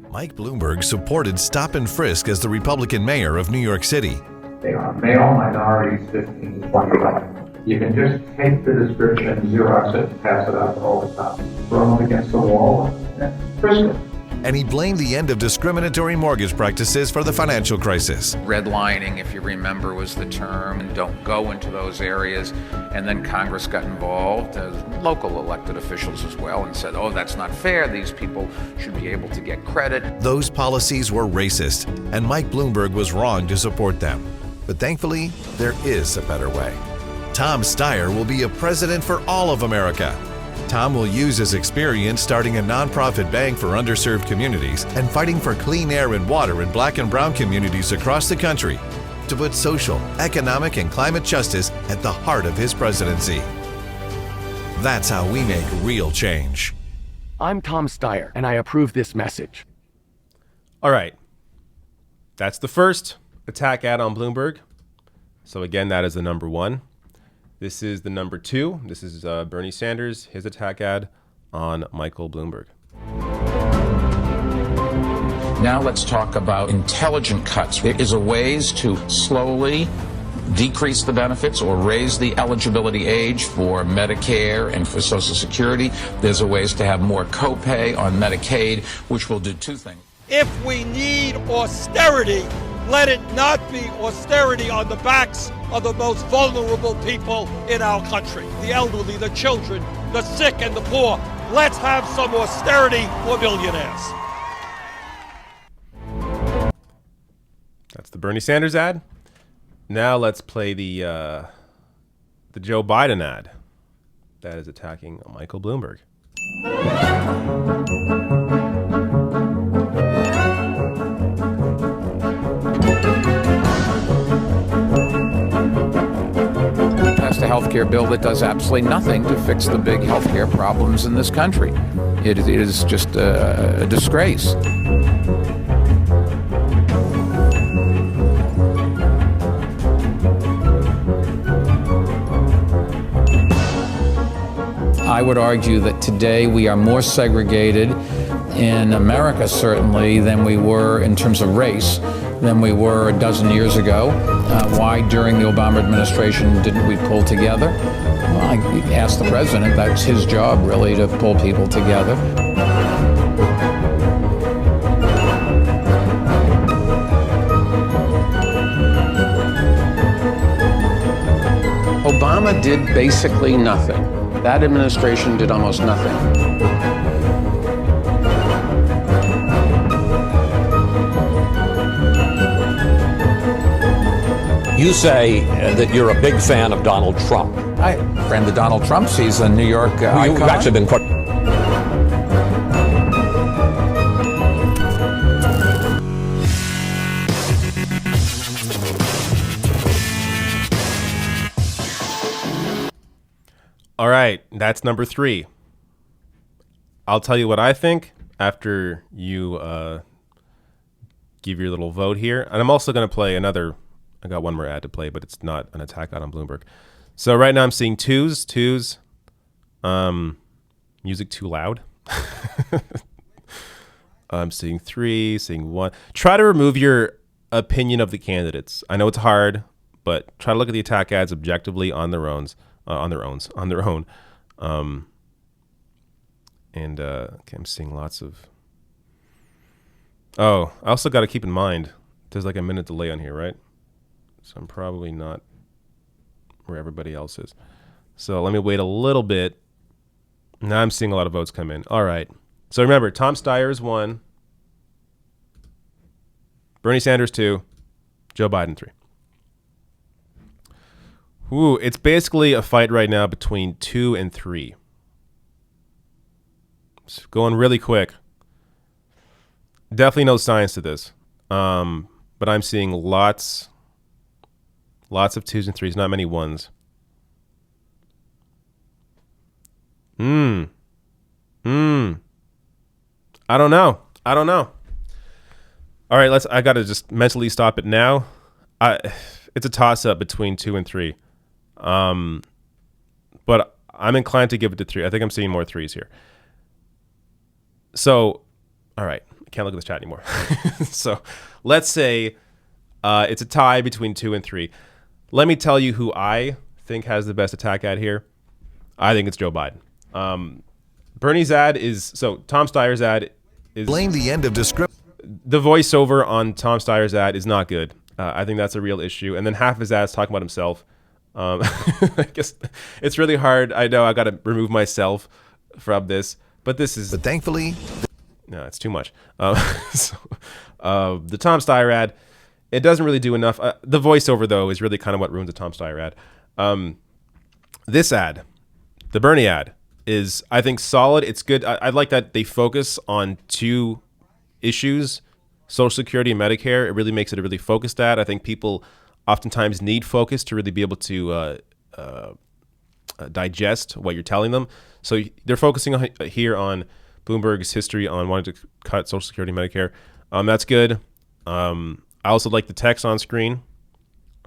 Mike Bloomberg supported Stop-and-frisk as the Republican mayor of New York City. They are male minorities 15 to 25. You can just take the description, Xerox it, and pass it out all the time. Throw them against the wall and frisk them. And he blamed the end of discriminatory mortgage practices for the financial crisis. Redlining, if you remember, was the term, and don't go into those areas. And then Congress got involved, local elected officials as well, and said, oh, that's not fair. These people should be able to get credit. Those policies were racist, and Mike Bloomberg was wrong to support them. But thankfully, there is a better way. Tom Steyer will be a president for all of America. Tom will use his experience starting a nonprofit bank for underserved communities and fighting for clean air and water in Black and brown communities across the country to put social, economic, and climate justice at the heart of his presidency. That's how we make real change. I'm Tom Steyer, and I approve this message. All right. That's the first attack ad on Bloomberg. So again, that is the number 1. This is the number 2. This is Bernie Sanders, his attack ad on Michael Bloomberg. Now let's talk about intelligent cuts. There is a ways to slowly decrease the benefits or raise the eligibility age for Medicare and for Social Security. There's a ways to have more copay on Medicaid, which will do 2 things. If we need austerity, let it not be austerity on the backs of the most vulnerable people in our country. The elderly, the children, the sick, and the poor. Let's have some austerity for millionaires. That's the Bernie Sanders ad. Now let's play the Joe Biden ad that is attacking Michael Bloomberg. A healthcare bill that does absolutely nothing to fix the big healthcare problems in this country. It is just a disgrace. I would argue that today we are more segregated in America, certainly, than we were in terms of race, than we were a dozen years ago. Why, during the Obama administration, didn't we pull together? Well, I asked the president. That's his job, really, to pull people together. Obama did basically nothing. That administration did almost nothing. You say that you're a big fan of Donald Trump. I friend of Donald Trump's. He's a New York icon. You've actually been quite... All right, that's number 3. I'll tell you what I think after you give your little vote here. And I'm also going to play another... I got one more ad to play, but it's not an attack ad on Bloomberg. So right now I'm seeing twos. Music too loud. I'm seeing 3, seeing 1. Try to remove your opinion of the candidates. I know it's hard, but try to look at the attack ads objectively on their own. Okay, I'm seeing lots of. Oh, I also got to keep in mind there's like a minute delay on here, right? So I'm probably not where everybody else is. So let me wait a little bit. Now I'm seeing a lot of votes come in. All right. So remember, Tom Steyer's 1, Bernie Sanders 2, Joe Biden 3. Ooh, it's basically a fight right now between 2 and 3. It's going really quick. Definitely no science to this. But I'm seeing lots of 2s and 3s, not many 1s. I don't know. All right, I got to just mentally stop it now. It's a toss-up between 2 and 3. But I'm inclined to give it to 3. I think I'm seeing more 3s here. So, all right. I can't look at this chat anymore. So let's say it's a tie between 2 and 3. Let me tell you who I think has the best attack ad here. I think it's Joe Biden. Bernie's ad is, so Tom Steyer's ad is... Blame the end of description. The voiceover on Tom Steyer's ad is not good. I think that's a real issue. And then half his ad is talking about himself. I guess it's really hard. I know I got to remove myself from this, but this is... But thankfully... No, it's too much. The Tom Steyer ad, it doesn't really do enough. The voiceover, though, is really kind of what ruins the Tom Steyer ad. This ad, the Bernie ad, is, I think, solid. It's good. I like that they focus on 2 issues, Social Security and Medicare. It really makes it a really focused ad. I think people oftentimes need focus to really be able to digest what you're telling them. So they're focusing here on Bloomberg's history on wanting to cut Social Security and Medicare. That's good. I also like the text on screen.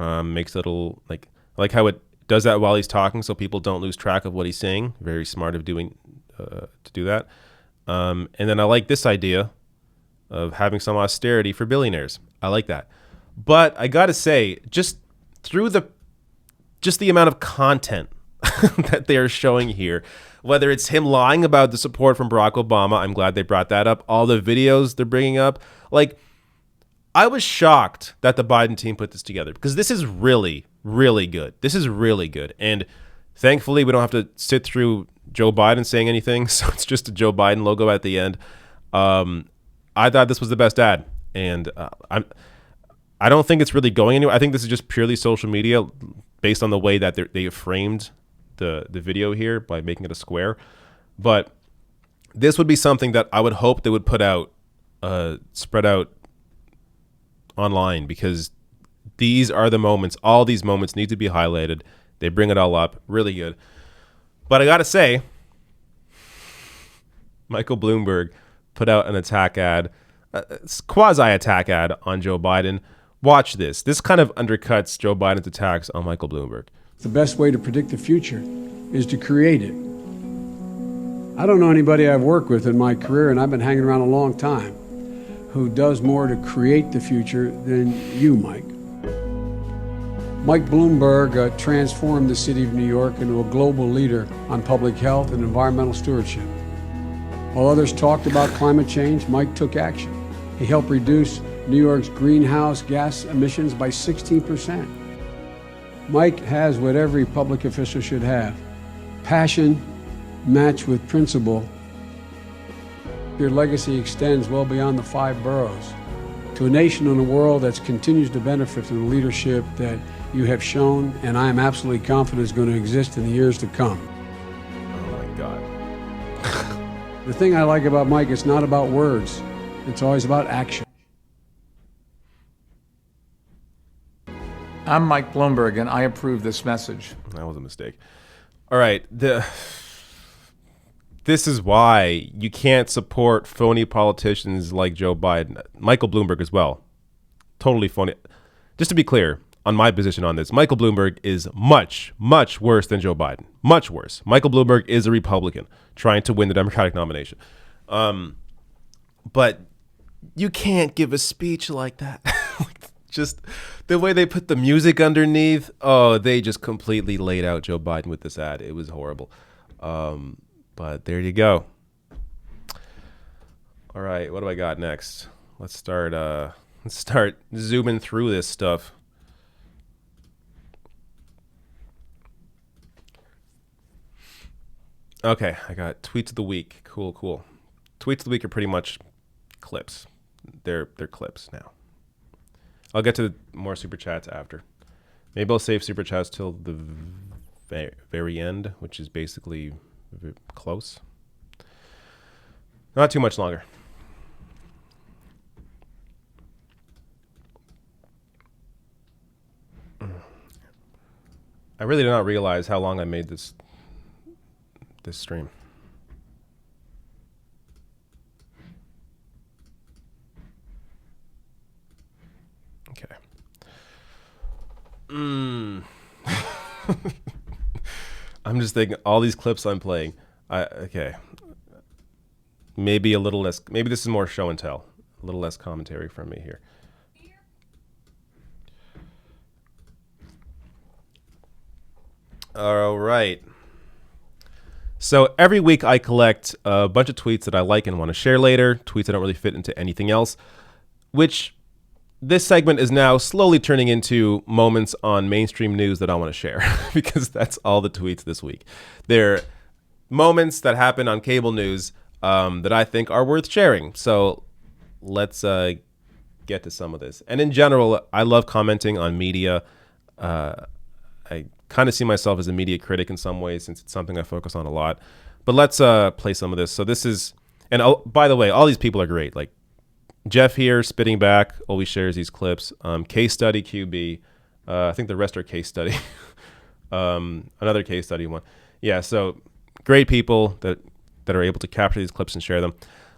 Makes it a little, I like how it does that while he's talking so people don't lose track of what he's saying. Very smart of doing to do that. And then I like this idea of having some austerity for billionaires. I like that. But I got to say, just the amount of content that they are showing here, whether it's him lying about the support from Barack Obama, I'm glad they brought that up. All the videos they're bringing up, I was shocked that the Biden team put this together because this is really, really good. This is really good. And thankfully, we don't have to sit through Joe Biden saying anything. So it's just a Joe Biden logo at the end. I thought this was the best ad. And I don't think it's really going anywhere. I think this is just purely social media based on the way that they framed the video here by making it a square. But this would be something that I would hope they would put out, spread out online, because these are the moments. All these moments need to be highlighted. They bring it all up. Really good. But I got to say, Michael Bloomberg put out an attack ad, quasi-attack ad on Joe Biden. Watch this. This kind of undercuts Joe Biden's attacks on Michael Bloomberg. The best way to predict the future is to create it. I don't know anybody I've worked with in my career, and I've been hanging around a long time, who does more to create the future than you, Mike. Mike Bloomberg transformed the city of New York into a global leader on public health and environmental stewardship. While others talked about climate change, Mike took action. He helped reduce New York's greenhouse gas emissions by 16%. Mike has what every public official should have: passion matched with principle. Your legacy extends well beyond the 5 boroughs to a nation and a world that continues to benefit from the leadership that you have shown, and I am absolutely confident is going to exist in the years to come. Oh my God. The thing I like about Mike, it's not about words. It's always about action. I'm Mike Bloomberg, and I approve this message. That was a mistake. All right. This is why you can't support phony politicians like Joe Biden. Michael Bloomberg as well. Totally phony. Just to be clear on my position on this, Michael Bloomberg is much, much worse than Joe Biden. Much worse. Michael Bloomberg is a Republican trying to win the Democratic nomination. But you can't give a speech like that. Just the way they put the music underneath. Oh, they just completely laid out Joe Biden with this ad. It was horrible. But there you go. All right, what do I got next? Let's start zooming through this stuff. Okay, I got tweets of the week. Cool. Tweets of the week are pretty much clips. They're clips now. I'll get to more super chats after. Maybe I'll save super chats till the very end, which is basically close. Not too much longer. I really did not realize how long I made this stream. Okay. I'm just thinking all these clips I'm playing. Okay. Maybe a little less. Maybe this is more show and tell. A little less commentary from me here. All right. So every week I collect a bunch of tweets that I like and want to share later. Tweets that don't really fit into anything else, which this segment is now slowly turning into moments on mainstream news that I want to share because that's all the tweets this week. They're moments that happen on cable news that I think are worth sharing. So let's get to some of this. And in general, I love commenting on media. I kind of see myself as a media critic in some ways since it's something I focus on a lot. But let's play some of this. So this is, and by the way, all these people are great. Like Jeff here, Spitting Back, always shares these clips. Case Study QB. I think the rest are Case Study. Another Case Study one. Yeah, so great people that are able to capture these clips and share them.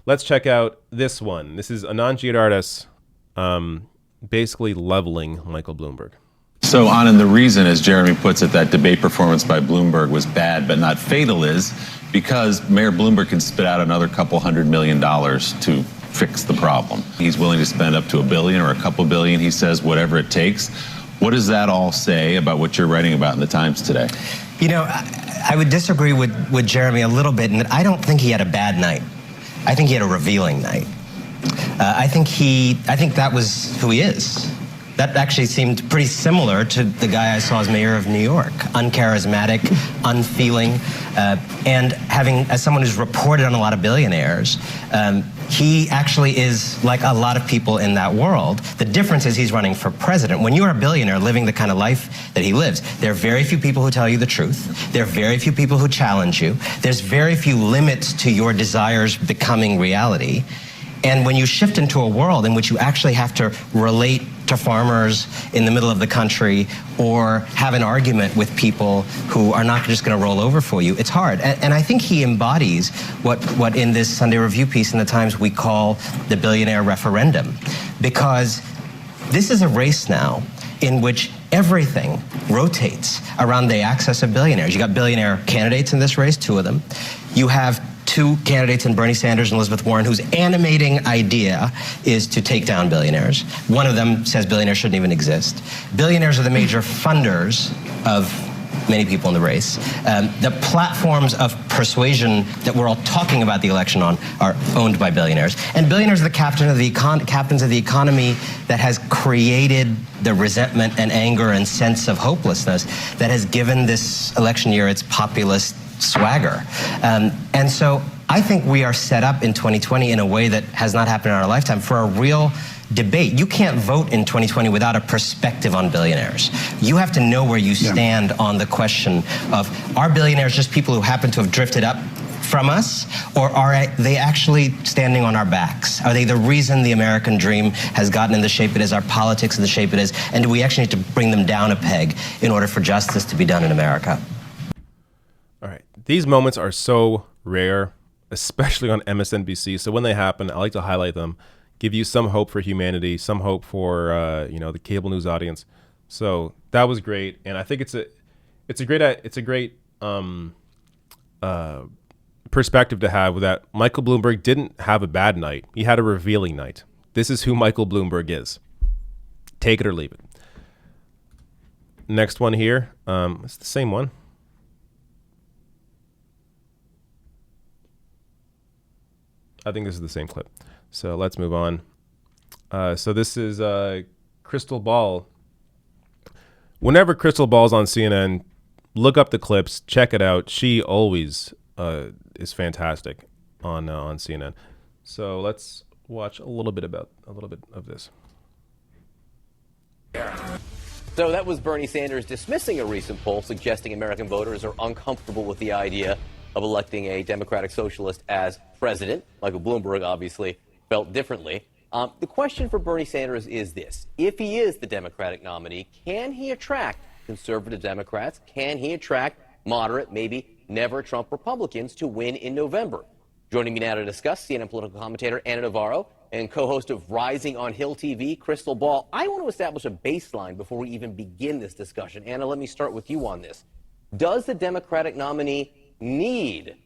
Let's check out this one. This is Anand Giridharadas basically leveling Michael Bloomberg. So, Anand, the reason, as Jeremy puts it, that debate performance by Bloomberg was bad but not fatal is because Mayor Bloomberg can spit out another couple $100 million to fix the problem. He's willing to spend up to $1 billion or a couple billion, he says, whatever it takes. What does that all say about what you're writing about in the Times today? You know, I would disagree with Jeremy a little bit in that I don't think he had a bad night. I think he had a revealing night. I think that was who he is. That actually seemed pretty similar to the guy I saw as mayor of New York. Uncharismatic, unfeeling, and having, as someone who's reported on a lot of billionaires, he actually is like a lot of people in that world. The difference is he's running for president. When you're a billionaire living the kind of life that he lives, there are very few people who tell you the truth. There are very few people who challenge you. There's very few limits to your desires becoming reality. And when you shift into a world in which you actually have to relate to farmers in the middle of the country or have an argument with people who are not just going to roll over for you, it's hard. And I think he embodies what in this Sunday Review piece in the Times we call the billionaire referendum. Because this is a race now in which everything rotates around the access of billionaires. You got billionaire candidates in this race, 2 of them. You have 2 candidates in Bernie Sanders and Elizabeth Warren whose animating idea is to take down billionaires. One of them says billionaires shouldn't even exist. Billionaires are the major funders of many people in the race. The platforms of persuasion that we're all talking about the election on are owned by billionaires. And billionaires are the captains of the economy that has created the resentment and anger and sense of hopelessness that has given this election year its populist swagger. And so I think we are set up in 2020 in a way that has not happened in our lifetime for a real debate. You can't vote in 2020 without a perspective on billionaires. You have to know where you stand on the question of, are billionaires just people who happen to have drifted up from us, or are they actually standing on our backs? Are they the reason the American dream has gotten in the shape it is, our politics in the shape it is, and do we actually need to bring them down a peg in order for justice to be done in America? All right. These moments are so rare, especially on MSNBC. So when they happen, I like to highlight them, give you some hope for humanity, some hope for the cable news audience. So that was great, and I think it's a great perspective to have that Michael Bloomberg didn't have a bad night. He had a revealing night. This is who Michael Bloomberg is. Take it or leave it. Next one here. It's the same one. I think this is the same clip. So let's move on. So this is Crystal Ball. Whenever Crystal Ball's on CNN, look up the clips, check it out. She always is fantastic on CNN. So let's watch a little bit of this. So that was Bernie Sanders dismissing a recent poll suggesting American voters are uncomfortable with the idea of electing a Democratic socialist as president. Michael Bloomberg obviously felt differently. The question for Bernie Sanders is this. If he is the Democratic nominee, can he attract conservative Democrats? Can he attract moderate, maybe never Trump Republicans to win in November? Joining me now to discuss, CNN political commentator Ana Navarro and co-host of Rising on Hill TV, Crystal Ball. I want to establish a baseline before we even begin this discussion. Ana, let me start with you on this. Does the Democratic nominee need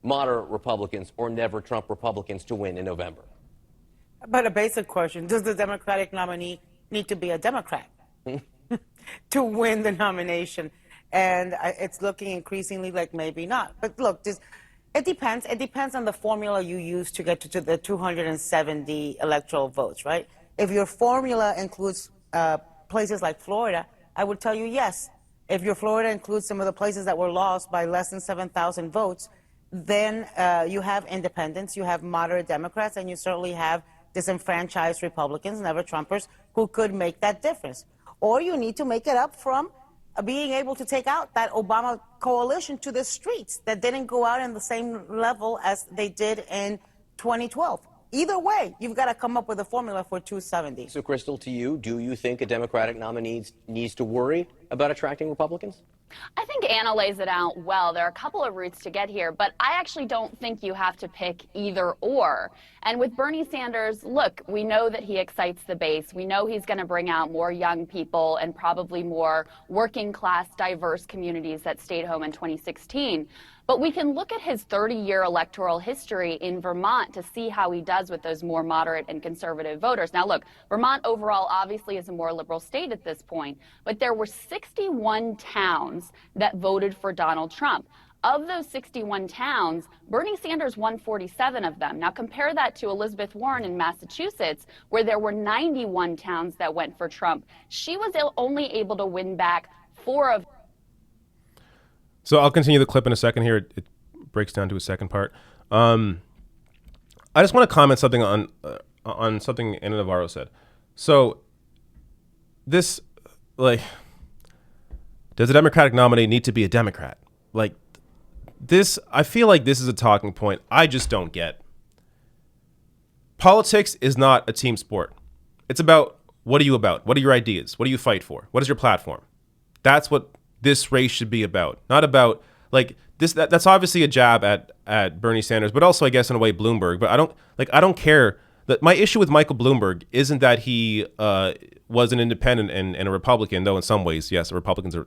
moderate Republicans or never Trump Republicans to win in November? But a basic question, does the Democratic nominee need to be a Democrat to win the nomination? And it's looking increasingly like maybe not. But look, it depends. It depends on the formula you use to get to the 270 electoral votes, right? If your formula includes places like Florida, I would tell you yes. If your Florida includes some of the places that were lost by less than 7,000 votes, then you have independents, you have moderate Democrats, and you certainly have disenfranchised Republicans, never Trumpers, who could make that difference. Or you need to make it up from being able to take out that Obama coalition to the streets that didn't go out in the same level as they did in 2012. Either way, you've got to come up with a formula for 270. So, Crystal, to you, do you think a Democratic nominee needs to worry about attracting Republicans? I think Ana lays it out well. There are a couple of routes to get here, but I actually don't think you have to pick either or. And with Bernie Sanders, look, we know that he excites the base. We know he's going to bring out more young people and probably more working class, diverse communities that stayed home in 2016. But we can look at his 30-year electoral history in Vermont to see how he does with those more moderate and conservative voters. Now, look, Vermont overall obviously is a more liberal state at this point, but there were 61 towns that voted for Donald Trump. Of those 61 towns, Bernie Sanders won 47 of them. Now, compare that to Elizabeth Warren in Massachusetts, where there were 91 towns that went for Trump. She was only able to win back 4 of. So I'll continue the clip in a second here. It breaks down to a second part. I just want to comment something on something Ana Navarro said. So this, like, does a Democratic nominee need to be a Democrat? Like, this, I feel like this is a talking point I just don't get. politics is not a team sport. It's about, what are you about? What are your ideas? What do you fight for? What is your platform? That's what this race should be about. Not about like this. That's obviously a jab at Bernie Sanders, but also I guess in a way Bloomberg. But I don't care. That my issue with Michael Bloomberg isn't that he was an independent and a Republican, though in some ways, yes, Republicans are.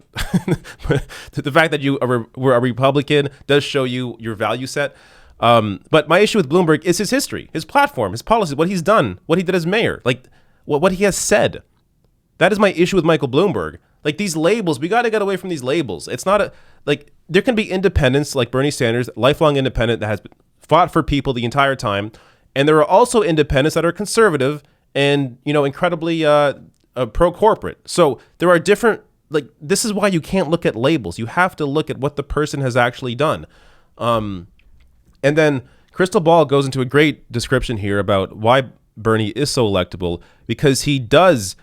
The fact that you were a Republican does show you your value set. But my issue with Bloomberg is his history, his platform, his policies, what he's done, what he did as mayor, like what he has said. That is my issue with Michael Bloomberg. Like these labels, we got to get away from these labels. It's not there can be independents like Bernie Sanders, lifelong independent that has fought for people the entire time. And there are also independents that are conservative and, incredibly pro-corporate. So there are different, this is why you can't look at labels. You have to look at what the person has actually done. And then Crystal Ball goes into a great description here about why Bernie is so electable, because he does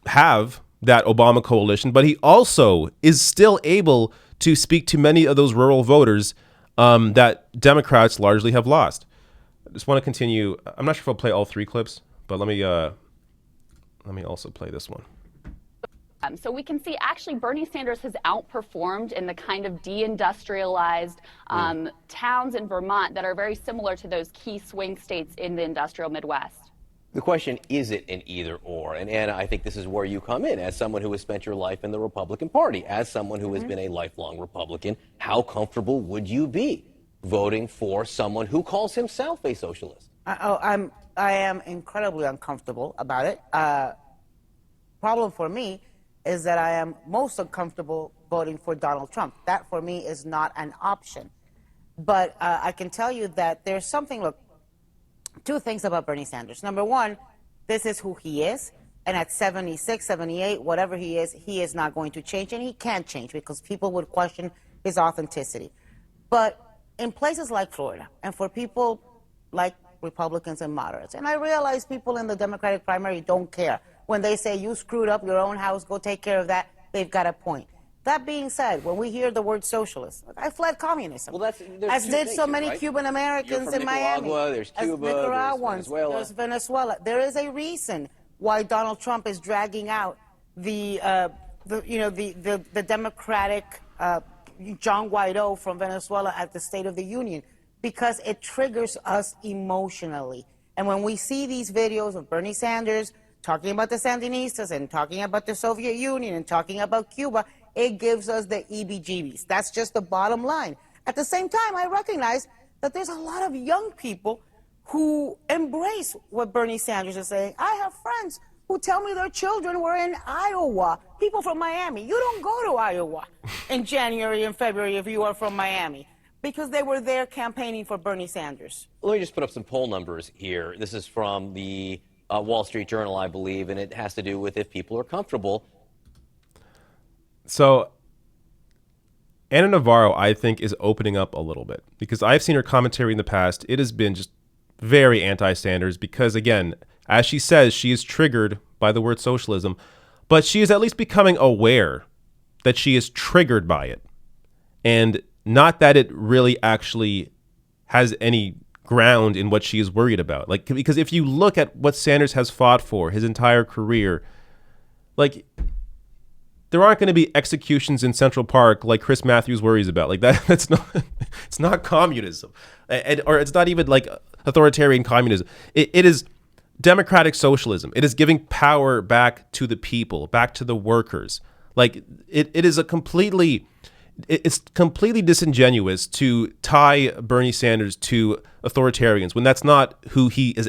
have that Obama coalition, but he also is still able to speak to many of those rural voters that Democrats largely have lost. I just want to continue. I'm not sure if I'll play all three clips, but let me also play this one. So we can see actually Bernie Sanders has outperformed in the kind of deindustrialized towns in Vermont that are very similar to those key swing states in the industrial Midwest. The question, is it an either or? And Anna, I think this is where you come in as someone who has spent your life in the Republican Party, as someone who has been a lifelong Republican. How comfortable would you be voting for someone who calls himself a socialist? I am incredibly uncomfortable about it. Problem for me is that I am most uncomfortable voting for Donald Trump. That for me is not an option. But I can tell you that there's something, look, two things about Bernie Sanders. Number one, this is who he is. And at 76, 78, whatever he is not going to change. And he can't change because people would question his authenticity. But in places like Florida, and for people like Republicans and moderates, and I realize people in the Democratic primary don't care. When they say, you screwed up your own house, go take care of that, they've got a point. That being said, when we hear the word socialist, I fled communism. Well, as did so many right? Cuban Americans in Miami. There's Cuba, there's Venezuela. There's Venezuela. There is a reason why Donald Trump is dragging out the Democratic John Guaido from Venezuela at the State of the Union, because it triggers us emotionally. And when we see these videos of Bernie Sanders talking about the Sandinistas and talking about the Soviet Union and talking about Cuba, it gives us the EBGBs. That's just the bottom line. At the same time, I recognize that there's a lot of young people who embrace what Bernie Sanders is saying. I have friends who tell me their children were in Iowa. People from Miami. You don't go to Iowa in January and February if you are from Miami, because they were there campaigning for Bernie Sanders. Let me just put up some poll numbers here. This is from the Wall Street Journal, I believe, and it has to do with if people are comfortable. So Anna Navarro, I think, is opening up a little bit, because I've seen her commentary in the past. It has been just very anti-Sanders because, again, as she says, she is triggered by the word socialism, but she is at least becoming aware that she is triggered by it, and not that it really actually has any ground in what she is worried about. Like, because if you look at what Sanders has fought for his entire career, like, there aren't going to be executions in Central Park like Chris Matthews worries about. Like that's not, it's not communism, or it's not even like authoritarian communism. It is democratic socialism. It is giving power back to the people, back to the workers. Like it is it's completely disingenuous to tie Bernie Sanders to authoritarians when that's not who he has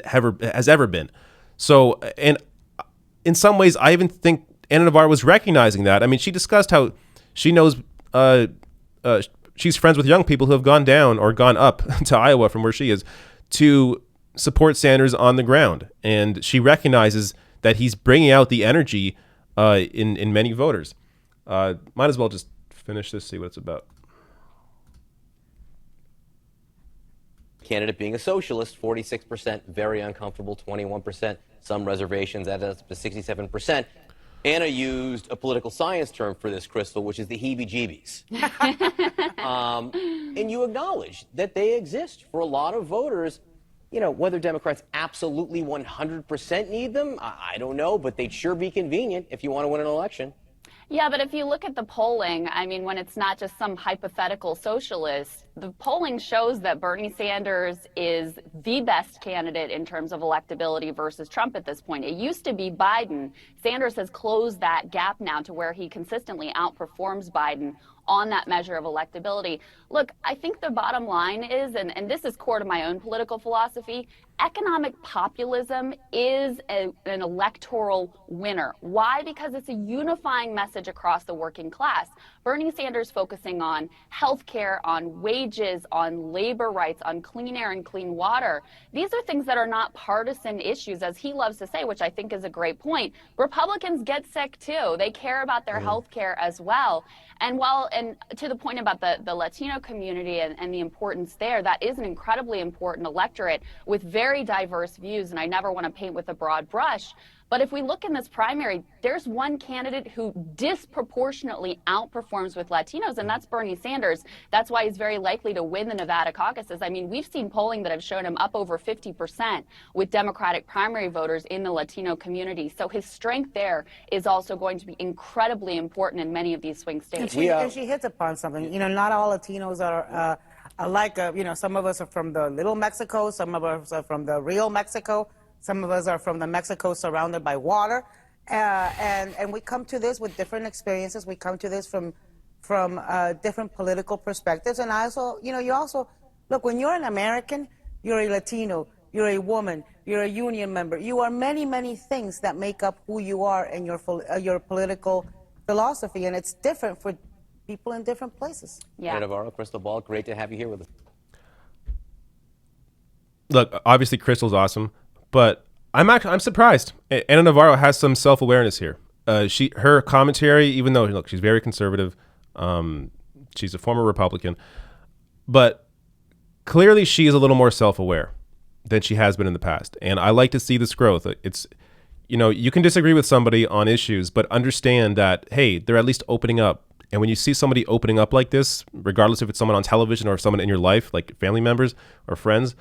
ever been. So, and in some ways, I even think Anna Navarro was recognizing that. I mean, she discussed how she knows she's friends with young people who have gone down or gone up to Iowa from where she is to support Sanders on the ground. And she recognizes that he's bringing out the energy in many voters. Might as well just finish this, see what it's about. Candidate being a socialist, 46%, very uncomfortable, 21%, some reservations, that adds up to 67%. Anna used a political science term for this, Crystal, which is the heebie-jeebies. And you acknowledge that they exist for a lot of voters Whether Democrats absolutely 100% need them, I don't know, but they'd sure be convenient if you want to win an election. Yeah, but if you look at the polling, I mean, when it's not just some hypothetical socialist, the polling shows that Bernie Sanders is the best candidate in terms of electability versus Trump at this point. It used to be Biden. Sanders has closed that gap now to where he consistently outperforms Biden on that measure of electability. Look, I think the bottom line is, and this is core to my own political philosophy, economic populism is an electoral winner. Why? Because it's a unifying message across the working class. Bernie Sanders focusing on health care, on wages, on labor rights, on clean air and clean water. These are things that are not partisan issues, as he loves to say, which I think is a great point. Republicans get sick too. They care about their health care as well. And to the point about the Latino community and the importance there, that is an incredibly important electorate with very diverse views, and I never want to paint with a broad brush. But if we look in this primary, there's one candidate who disproportionately outperforms with Latinos, and that's Bernie Sanders. That's why he's very likely to win the Nevada caucuses. I mean, we've seen polling that have shown him up over 50% with Democratic primary voters in the Latino community. So his strength there is also going to be incredibly important in many of these swing states. And she hits upon something. Not all Latinos are alike. Some of us are from the little Mexico. Some of us are from the real Mexico. Some of us are from the Mexico surrounded by water, and we come to this with different experiences. We come to this from different political perspectives, and you also look, when you're an American, you're a Latino, you're a woman, you're a union member. You are many, many things that make up who you are and your political philosophy, and it's different for people in different places. Yeah. Navarro, Crystal Ball, great to have you here with us. Look, obviously Crystal's awesome. But I'm surprised. Ana Navarro has some self-awareness here. Her commentary, even though look, she's very conservative, she's a former Republican, but clearly she is a little more self-aware than she has been in the past. And I like to see this growth. It's you can disagree with somebody on issues, but understand that hey, they're at least opening up. And when you see somebody opening up like this, regardless if it's someone on television or someone in your life, like family members or friends,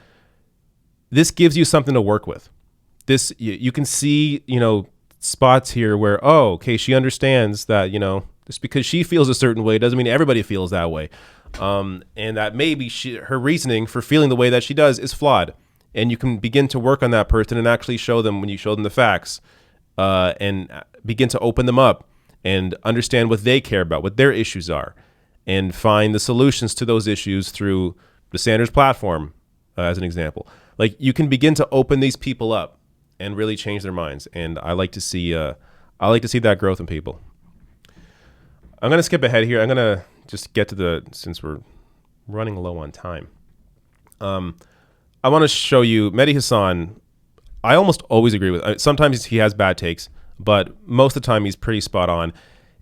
this gives you something to work with. This you can see, spots here where, oh, okay, she understands that, just because she feels a certain way doesn't mean everybody feels that way. And that maybe her reasoning for feeling the way that she does is flawed. And you can begin to work on that person and actually show them, when you show them the facts, and begin to open them up and understand what they care about, what their issues are, and find the solutions to those issues through the Sanders platform, as an example. Like, you can begin to open these people up and really change their minds, and I like to see that growth in people. I'm gonna skip ahead here. I'm gonna just get to since we're running low on time. I want to show you Mehdi Hasan. I almost always agree with. Sometimes he has bad takes, but most of the time he's pretty spot on.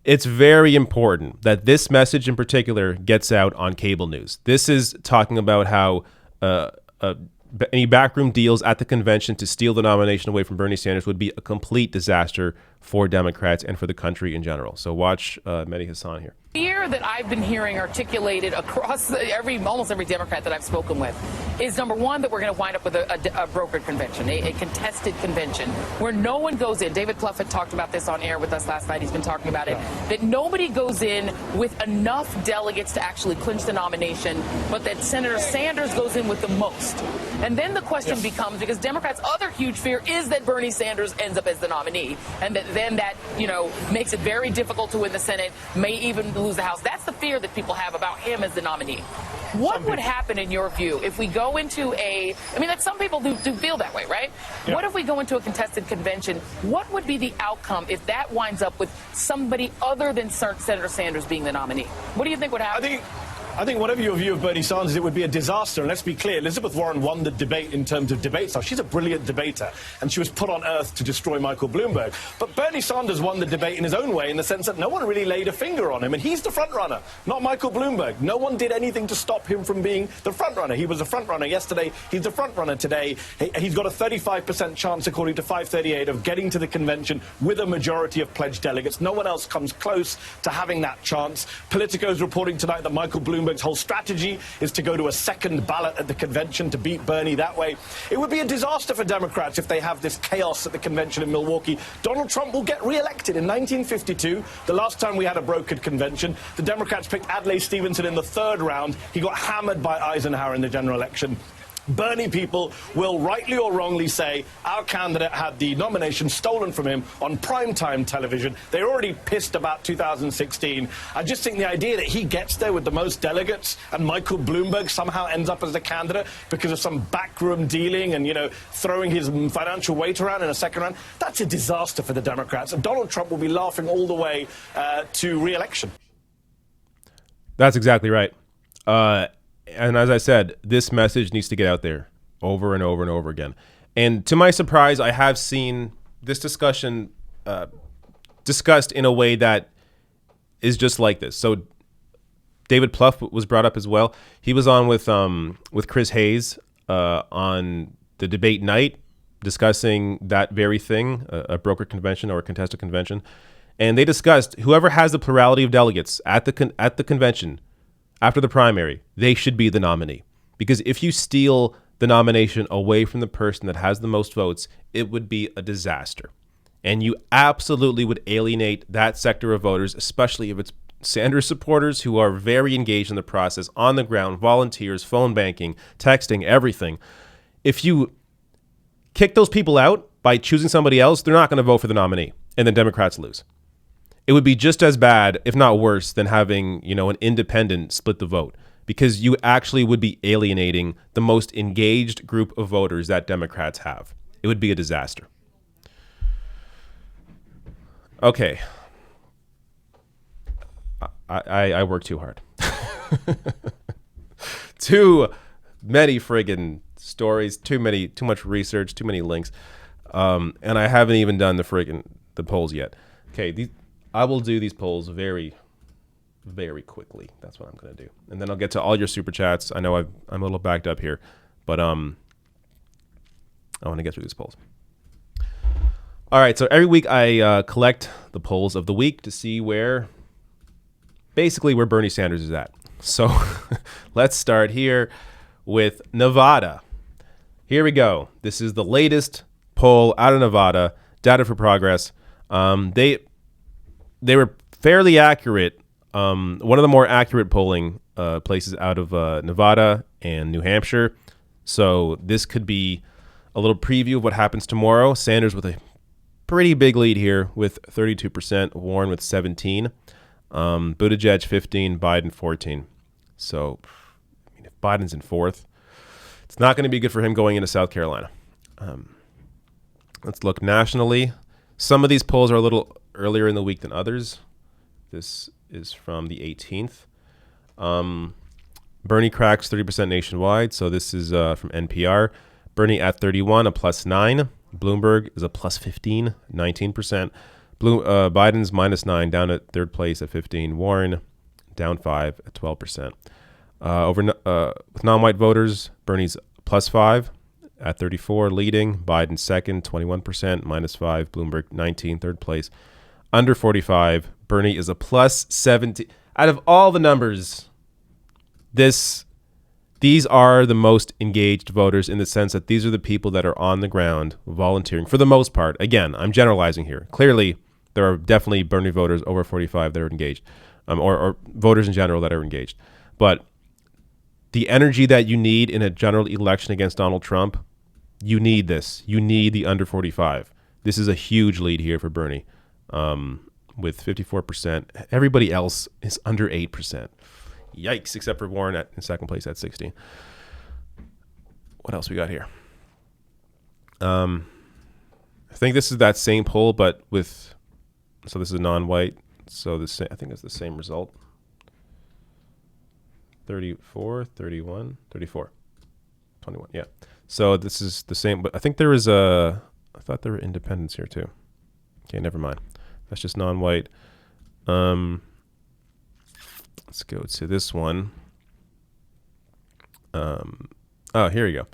It's very important that this message in particular gets out on cable news. This is talking about how any backroom deals at the convention to steal the nomination away from Bernie Sanders would be a complete disaster for Democrats and for the country in general. So watch Mehdi Hasan here. Fear that I've been hearing articulated across almost every Democrat that I've spoken with is, number one, that we're going to wind up with a brokered convention, a contested convention, where no one goes in. David Plouffe had talked about this on air with us last night. He's been talking about it, that nobody goes in with enough delegates to actually clinch the nomination, but that Senator Sanders goes in with the most. And then the question becomes, because Democrats' other huge fear is that Bernie Sanders ends up as the nominee, and that then that, makes it very difficult to win the Senate, may even lose the House. That's the fear that people have about him as the nominee. What would happen in your view if we go into that some people do feel that way, right? Yeah. What if we go into a contested convention? What would be the outcome if that winds up with somebody other than Senator Sanders being the nominee? What do you think would happen? I think whatever your view of Bernie Sanders, it would be a disaster. And let's be clear, Elizabeth Warren won the debate in terms of debate style. She's a brilliant debater, and she was put on earth to destroy Michael Bloomberg. But Bernie Sanders won the debate in his own way, in the sense that no one really laid a finger on him. And he's the front runner, not Michael Bloomberg. No one did anything to stop him from being the front runner. He was the front runner yesterday. He's the front runner today. He's got a 35% chance, according to 538, of getting to the convention with a majority of pledged delegates. No one else comes close to having that chance. Politico's reporting tonight that Michael Bloomberg Bloomberg's whole strategy is to go to a second ballot at the convention to beat Bernie that way. It would be a disaster for Democrats if they have this chaos at the convention in Milwaukee. Donald Trump will get reelected. In 1952, the last time we had a brokered convention, the Democrats picked Adlai Stevenson in the third round. He got hammered by Eisenhower in the general election. Bernie people will rightly or wrongly say our candidate had the nomination stolen from him on primetime television. They're already pissed about 2016. I just think the idea that he gets there with the most delegates and Michael Bloomberg somehow ends up as the candidate because of some backroom dealing and, throwing his financial weight around in a second round, that's a disaster for the Democrats. And Donald Trump will be laughing all the way to re-election. That's exactly right. And as I said, this message needs to get out there over and over and over again. And to my surprise, I have seen this discussion discussed in a way that is just like this. So David Plouffe was brought up as well. He was on with Chris Hayes on the debate night discussing that very thing, a broker convention or a contested convention. And they discussed whoever has the plurality of delegates at the convention after the primary, they should be the nominee. Because if you steal the nomination away from the person that has the most votes, it would be a disaster. And you absolutely would alienate that sector of voters, especially if it's Sanders supporters who are very engaged in the process, on the ground, volunteers, phone banking, texting, everything. If you kick those people out by choosing somebody else, they're not going to vote for the nominee, and the Democrats lose. It would be just as bad, if not worse, than having, an independent split the vote, because you actually would be alienating the most engaged group of voters that Democrats have. It would be a disaster. Okay. I work too hard. Too many friggin' stories, too much research, too many links. And I haven't even done the polls yet. Okay, I will do these polls very, very quickly. That's what I'm going to do. And then I'll get to all your super chats. I know I'm a little backed up here, but I want to get through these polls. All right, so every week I collect the polls of the week to see where Bernie Sanders is at. So let's start here with Nevada. Here we go. This is the latest poll out of Nevada, Data for Progress. They were fairly accurate. One of the more accurate polling places out of Nevada and New Hampshire. So this could be a little preview of what happens tomorrow. Sanders with a pretty big lead here with 32%, Warren with 17%, Buttigieg 15%, Biden 14%. So if Biden's in fourth, it's not going to be good for him going into South Carolina. Let's look nationally. Some of these polls are a little earlier in the week than others. This is from the 18th. Bernie cracks 30% nationwide. So this is from NPR. Bernie at 31, a +9. Bloomberg is a +15, 19%. Biden's -9, down at third place at 15. Warren down 5 at 12%. With non-white voters, Bernie's +5 at 34, leading. Biden second, 21%, -5. Bloomberg 19, third place. Under 45, Bernie is a +17. Out of all the numbers, these are the most engaged voters in the sense that these are the people that are on the ground volunteering for the most part. Again, I'm generalizing here. Clearly, there are definitely Bernie voters over 45 that are engaged, or voters in general that are engaged. But the energy that you need in a general election against Donald Trump, you need this. You need the under 45. This is a huge lead here for Bernie with 54%. Everybody else is under 8%. Yikes, except for Warren in second place at 16. What else we got here? I think this is that same poll, but so this is non-white. So I think it's the same result. 34, 31, 34, 21. Yeah. So this is the same, but I think I thought there were independents here too. Okay, never mind. That's just non-white. Let's go to this one. Here we go.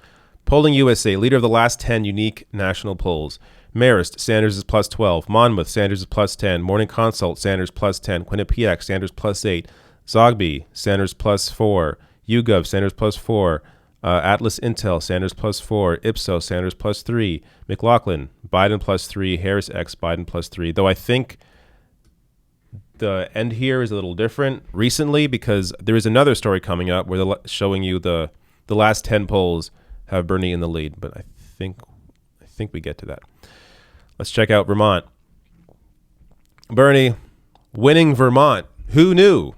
Polling USA, leader of the last 10 unique national polls. Marist, Sanders is +12. Monmouth, Sanders is +10. Morning Consult, Sanders +10. Quinnipiac, Sanders +8. Zogby, Sanders +4. YouGov, Sanders +4. Atlas Intel, Sanders +4. Ipsos, Sanders +3. McLaughlin, Biden +3. Harris X, Biden +3. Though I think the end here is a little different recently because there is another story coming up where they're showing you the last 10 polls have Bernie in the lead. But I think we get to that. Let's check out Vermont. Bernie winning Vermont. Who knew?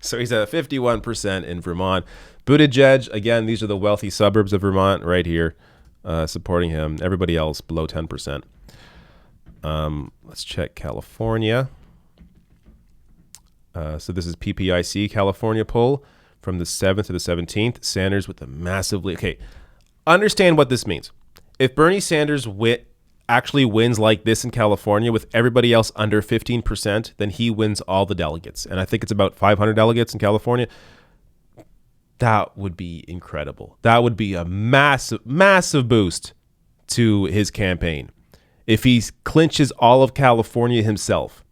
So he's at 51% in Vermont. Buttigieg, again, these are the wealthy suburbs of Vermont right here, supporting him. Everybody else below 10%. Let's check California. So this is PPIC California poll from the 7th to the 17th. Sanders with a massive lead. Okay, understand what this means. If Bernie Sanders actually wins like this in California with everybody else under 15%, then he wins all the delegates. And I think it's about 500 delegates in California. That would be incredible. That would be a massive, massive boost to his campaign if he clinches all of California himself.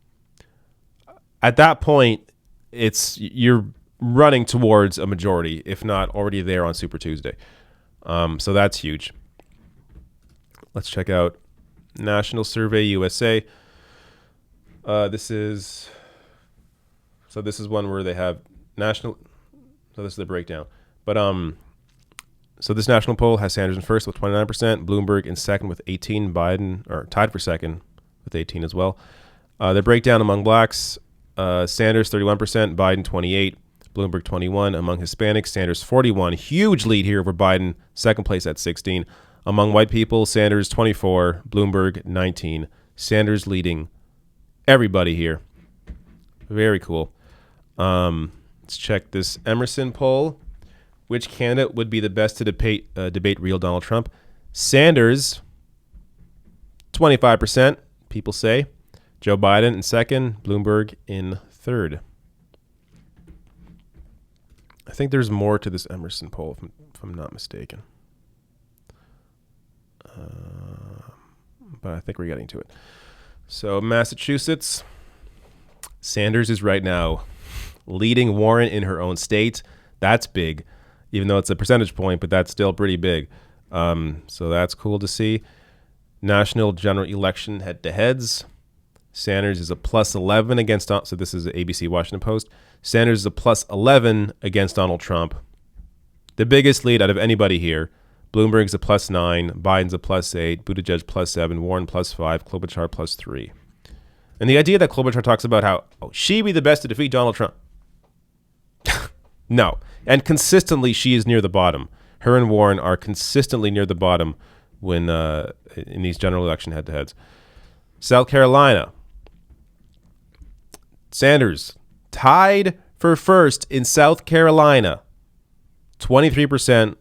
At that point, you're running towards a majority, if not already there on Super Tuesday. So that's huge. Let's check out National Survey USA. This is one where they have national. So this is the breakdown. But so this national poll has Sanders in first with 29%, Bloomberg in second with 18, Biden or tied for second with 18 as well. The breakdown among blacks: Sanders 31%, Biden 28, Bloomberg 21. Among Hispanics, Sanders 41, huge lead here over Biden, second place at 16. Among white people, Sanders 24, Bloomberg 19. Sanders leading everybody here. Very cool. Let's check this Emerson poll. Which candidate would be the best to debate real Donald Trump? Sanders, 25%, people say. Joe Biden in second, Bloomberg in third. I think there's more to this Emerson poll, if I'm not mistaken. But I think we're getting to it. So Massachusetts, Sanders is right now leading Warren in her own state. That's big, even though it's a percentage point, but that's still pretty big. So that's cool to see. National general election head-to-heads. Sanders is a +11 against, so this is the ABC Washington Post. Sanders is a +11 against Donald Trump. The biggest lead out of anybody here. Bloomberg's a +9, Biden's a +8, Buttigieg +7, Warren +5, Klobuchar +3. And the idea that Klobuchar talks about how she'd be the best to defeat Donald Trump. No. And consistently, she is near the bottom. Her and Warren are consistently near the bottom when in these general election head-to-heads. South Carolina. Sanders tied for first in South Carolina. 23%.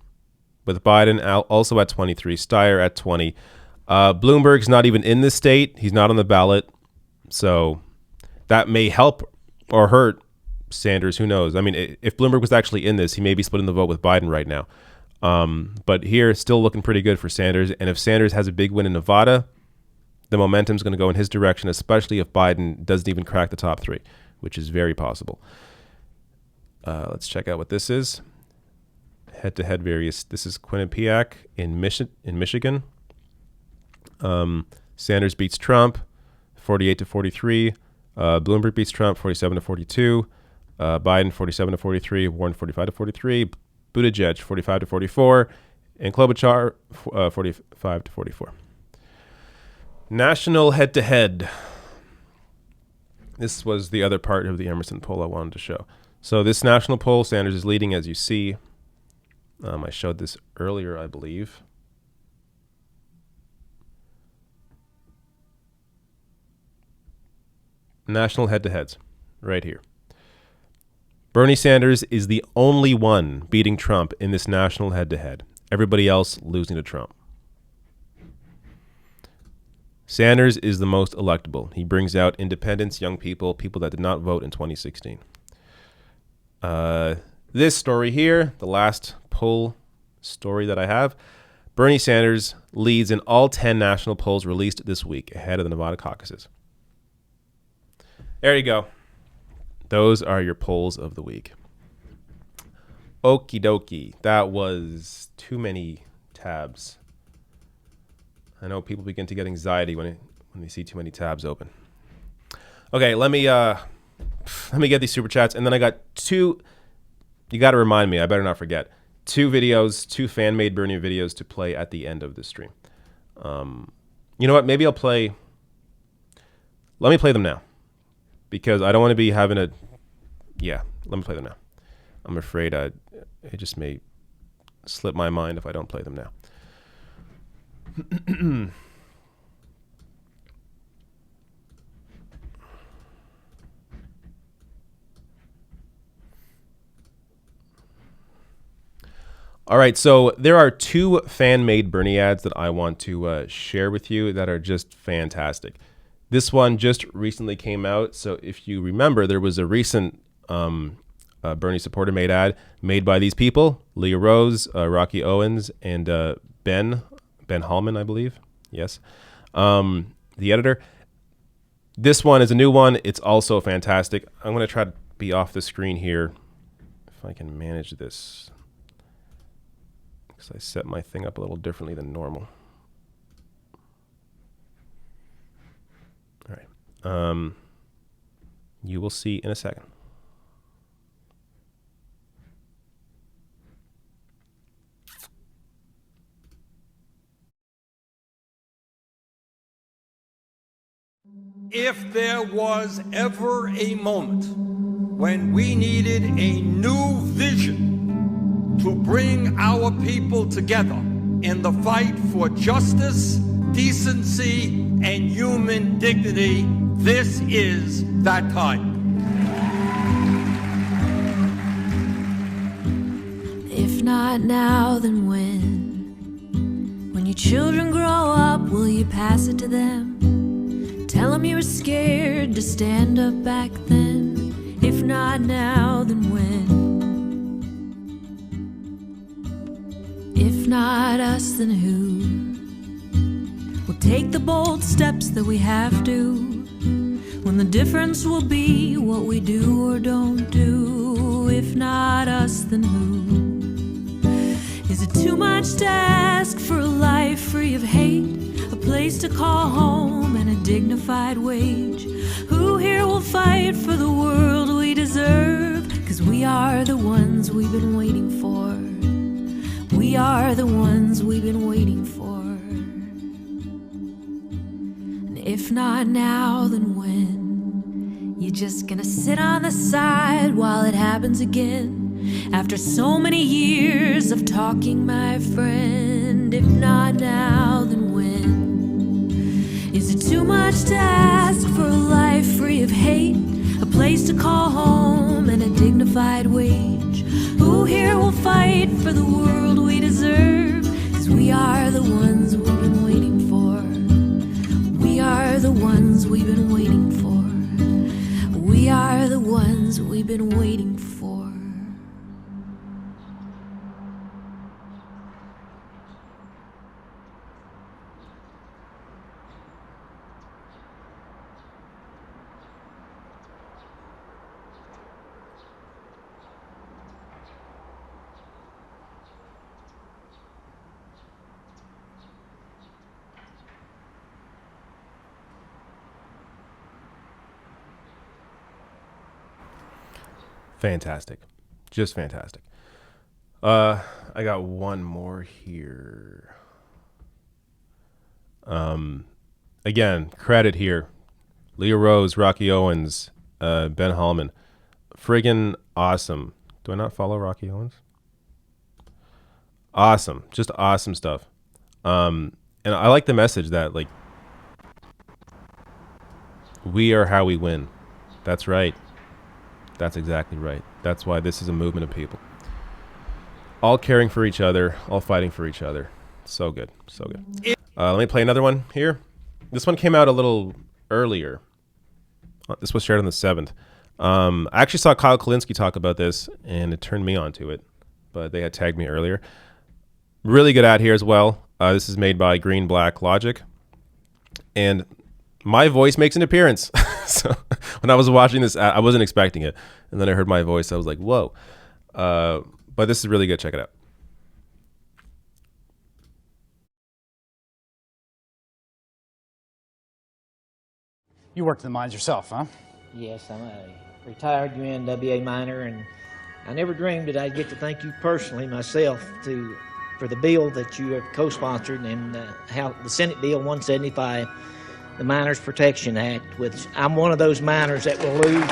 With Biden also at 23, Steyer at 20. Bloomberg's not even in this state. He's not on the ballot. So that may help or hurt Sanders. Who knows? I mean, if Bloomberg was actually in this, he may be splitting the vote with Biden right now. But here, still looking pretty good for Sanders. And if Sanders has a big win in Nevada, the momentum's going to go in his direction, especially if Biden doesn't even crack the top three, which is very possible. Let's check out what this is. Head-to-head various. This is Quinnipiac in Michigan. Sanders beats Trump, 48-43. Bloomberg beats Trump, 47-42. Biden, 47-43. Warren, 45-43. Buttigieg, 45-44. And Klobuchar, 45-44. National head-to-head. This was the other part of the Emerson poll I wanted to show. So this national poll, Sanders is leading, as you see. I showed this earlier, I believe. National head-to-heads, right here. Bernie Sanders is the only one beating Trump in this national head-to-head. Everybody else losing to Trump. Sanders is the most electable. He brings out independents, young people, people that did not vote in 2016. This story here, the last poll story that I have, Bernie Sanders leads in all 10 national polls released this week ahead of the Nevada caucuses. There you go. those are your polls of the week. Okie dokie. That was too many tabs. I know people begin to get anxiety when they see too many tabs open. Okay, let me get these super chats, and then I got two. You got to remind me. I better not forget. 2 videos, 2 fan-made Bernie videos to play at the end of the stream. You know what? Maybe I'll play. Let me play them now, because I don't want to be having a. Yeah, let me play them now. I'm afraid it just may slip my mind if I don't play them now. All right, so there are 2 fan-made Bernie ads that I want to share with you that are just fantastic. This one just recently came out, so if you remember, there was a recent Bernie supporter-made ad made by these people, Leah Rose, Rocky Owens, and Ben Hallman, I believe. Yes, the editor. This one is a new one. It's also fantastic. I'm going to try to be off the screen here if I can manage this. I set my thing up a little differently than normal. All right. You will see in a second. If there was ever a moment when we needed a new vision to bring our people together in the fight for justice, decency, and human dignity, this is that time. If not now, then when? When your children grow up, will you pass it to them? Tell them you were scared to stand up back then. If not now, then when? If not us, then who will take the bold steps that we have to, when the difference will be what we do or don't do? If not us, then who? Is it too much to ask for a life free of hate, a place to call home and a dignified wage? Who here will fight for the world we deserve? 'Cause we are the ones we've been waiting for. We are the ones we've been waiting for. And if not now, then when? You're just gonna sit on the side while it happens again? After so many years of talking, my friend. If not now, then when? Is it too much to ask for a life free of hate, a place to call home and a dignified wage? Who here will fight for the world we deserve? 'Cause we are the ones we've been waiting for. We are the ones we've been waiting for. We are the ones we've been waiting for. Fantastic. Just fantastic. I got one more here. Again, credit here. Leah Rose, Rocky Owens, Ben Hallman. Friggin' awesome. Do I not follow Rocky Owens? Awesome. Just awesome stuff. And I like the message that, like, we are how we win. That's right. That's exactly right. That's why this is a movement of people. All caring for each other, all fighting for each other. So good. So good. Let me play another one here. This one came out a little earlier. This was shared on the 7th. I actually saw Kyle Kulinski talk about this, and it turned me onto it. But they had tagged me earlier. Really good ad here as well. This is made by Green Black Logic. And my voice makes an appearance. So when I was watching this, I wasn't expecting it. And then I heard my voice. I was like, whoa. But this is really good. Check it out. You worked in the mines yourself, huh? Yes, I'm a retired UNWA miner, and I never dreamed that I'd get to thank you personally myself for the bill that you have co-sponsored and how the Senate Bill 175, the Miners Protection Act, which I'm one of those miners that will lose.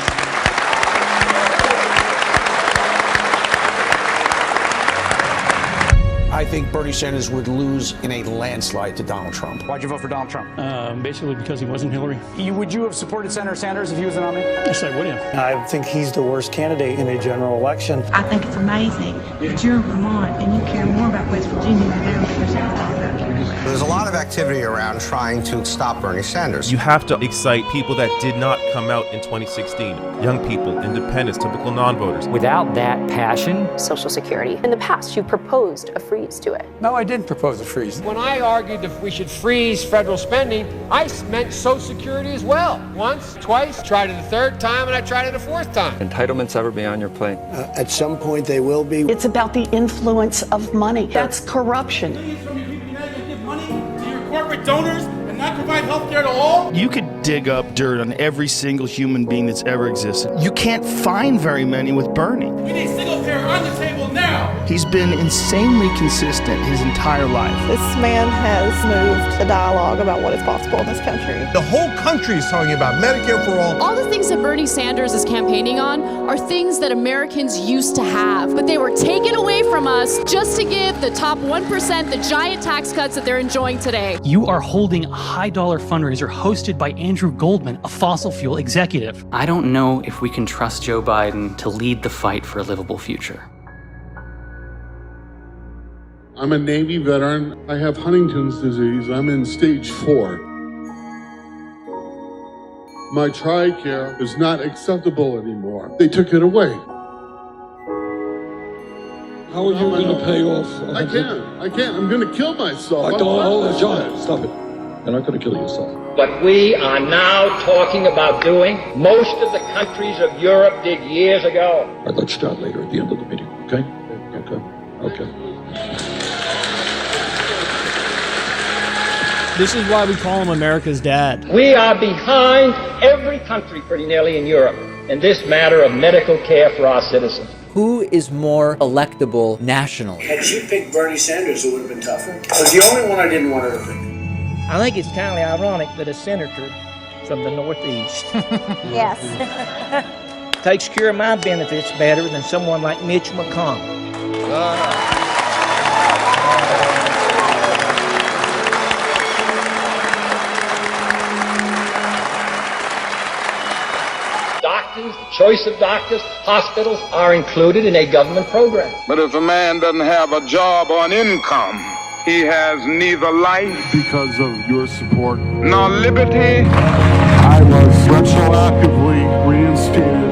I think Bernie Sanders would lose in a landslide to Donald Trump. Why'd you vote for Donald Trump? Basically because he wasn't Hillary. Would you have supported Senator Sanders if he was the nominee? Yes, I would have. I think he's the worst candidate in a general election. I think it's amazing that you're in Vermont and you care more about West Virginia than they do about South Dakota. There's a lot of activity around trying to stop Bernie Sanders. You have to excite people that did not come out in 2016. Young people, independents, typical non-voters. Without that passion, Social Security. In the past, you proposed a freeze to it. No, I didn't propose a freeze. When I argued that we should freeze federal spending, I meant Social Security as well. Once, twice, tried it a third time, and I tried it a fourth time. Entitlements ever be on your plate? At some point, they will be. It's about the influence of money. That's corruption. Corporate donors and not provide health care to all? You could dig up dirt on every single human being that's ever existed. You can't find very many with Bernie. We need single payer on the table now. He's been insanely consistent his entire life. This man has moved the dialogue about what is possible in this country. The whole country is talking about Medicare for all. All the things that Bernie Sanders is campaigning on are things that Americans used to have, but they were taken away from us just to give the top 1% the giant tax cuts that they're enjoying today. You are holding a high-dollar fundraiser hosted by Andrew Goldman, a fossil fuel executive. I don't know if we can trust Joe Biden to lead the fight for a livable future. I'm a Navy veteran. I have Huntington's disease. I'm in stage 4. My TRICARE is not acceptable anymore. They took it away. How are you going to pay off? I can't. I'm going to kill myself. Hold on, John. Stop it. You're not going to kill yourself. What we are now talking about doing, most of the countries of Europe did years ago. All right, let's start later at the end of the meeting, okay? Okay. This is why we call him America's dad. We are behind every country pretty nearly in Europe in this matter of medical care for our citizens. Who is more electable nationally? Had you picked Bernie Sanders, it would have been tougher. Because the only one I didn't want her to pick. I think it's kind of ironic that a senator from the Northeast Yes. takes care of my benefits better than someone like Mitch McConnell. Doctors, the choice of doctors, hospitals are included in a government program. But if a man doesn't have a job or an income, he has neither life Because of your support, nor liberty, I was retroactively reinstated.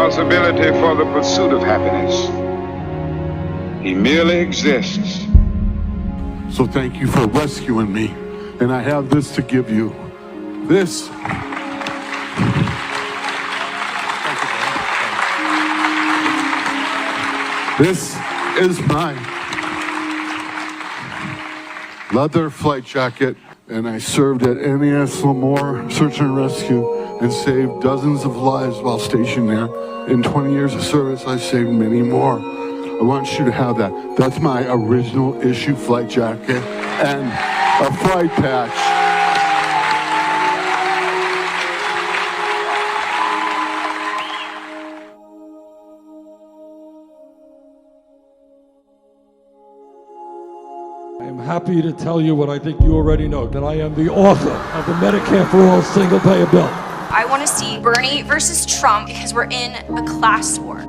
possibility for the pursuit of happiness. He merely exists. So thank you for rescuing me. And I have this to give you. This. This is my leather flight jacket, and I served at NES Lemoore Search and Rescue and saved dozens of lives while stationed there. In 20 years of service, I saved many more. I want you to have that. That's my original issue flight jacket and a flight patch. I am happy to tell you what I think you already know, that I am the author of the Medicare for All single-payer bill. I want to see Bernie versus Trump because we're in a class war.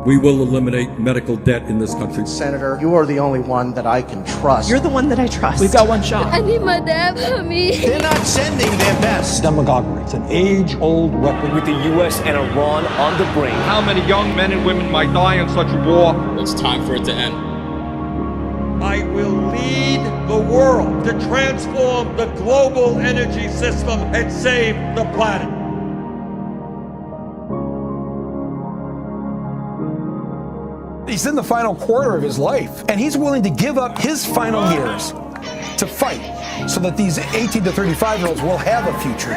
We will eliminate medical debt in this country. Senator, you are the only one that I can trust. You're the one that I trust. We've got one shot. I need my dad for me. They're not sending their best. Demagoguery. It's an age-old weapon. With the U.S. and Iran on the brink. How many young men and women might die in such a war? It's time for it to end. I will lead the world to transform the global energy system and save the planet. He's in the final quarter of his life, and he's willing to give up his final years to fight so that these 18 to 35-year-olds will have a future.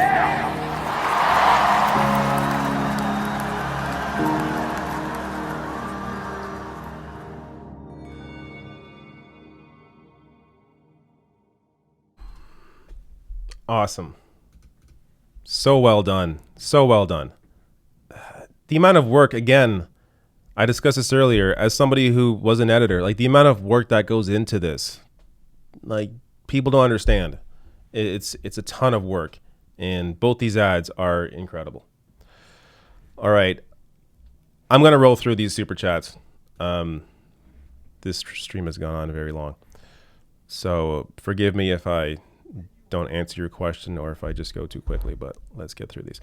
Awesome. So well done. So well done. The amount of work, again, I discussed this earlier, as somebody who was an editor, like the amount of work that goes into this, like people don't understand. It's a ton of work, and both these ads are incredible. All right. I'm going to roll through these super chats. This stream has gone on very long. So forgive me if I don't answer your question or if I just go too quickly, but let's get through these.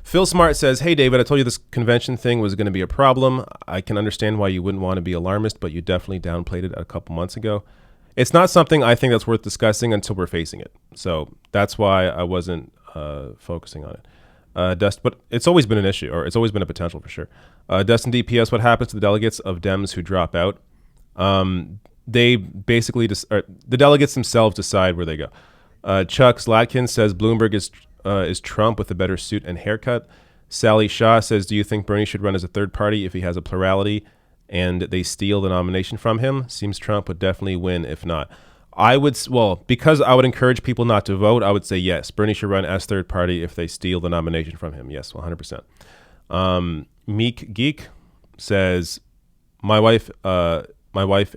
Phil Smart says, hey, David, I told you this convention thing was going to be a problem. I can understand why you wouldn't want to be alarmist, but you definitely downplayed it a couple months ago. It's not something I think that's worth discussing until we're facing it. So that's why I wasn't focusing on it. But it's always been an issue, or it's always been a potential for sure. Dustin DPS, what happens to the delegates of Dems who drop out? They basically, the delegates themselves decide where they go. Chuck Slatkin says Bloomberg is Trump with a better suit and haircut. Sally Shaw says, do you think Bernie should run as a third party if he has a plurality and they steal the nomination from him? Seems Trump would definitely win if not. Because I would encourage people not to vote, I would say yes. Bernie should run as third party if they steal the nomination from him. Yes, 100%. Meek Geek says, my wife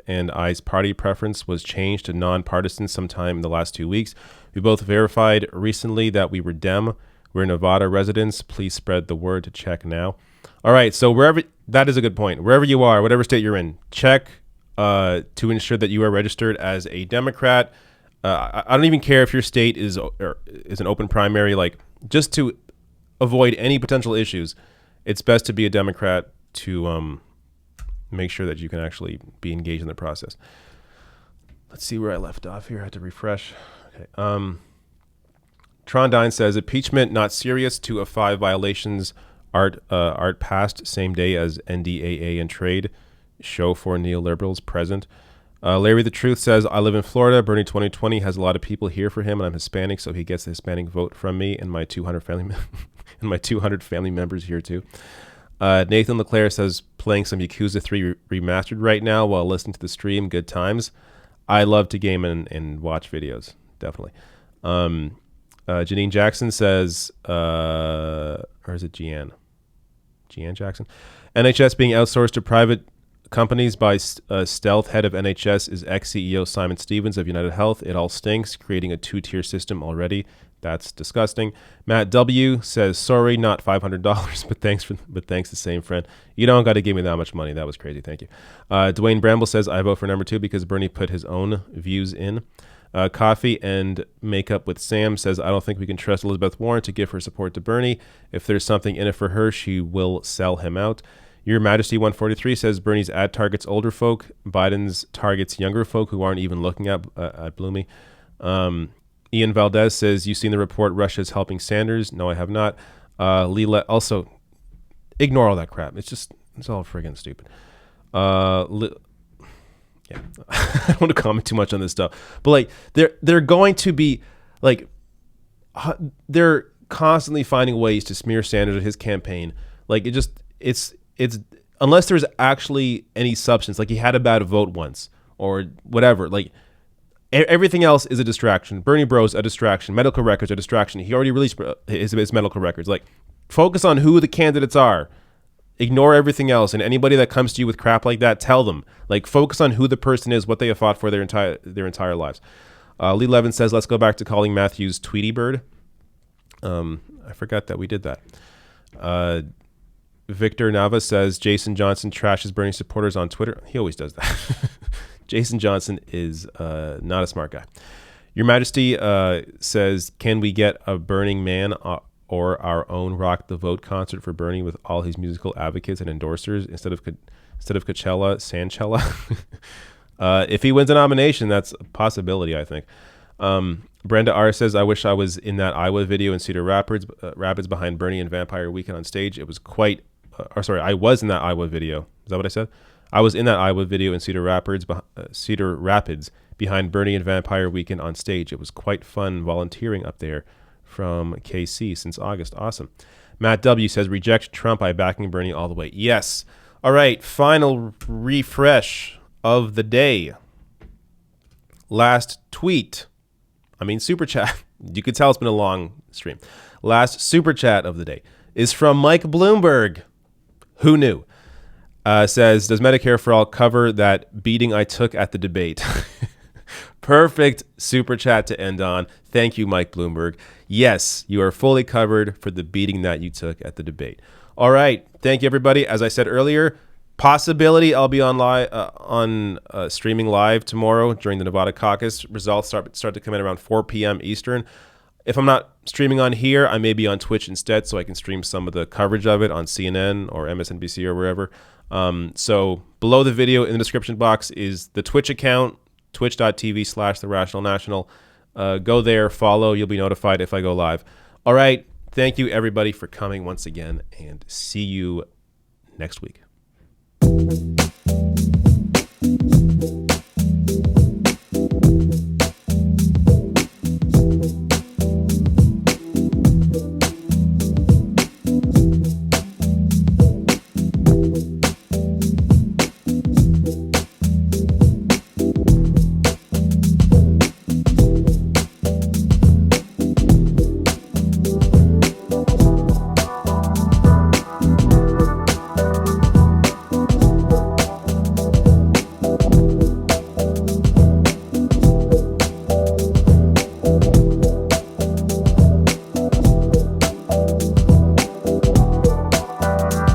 and I's party preference was changed to nonpartisan sometime in the last 2 weeks. We both verified recently that we were Dem. We're Nevada residents. Please spread the word to check now. All right, so that is a good point. Wherever you are, whatever state you're in, check to ensure that you are registered as a Democrat. I don't even care if your state is an open primary. Like, just to avoid any potential issues, it's best to be a Democrat to make sure that you can actually be engaged in the process. Let's see where I left off here. I had to refresh. Okay. Trondine says impeachment not serious. 2 of 5 violations art passed same day as NDAA and trade show for neoliberals present. Larry the Truth says I live in Florida. Bernie 2020 has a lot of people here for him, and I'm Hispanic, so he gets the Hispanic vote from me and my 200 family members here too. Nathan Leclerc says playing some Yakuza 3 remastered right now while listening to the stream. Good times. I love to game and watch videos. Definitely. Janine Jackson says, or is it Jeanne Jackson? NHS being outsourced to private companies by stealth. Head of NHS is ex-CEO Simon Stevens of United Health. It all stinks, creating a 2-tier system already. That's disgusting. Matt W says, sorry, not $500, but thanks the same friend. You don't got to give me that much money. That was crazy. Thank you. Dwayne Bramble says, I vote for number 2 because Bernie put his own views in. Coffee and Makeup with Sam says, I don't think we can trust Elizabeth Warren to give her support to Bernie. If there's something in it for her, she will sell him out. Your Majesty 143 says Bernie's ad targets older folk. Biden's targets younger folk who aren't even looking at Bloomy. Ian Valdez says, you seen the report Russia's helping Sanders? No, I have not. Leela, also, ignore all that crap. It's all friggin' stupid. Yeah, I don't want to comment too much on this stuff, but like they're going to be like they're constantly finding ways to smear Sanders or his campaign. Like it's unless there's actually any substance, like he had a bad vote once or whatever, like everything else is a distraction. Bernie Bros a distraction. Medical records a distraction. He already released his medical records. Like, focus on who the candidates are. Ignore everything else, and anybody that comes to you with crap like that, tell them. Like, focus on who the person is, what they have fought for their entire lives. Lee Levin says, let's go back to calling Matthews Tweety Bird. I forgot that we did that. Victor Nava says, Jason Johnson trashes Bernie supporters on Twitter. He always does that. Jason Johnson is not a smart guy. Your Majesty says, can we get a Burning Man or our own Rock the Vote concert for Bernie with all his musical advocates and endorsers instead of Coachella, Sanchella? If he wins a nomination, that's a possibility, I think. Brenda R says, I wish I was in that Iowa video in Cedar Rapids behind Bernie and Vampire Weekend on stage. It was quite, I was in that Iowa video. Is that what I said? I was in that Iowa video in Cedar Rapids behind Bernie and Vampire Weekend on stage. It was quite fun volunteering up there from KC since August. Awesome. Matt W says, reject Trump by backing Bernie all the way. Yes. All right. Final refresh of the day. Last tweet. Super chat. You could tell it's been a long stream. Last super chat of the day is from Mike Bloomberg. Who knew? Says, does Medicare for All cover that beating I took at the debate? Perfect super chat to end on. Thank you, Mike Bloomberg. Yes, you are fully covered for the beating that you took at the debate. All right. Thank you, everybody. As I said earlier, possibility I'll be on streaming live tomorrow during the Nevada caucus. Results start to come in around 4 p.m. Eastern. If I'm not streaming on here, I may be on Twitch instead, so I can stream some of the coverage of it on CNN or MSNBC or wherever. So below the video in the description box is the Twitch account, twitch.tv/therationalnational. Go there, follow. You'll be notified if I go live. All right. Thank you, everybody, for coming once again, and see you next week.